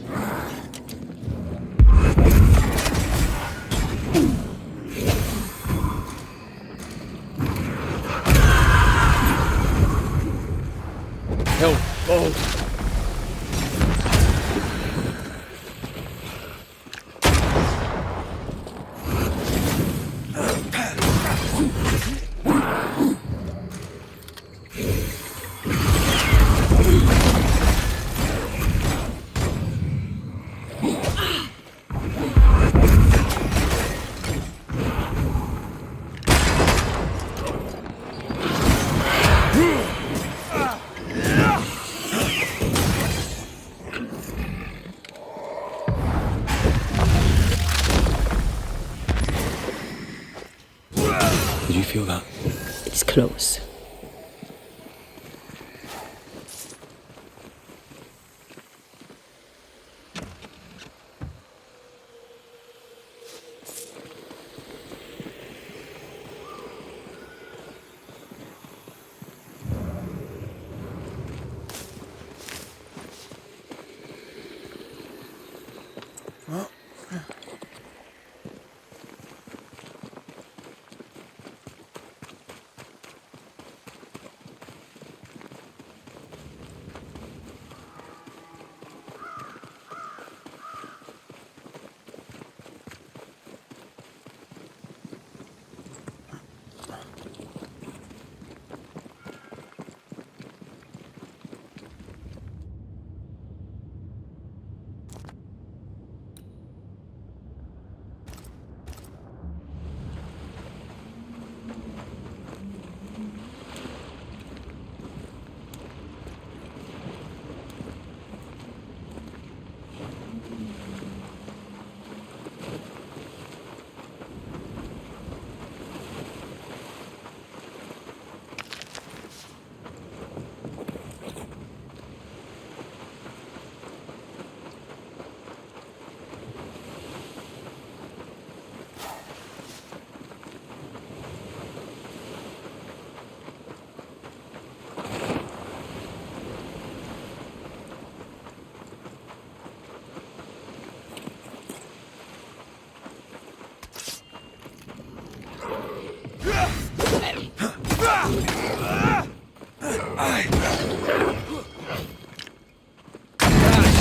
Help, bold. Did you feel that? It's close.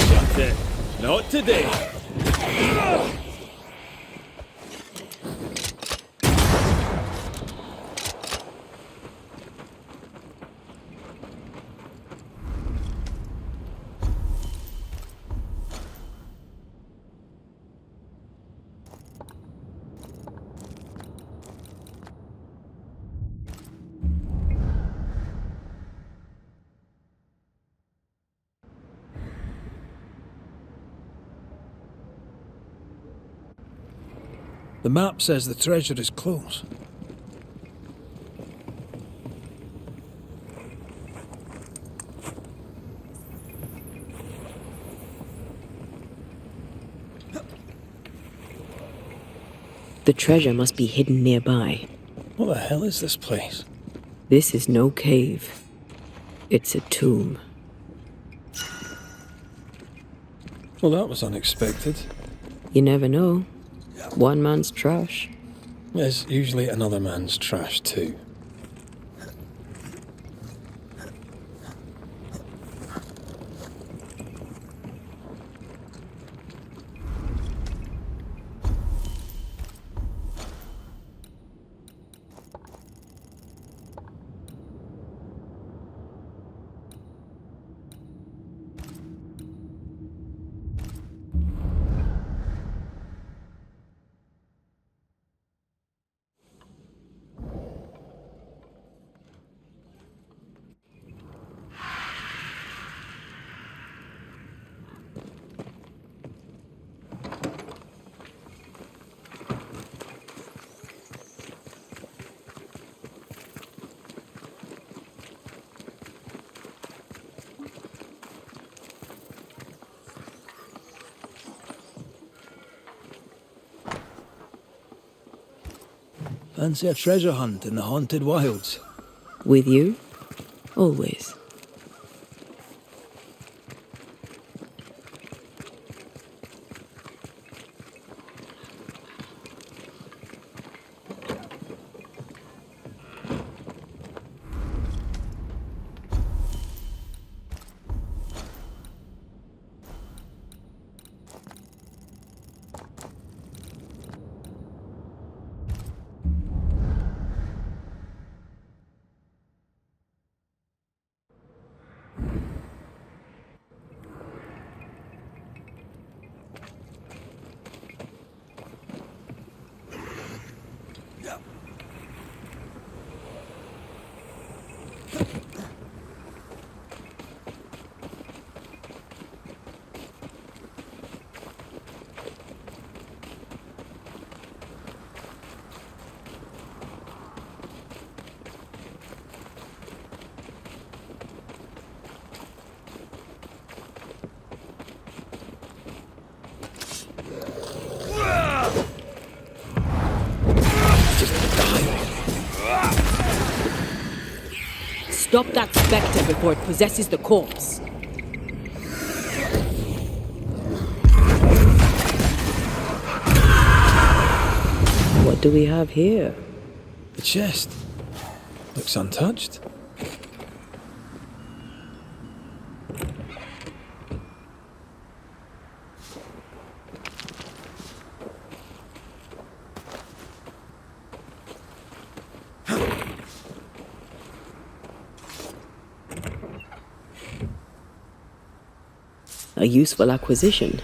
Shut it. Not today. The map says the treasure is close. The treasure must be hidden nearby. What the hell is this place? This is no cave. It's a tomb. Well, that was unexpected. You never know. One man's trash. There's usually another man's trash too. Fancy a treasure hunt in the haunted wilds? With you? Always. Stop that spectre before it possesses the corpse. What do we have here? The chest. Looks untouched. A useful acquisition.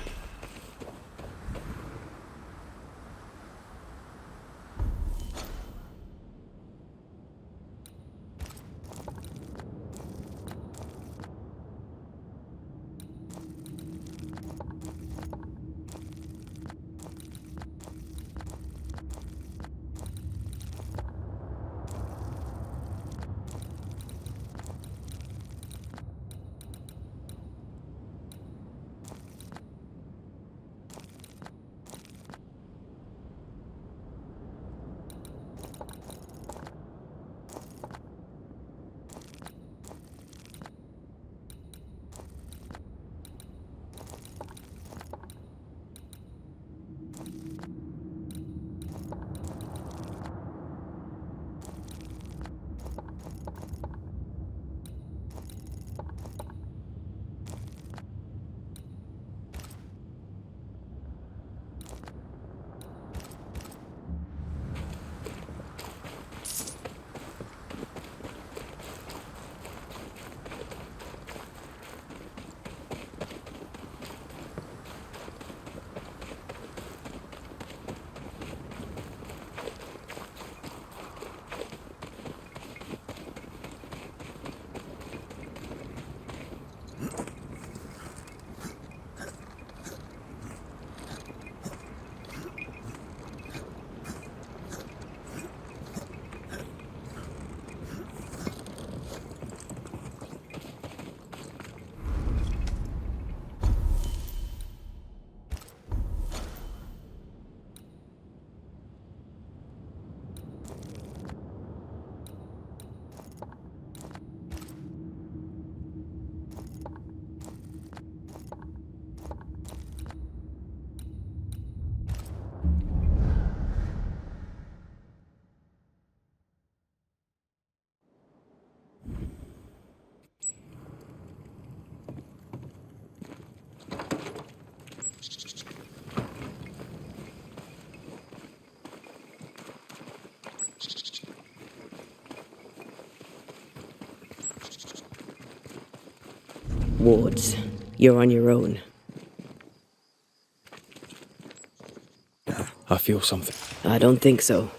Wards, you're on your own. I feel something. I don't think so.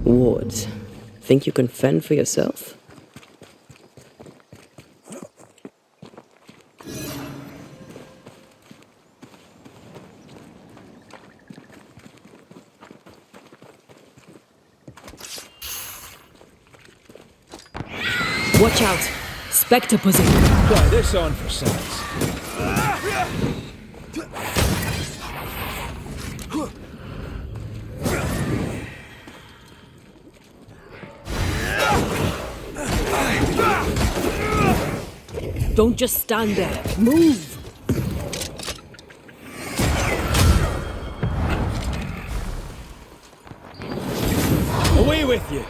Wards, think you can fend for yourself? Watch out! Spectre position. Try this on for size. Don't just stand there. Move! Away with you!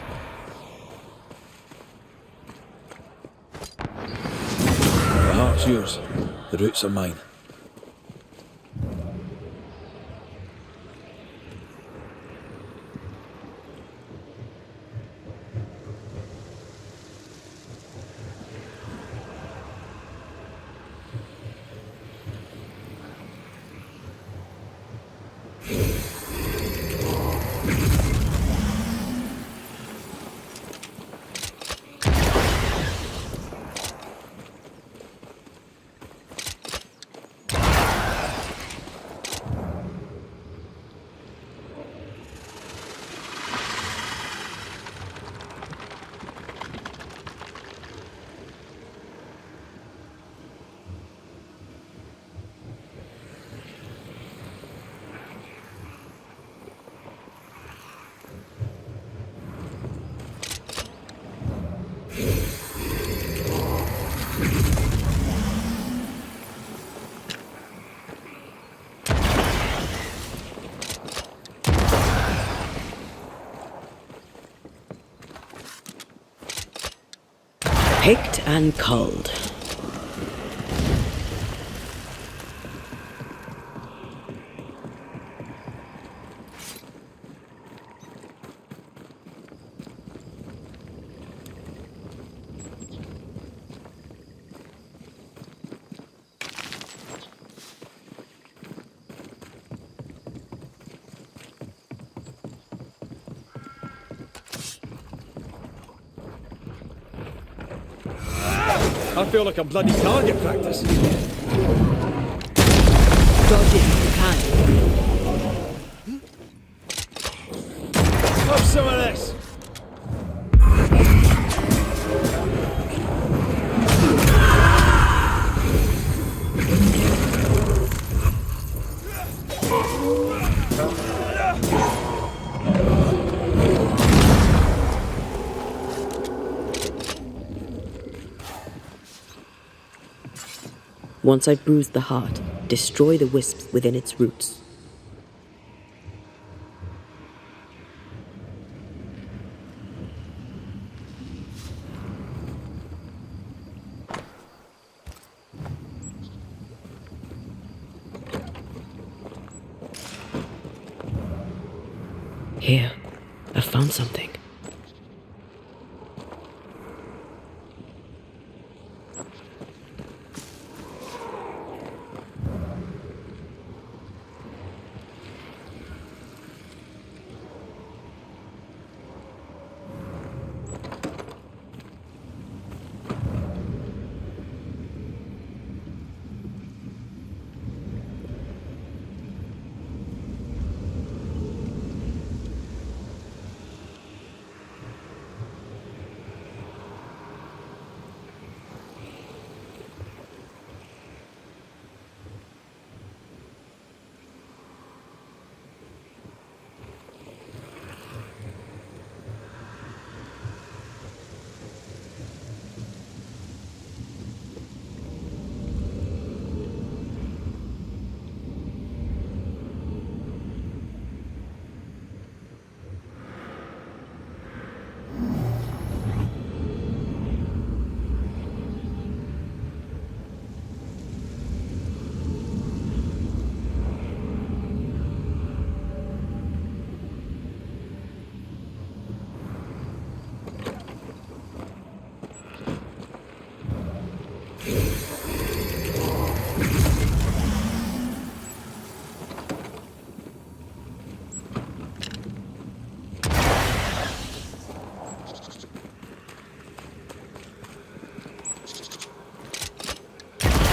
The heart's yours. The roots are mine. Picked and culled. I feel like I'm bloody target practice. Dodge it if you can. Have some of this. Once I bruise the heart, destroy the wisps within its roots. Here, I found something.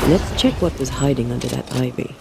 Let's check what was hiding under that ivy.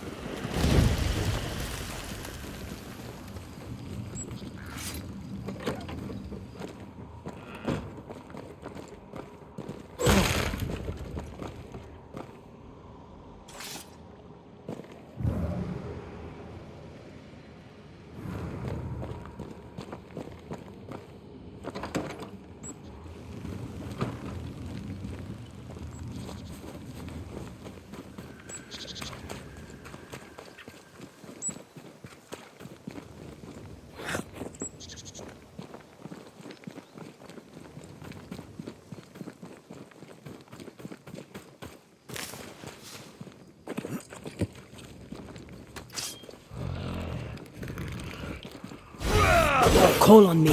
Call on me.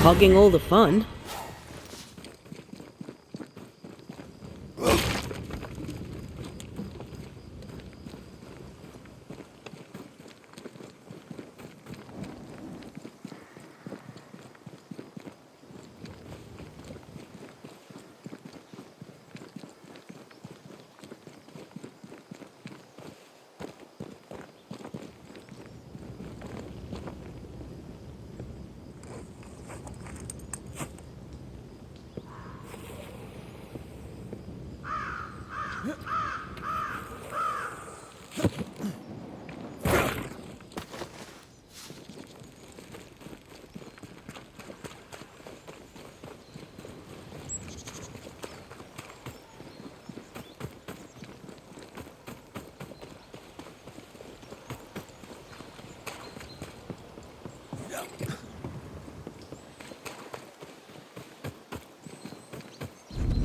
Hogging all the fun.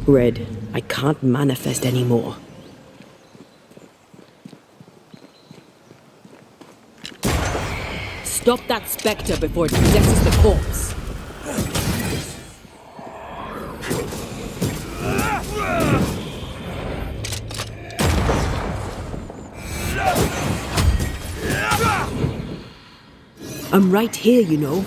Red, I can't manifest anymore. Stop that spectre before it possesses the corpse. I'm right here, you know.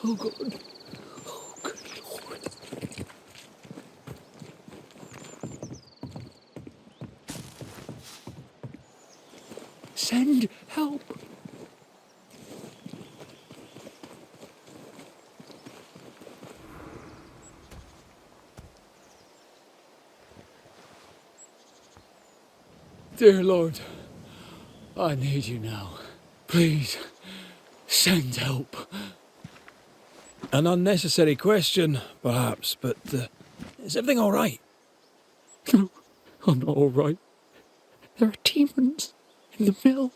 Oh, God. Oh, good Lord. Send help. Dear Lord, I need you now. Please, send help. An unnecessary question, perhaps, but is everything all right? No, I'm not all right. There are demons in the mill.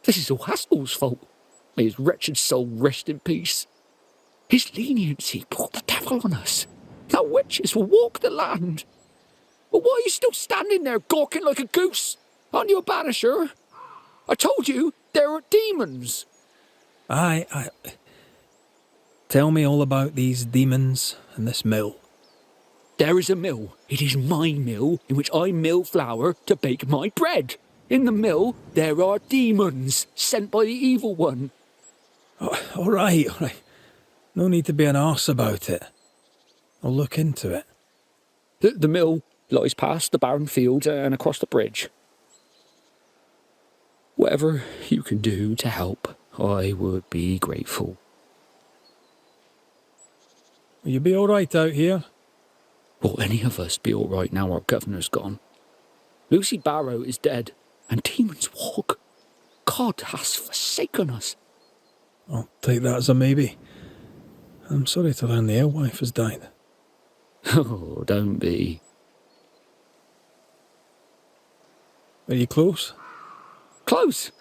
This is all Haskell's fault. May his wretched soul rest in peace. His leniency brought the devil on us. Now witches will walk the land. But why are you still standing there gawking like a goose? Aren't you a banisher? I told you there are demons. I... Tell me all about these demons and this mill. There is a mill. It is my mill in which I mill flour to bake my bread. In the mill, there are demons sent by the evil one. Oh, all right. No need to be an arse about it. I'll look into it. The mill lies past the barren fields and across the bridge. Whatever you can do to help, I would be grateful. Will you be all right out here? Will any of us be all right now our governor's gone? Lucy Barrow is dead, and demons walk. God has forsaken us. I'll take that as a maybe. I'm sorry to learn the alewife has died. Oh, don't be. Are you close? Close?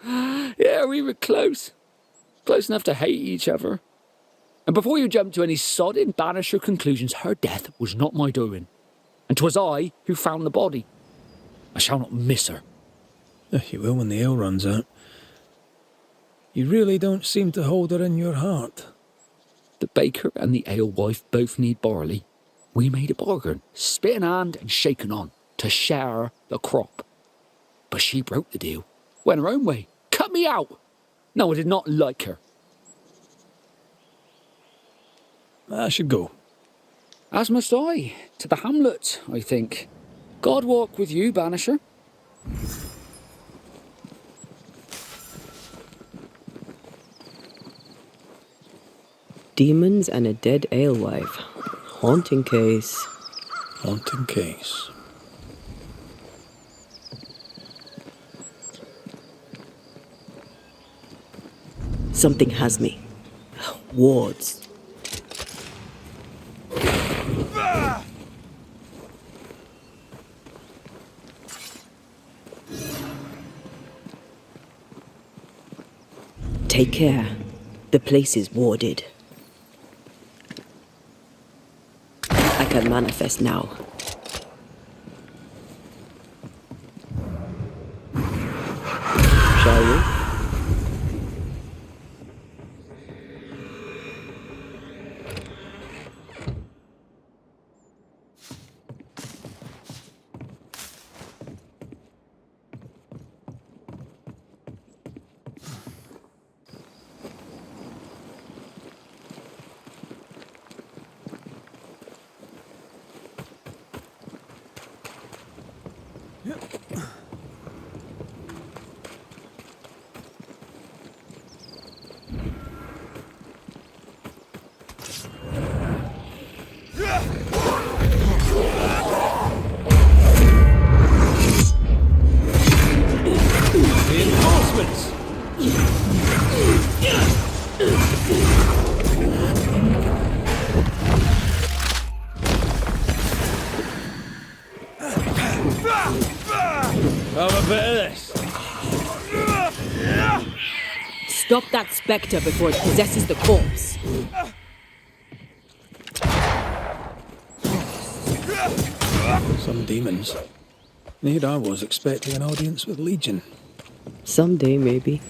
Yeah, we were close. Close enough to hate each other. And before you jump to any sodding Banisher conclusions, her death was not my doing. And 'twas I who found the body. I shall not miss her. You will when the ale runs out. You really don't seem to hold her in your heart. The baker and the alewife both need barley. We made a bargain, spit in hand and shaken on, to share the crop. But she broke the deal, went her own way, cut me out. No, I did not like her. I should go. As must I, to the hamlet, I think. God walk with you, Banisher. Demons and a dead alewife. Haunting case. Haunting case. Something has me. Wards. Take care. The place is warded. I can manifest now. Shall we? Have a bit of this. Stop that spectre before it possesses the corpse. Some demons. Here I was expecting an audience with Legion. Someday, maybe.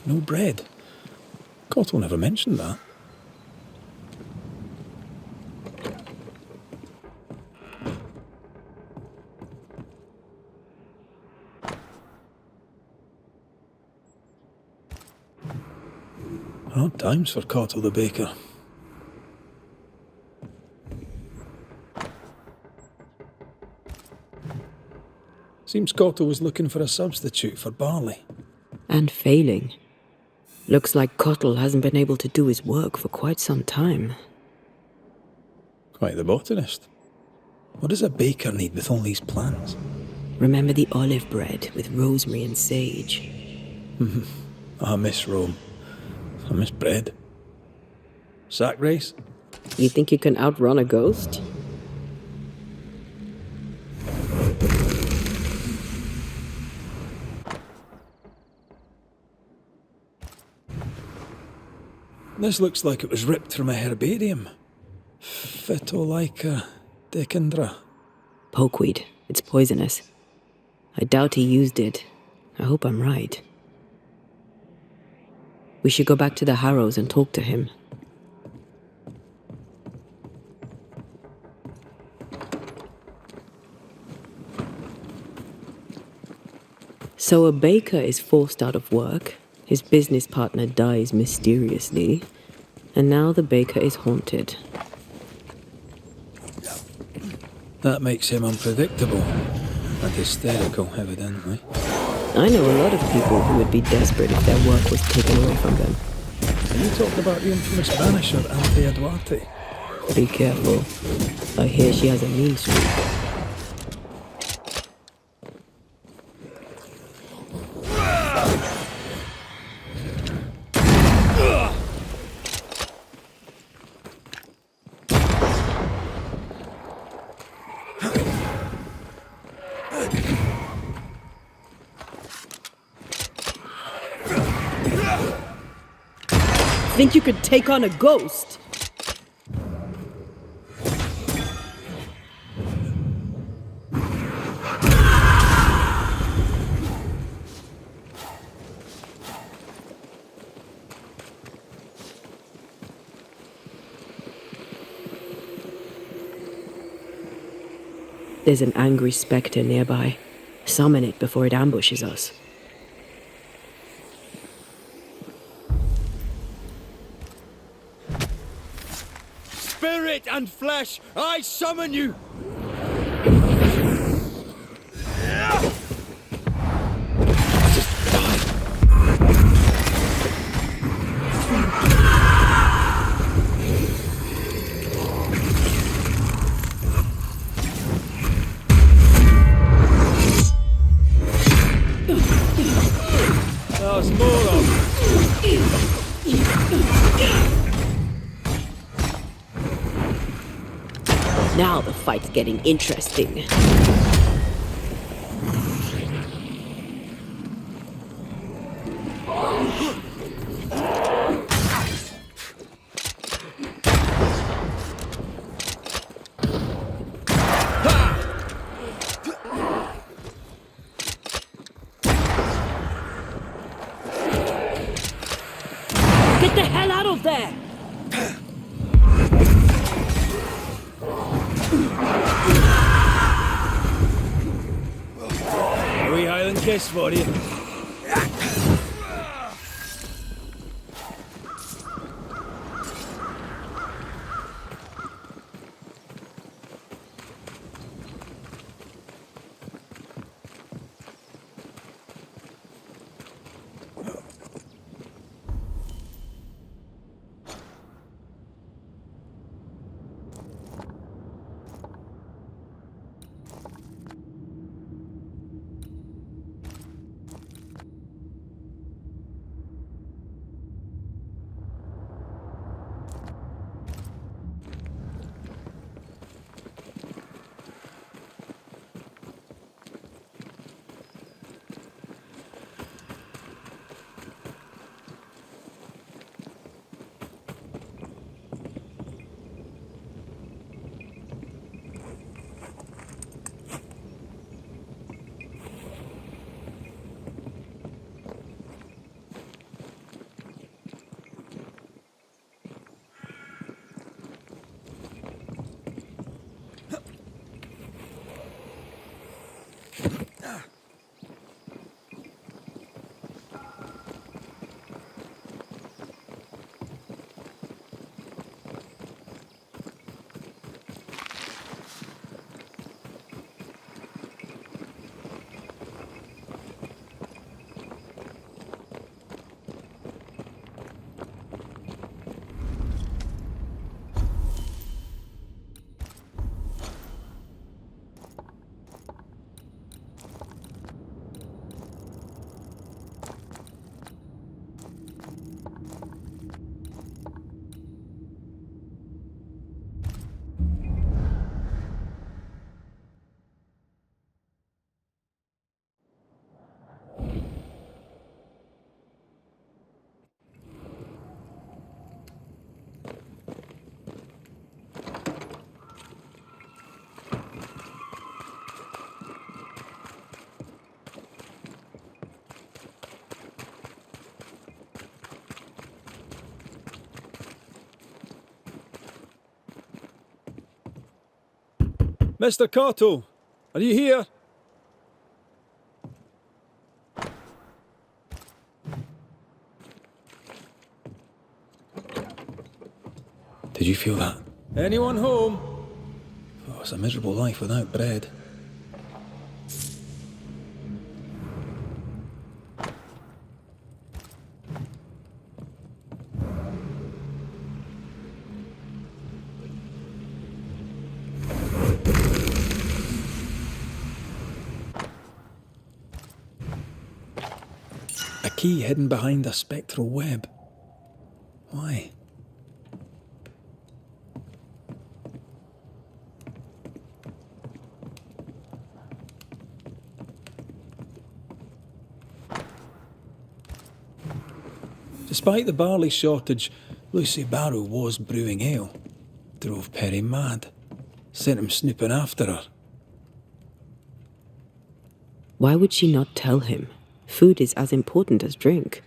No bread. Cottle never mentioned that. Odd times for Cottle the baker. Seems Cottle was looking for a substitute for barley. And failing. Looks like Cottle hasn't been able to do his work for quite some time. Quite the botanist. What does a baker need with all these plants? Remember the olive bread with rosemary and sage? I miss Rome. I miss bread. Sack race? You think you can outrun a ghost? This looks like it was ripped from a herbarium. Phytolaica decandra. Pokeweed. It's poisonous. I doubt he used it. I hope I'm right. We should go back to the Harrows and talk to him. So a baker is forced out of work, his business partner dies mysteriously, and now the baker is haunted. That makes him unpredictable. And hysterical, evidently. I know a lot of people who would be desperate if their work was taken away from them. Can you talk about the infamous banisher, Anthea Duarte? Be careful. I hear she has a mean streak. think you could take on a ghost? There's an angry spectre nearby. Summon it before it ambushes us. Spirit and flesh, I summon you! There's more of Now the fight's getting interesting. Get the hell out of there! A wee Highland kiss for you. Mr. Cato, are you here? Did you feel that? Anyone home? Oh, it's a miserable life without bread. A key hidden behind a spectral web. Why? Despite the barley shortage, Lucy Barrow was brewing ale. Drove Perry mad. Sent him snooping after her. Why would she not tell him? Food is as important as drink.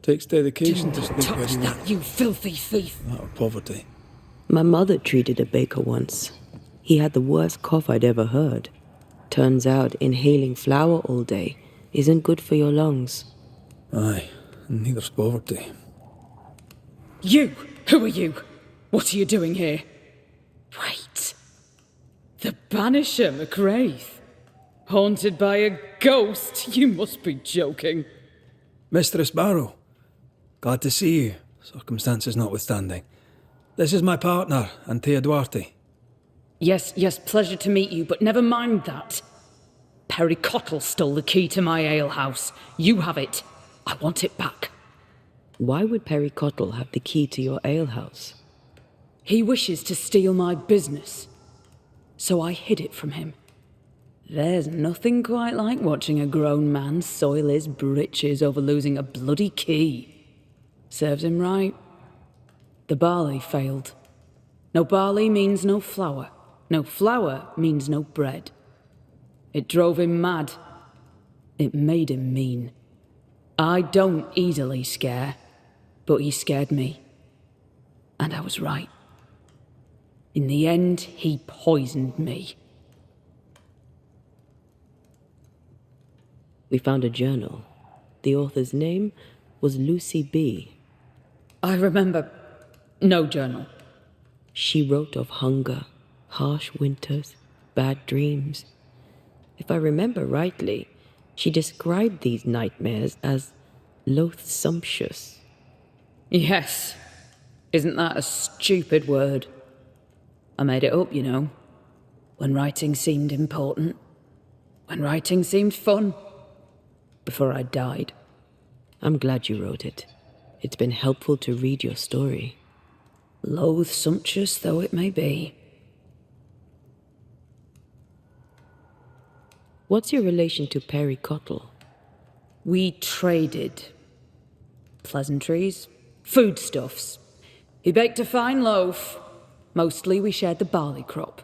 Takes dedication to snoop Touch anyway. that, you filthy thief! Out of poverty. My mother treated a baker once. He had the worst cough I'd ever heard. Turns out inhaling flour all day isn't good for your lungs. Aye, and neither's poverty. You! Who are you? What are you doing here? Wait. The Banisher McGrath? Haunted by a ghost? You must be joking. Mistress Barrow, glad to see you, circumstances notwithstanding. This is my partner, Antea Duarte. Yes, pleasure to meet you, but never mind that. Perry Cottle stole the key to my alehouse. You have it. I want it back. Why would Perry Cottle have the key to your alehouse? He wishes to steal my business, so I hid it from him. There's nothing quite like watching a grown man soil his britches over losing a bloody key. Serves him right. The barley failed. No barley means no flour. No flour means no bread. It drove him mad. It made him mean. I don't easily scare, but he scared me. And I was right. In the end, he poisoned me. We found a journal. The author's name was Lucy B. I remember no journal. She wrote of hunger, harsh winters, bad dreams. If I remember rightly, she described these nightmares as loathsumptuous. Yes. Isn't that a stupid word? I made it up, you know. When writing seemed important. When writing seemed fun. Before I died. I'm glad you wrote it. It's been helpful to read your story. Loathsumptuous though it may be. What's your relation to Perry Cottle? We traded. Pleasantries, foodstuffs. He baked a fine loaf. Mostly we shared the barley crop.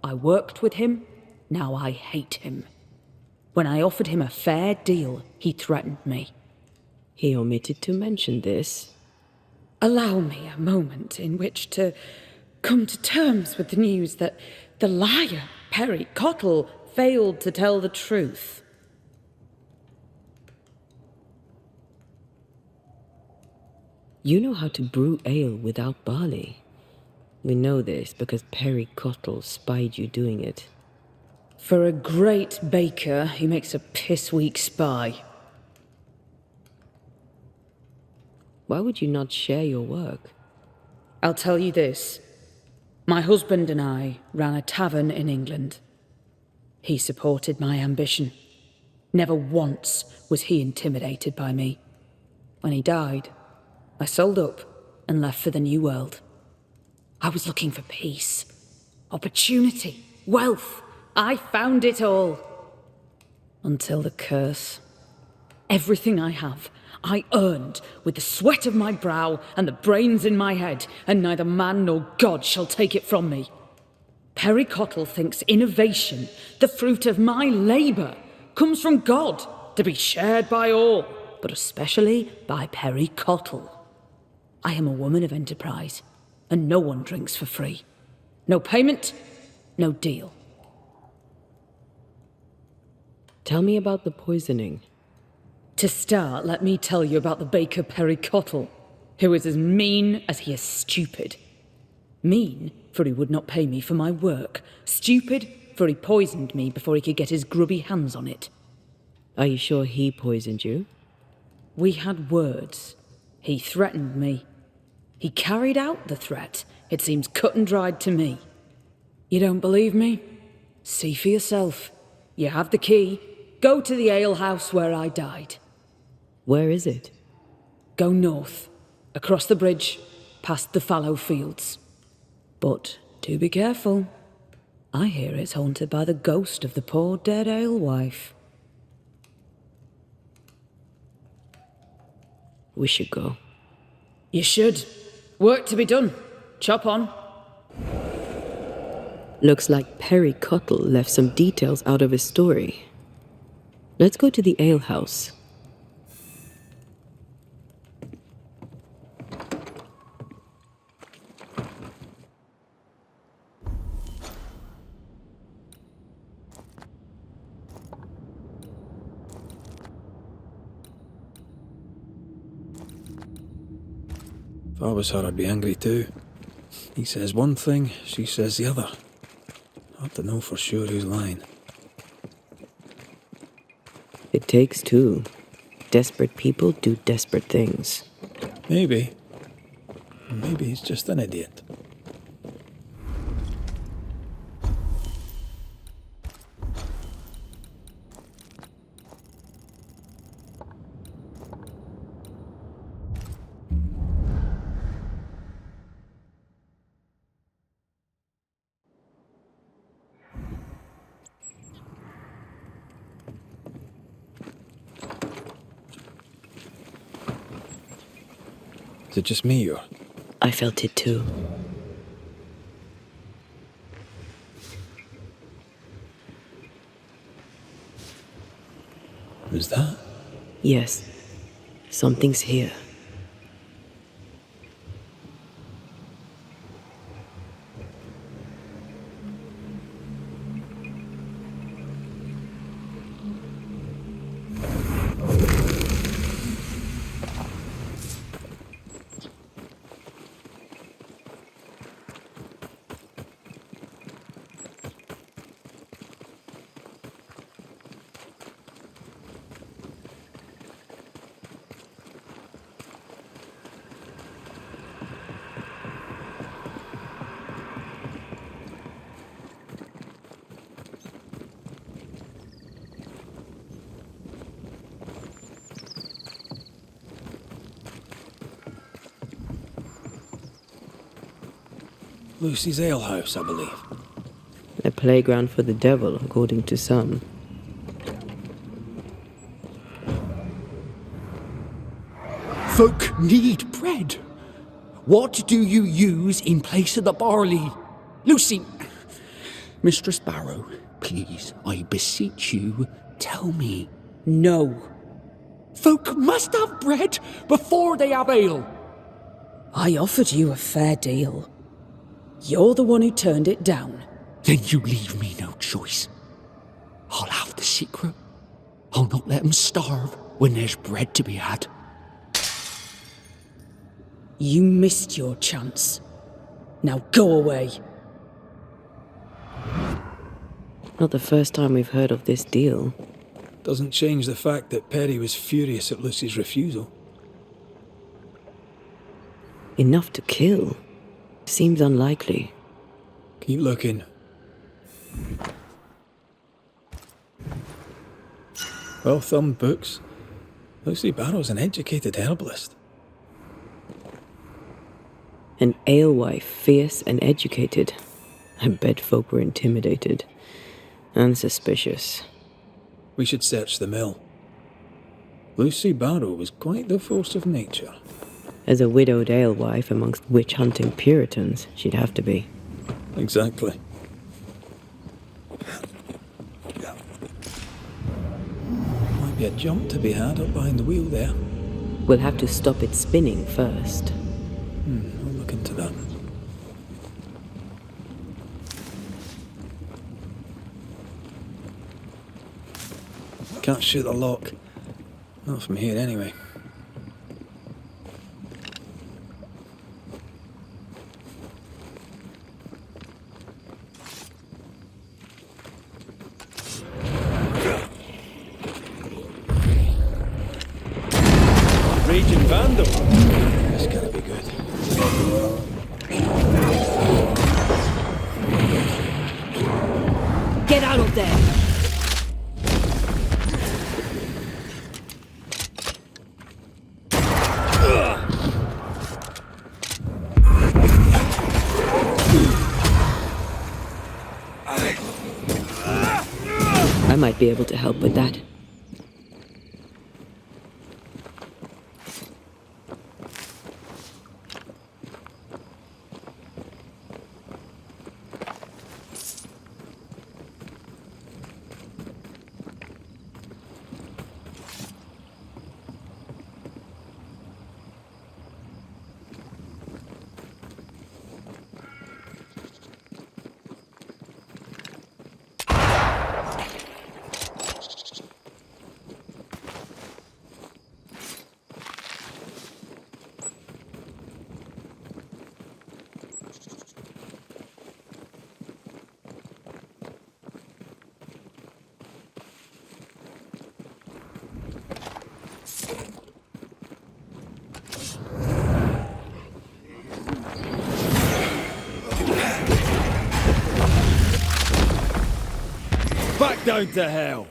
I worked with him, now I hate him. When I offered him a fair deal, he threatened me. He omitted to mention this. Allow me a moment in which to come to terms with the news that the liar, Perry Cottle, failed to tell the truth. You know how to brew ale without barley. We know this because Perry Cottle spied you doing it. For a great baker, he makes a piss-weak spy. Why would you not share your work? I'll tell you this. My husband and I ran a tavern in England. He supported my ambition. Never once was he intimidated by me. When he died, I sold up and left for the New World. I was looking for peace, opportunity, wealth. I found it all. Until the curse. Everything I have, I earned with the sweat of my brow and the brains in my head, and neither man nor God shall take it from me. Perry Cottle thinks innovation, the fruit of my labour, comes from God, to be shared by all, but especially by Perry Cottle. I am a woman of enterprise, and no one drinks for free. No payment, no deal. Tell me about the poisoning. To start, let me tell you about the baker Perry Cottle, who is as mean as he is stupid. Mean, for he would not pay me for my work. Stupid, for he poisoned me before he could get his grubby hands on it. Are you sure he poisoned you? We had words. He threatened me. He carried out the threat. It seems cut and dried to me. You don't believe me? See for yourself. You have the key. Go to the alehouse where I died. Where is it? Go north, across the bridge, past the fallow fields. But do be careful. I hear it's haunted by the ghost of the poor dead alewife. We should go. You should. Work to be done. Chop on. Looks like Perry Cuttle left some details out of his story. Let's go to the alehouse. If I was her, I'd be angry too. He says one thing, she says the other. Hard to know for sure who's lying. It takes two. Desperate people do desperate things. Maybe. Maybe he's just an idiot. Is it just me or? I felt it too. Who's that? Yes. Something's here. Lucy's alehouse, I believe. A playground for the devil, according to some. Folk need bread. What do you use in place of the barley? Lucy! Mistress Barrow, please, I beseech you, tell me. No. Folk must have bread before they have ale. I offered you a fair deal. You're the one who turned it down. Then you leave me no choice. I'll have the secret. I'll not let them starve when there's bread to be had. You missed your chance. Now go away. Not the first time we've heard of this deal. Doesn't change the fact that Perry was furious at Lucy's refusal. Enough to kill? Seems unlikely. Keep looking. Well-thumbed books. Lucy Barrow's an educated herbalist. An alewife, fierce and educated. I bet folk were intimidated. And suspicious. We should search the mill. Lucy Barrow was quite the force of nature. As a widowed alewife amongst witch-hunting Puritans, she'd have to be. Exactly. Might be a jump to be had up behind the wheel there. We'll have to stop it spinning first. I'll look into that. Can't shoot the lock. Not from here anyway. Raging Vandal. This gotta be good. Get out of there! I might be able to help with that. Back down to hell!